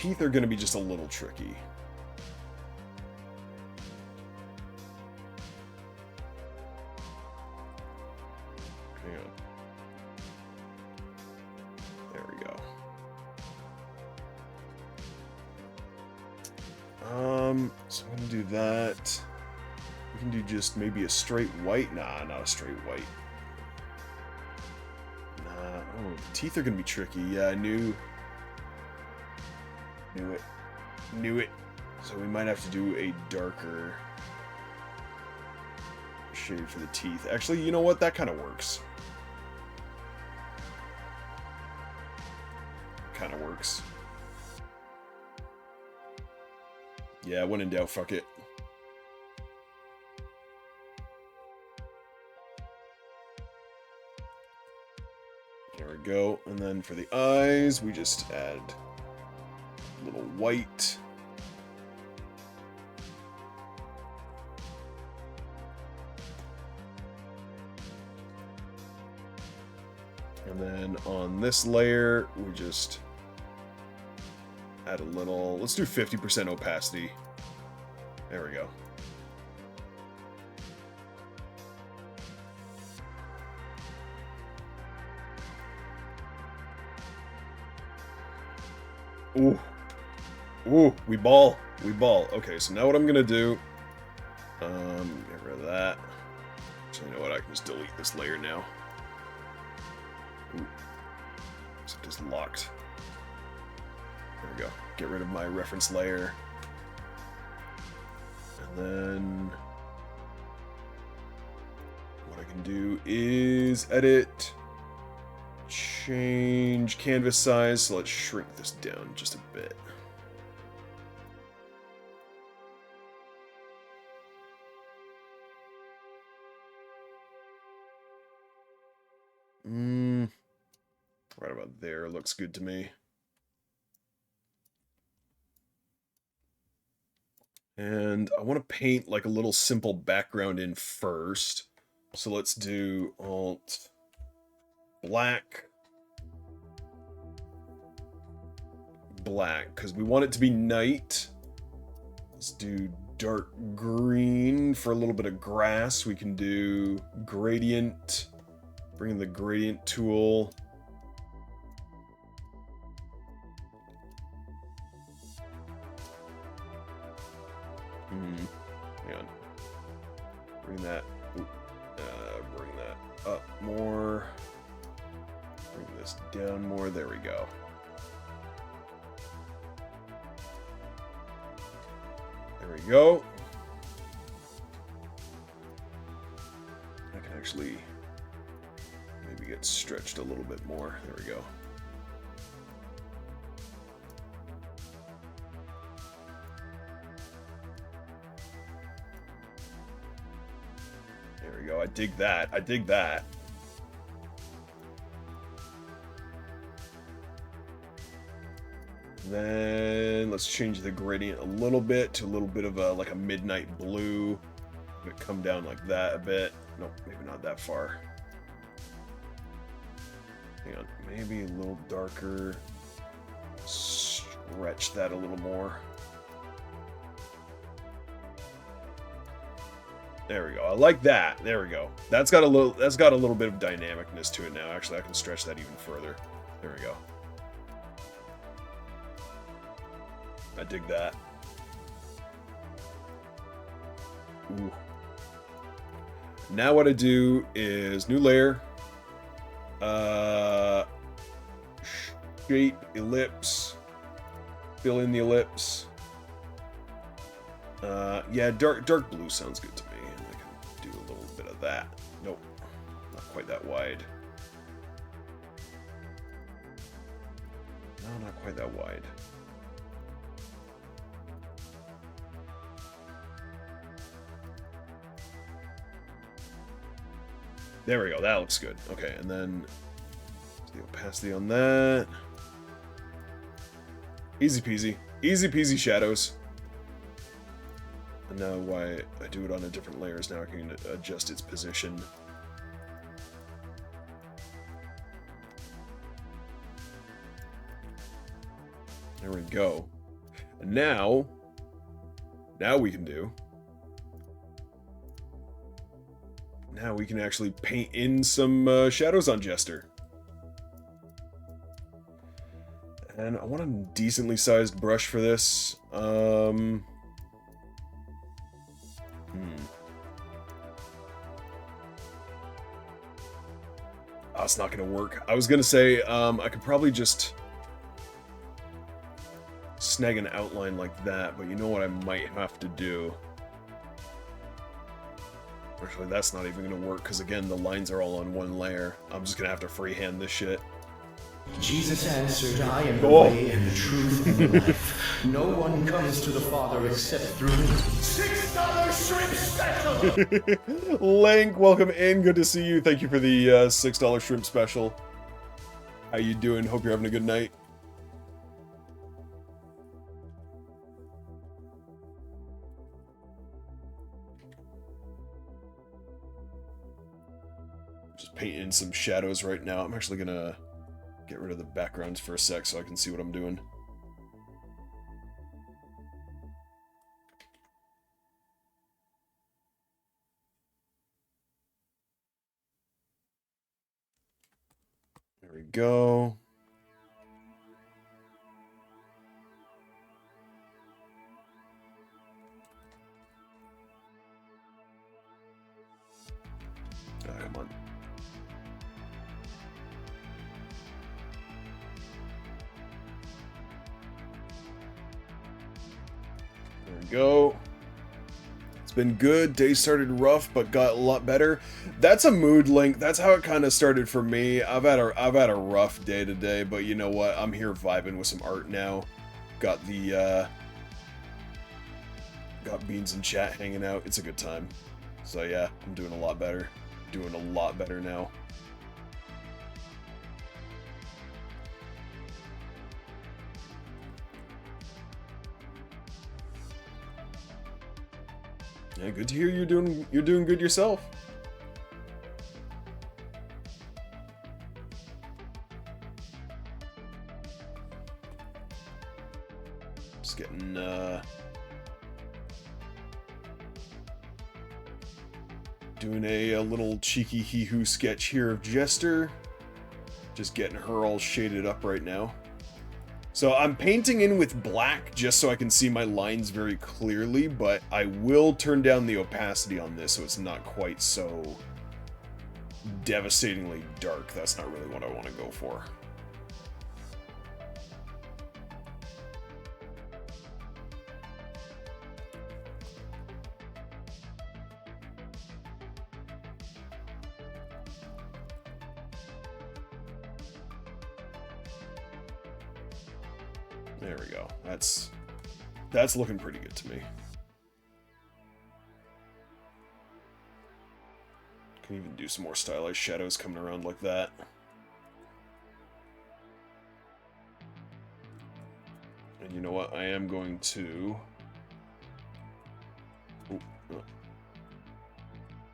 teeth are going to be just a little tricky. Hang on. There we go. So I'm going to do that. We can do just maybe a straight white. Nah, not a straight white. Nah, oh, the teeth are going to be tricky. Yeah, I knew it. Knew it. So we might have to do a darker shade for the teeth. Actually, you know what? That kind of works. Kind of works. Yeah, when in doubt, fuck it. There we go. And then for the eyes, we just add a little white. And then on this layer, we just add a little, let's do 50% opacity. There we go. Ooh. Ooh, we ball. We ball. Okay, so now what I'm gonna do, get rid of that. So you know what, I can just delete this layer now. Ooh. So it just locked. There we go. Get rid of my reference layer. And then what I can do is edit, change canvas size. So let's shrink this down just a bit. Right about there looks good to me. And I want to paint like a little simple background in first. So let's do Alt black, black, because we want it to be night. Let's do dark green for a little bit of grass. We can do gradient, bring in the gradient tool. Hang on. Bring that up more. Bring this down more. There we go. There we go. I can actually maybe get stretched a little bit more. There we go. There we go. I dig that. I dig that. Then let's change the gradient a little bit to a little bit of a like a midnight blue. Let it come down like that a bit. Nope, maybe not that far. Hang on, maybe a little darker. Stretch that a little more. There we go. I like that. There we go. That's got a little bit of dynamicness to it now. Actually, I can stretch that even further. There we go. I dig that. Ooh. Now what I do is new layer. Shape ellipse. Fill in the ellipse. Yeah, dark blue sounds good to me. And I can do a little bit of that. Nope. Not quite that wide. No, not quite that wide. There we go, that looks good. Okay, and then the opacity on that. Easy peasy. Easy peasy shadows. And now why I do it on a different layer is now I can adjust its position. There we go. And now we can do. Now we can actually paint in some shadows on Jester. And I want a decently sized brush for this. Oh, it's not gonna work. I was gonna say, I could probably just snag an outline like that, but you know what I might have to do? Actually, that's not even gonna work, because again, the lines are all on one layer. I'm just gonna have to freehand this shit.
Jesus answered, I am the way and the truth and the life. No one comes to the Father except through me. $6 shrimp special!
Link, welcome in. Good to see you. Thank you for the $6 shrimp special. How you doing? Hope you're having a good night. Just painting some shadows right now. I'm actually gonna get rid of the backgrounds for a sec so I can see what I'm doing. There we go. Oh, come on. There we go. It's been good. Day started rough, but got a lot better. That's a mood link. That's how it kind of started for me. I've had a rough day today, but you know what? I'm here vibing with some art now. Got the got Beans in chat hanging out. It's a good time. So yeah, I'm doing a lot better. Doing a lot better now. Yeah, good to hear you're doing good yourself. Just getting doing a little cheeky hee-hoo sketch here of Jester. Just getting her all shaded up right now. So I'm painting in with black just so I can see my lines very clearly, but I will turn down the opacity on this so it's not quite so devastatingly dark. That's not really what I want to go for. There we go. That's looking pretty good to me. Can even do some more stylized shadows coming around like that. And you know what? I am going to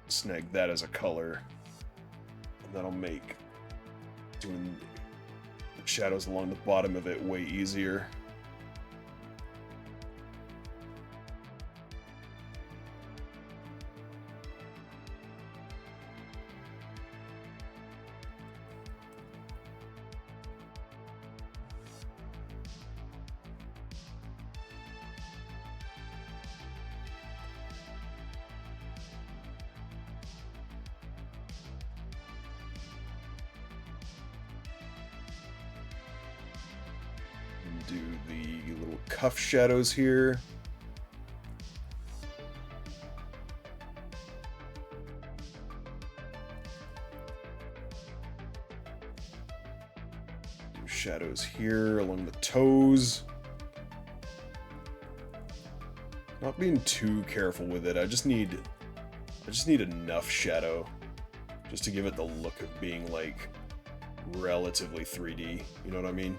snag that as a color, and that'll make doing the shadows along the bottom of it way easier. Do the little cuff shadows here. Do shadows here along the toes. Not being too careful with it. I just need enough shadow just to give it the look of being like relatively 3D. You know what I mean?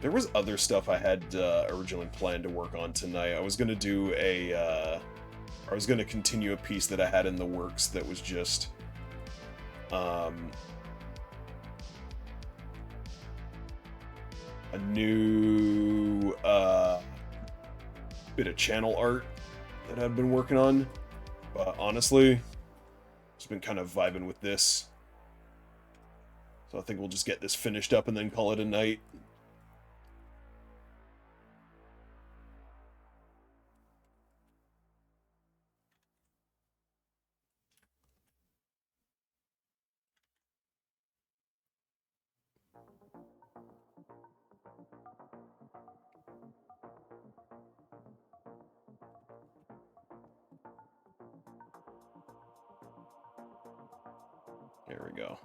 There was other stuff I had originally planned to work on tonight. I was gonna do a, I was gonna continue a piece that I had in the works that was just, a new, bit of channel art that I've been working on. But honestly, just been kind of vibing with this. So I think we'll just get this finished up and then call it a night. There we go.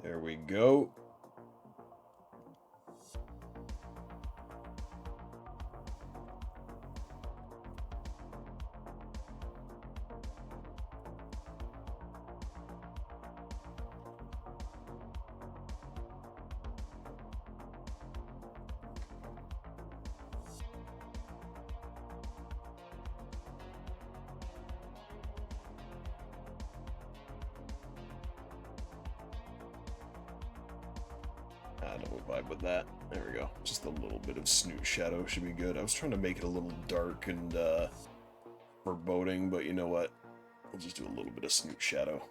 There we go. I don't vibe with that. There we go. Just a little bit of snoot shadow should be good. I was trying to make it a little dark and foreboding, but you know what? We'll just do a little bit of snoot shadow.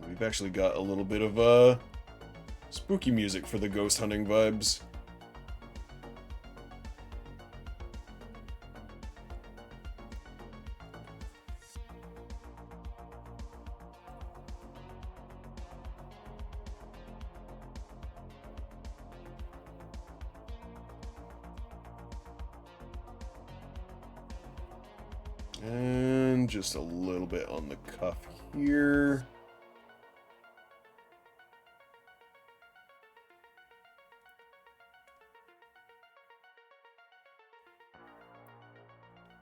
We've actually got a little bit of spooky music for the ghost hunting vibes. And just a little bit on the cuff here.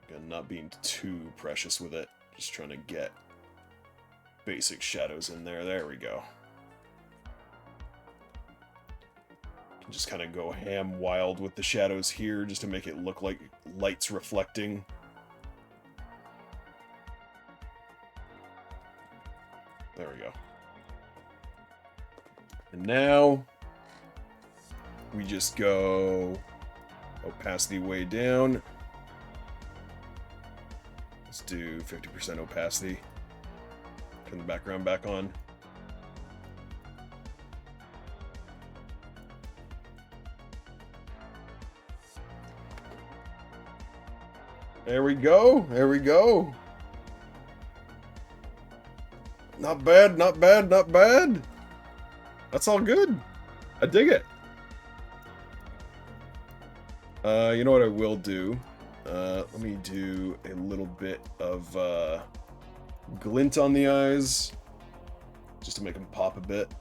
Again, not being too precious with it. Just trying to get basic shadows in there. There we go. Can just kind of go ham wild with the shadows here just to make it look like light's reflecting. There we go. And now we just go opacity way down. Let's do 50% opacity. Turn the background back on. There we go. There we go. Not bad, not bad, not bad. That's all good. I dig it. You know what I will do? Let me do a little bit of glint on the eyes, just to make them pop a bit.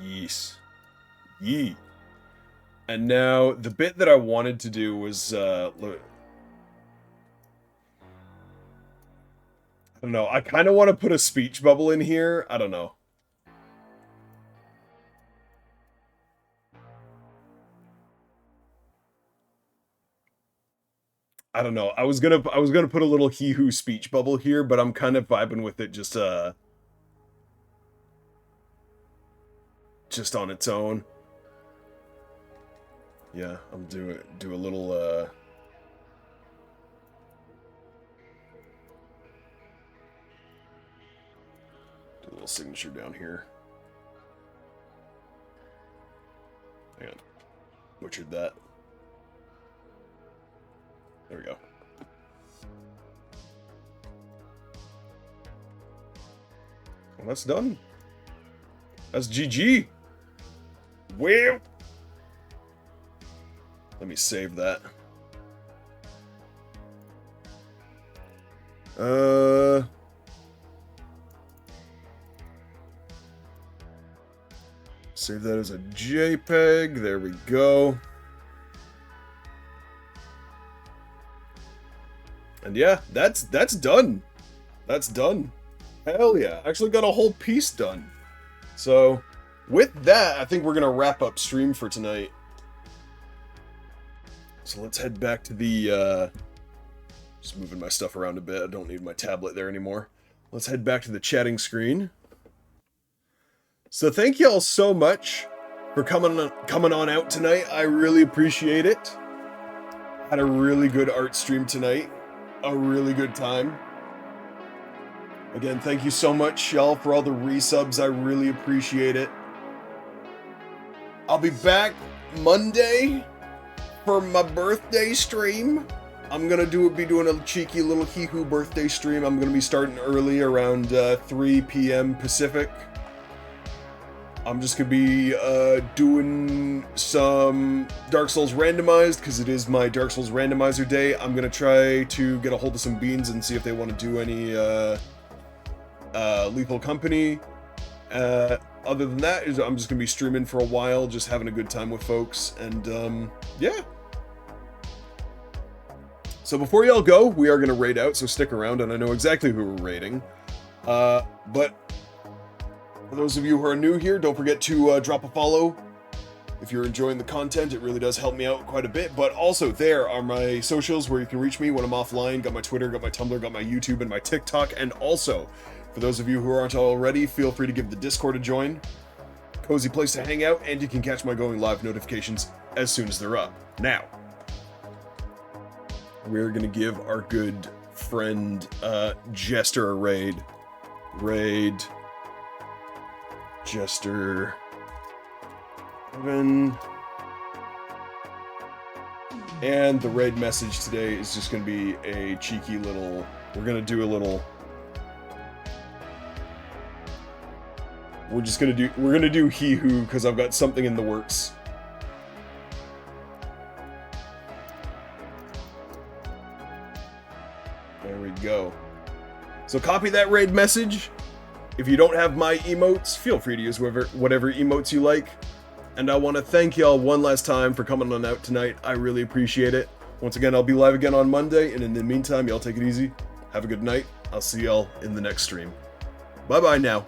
Yes. Yee. And now, the bit that I wanted to do was, I don't know, I kind of want to put a speech bubble in here. I don't know. I don't know. I was gonna put a little he-who speech bubble here, but I'm kind of vibing with it just on its own. Yeah, I'm do a little do a little signature down here. Hang on. Butchered that. There we go. Well, that's done. That's GG. Well, let me save that. Save that as a JPEG. There we go. And yeah, that's done. That's done. Hell yeah. Actually got a whole piece done. So, with that, I think we're going to wrap up stream for tonight. So let's head back to the, just moving my stuff around a bit. I don't need my tablet there anymore. Let's head back to the chatting screen. So thank y'all so much for coming on out tonight. I really appreciate it. Had a really good art stream tonight. A really good time. Again, thank you so much, y'all, for all the resubs. I really appreciate it. I'll be back Monday for my birthday stream. I'm gonna be doing a cheeky little Hihu birthday stream. I'm gonna be starting early, around 3 p.m. Pacific. I'm just gonna be doing some Dark Souls randomized, because it is my Dark Souls randomizer day. I'm gonna try to get a hold of some beans and see if they want to do any Lethal Company. Other than that, I'm just gonna be streaming for a while, just having a good time with folks, and yeah. So before y'all go, we are gonna raid out, so stick around, and I know exactly who we're raiding. But for those of you who are new here, don't forget to drop a follow. If you're enjoying the content, it really does help me out quite a bit. But also, there are my socials where you can reach me when I'm offline. Got my Twitter, got my Tumblr, got my YouTube, and my TikTok. And also, for those of you who aren't already, feel free to give the Discord a join. Cozy place to hang out, and you can catch my going live notifications as soon as they're up. Now, we're going to give our good friend Jester a raid. Raid Jester 7. And the raid message today is just going to be a cheeky little... We're going to do a little... We're going to do he who, because I've got something in the works. There we go. So copy that raid message. If you don't have my emotes, feel free to use whatever emotes you like. And I want to thank y'all one last time for coming on out tonight. I really appreciate it. Once again, I'll be live again on Monday, and in the meantime, y'all take it easy. Have a good night. I'll see y'all in the next stream. Bye-bye now.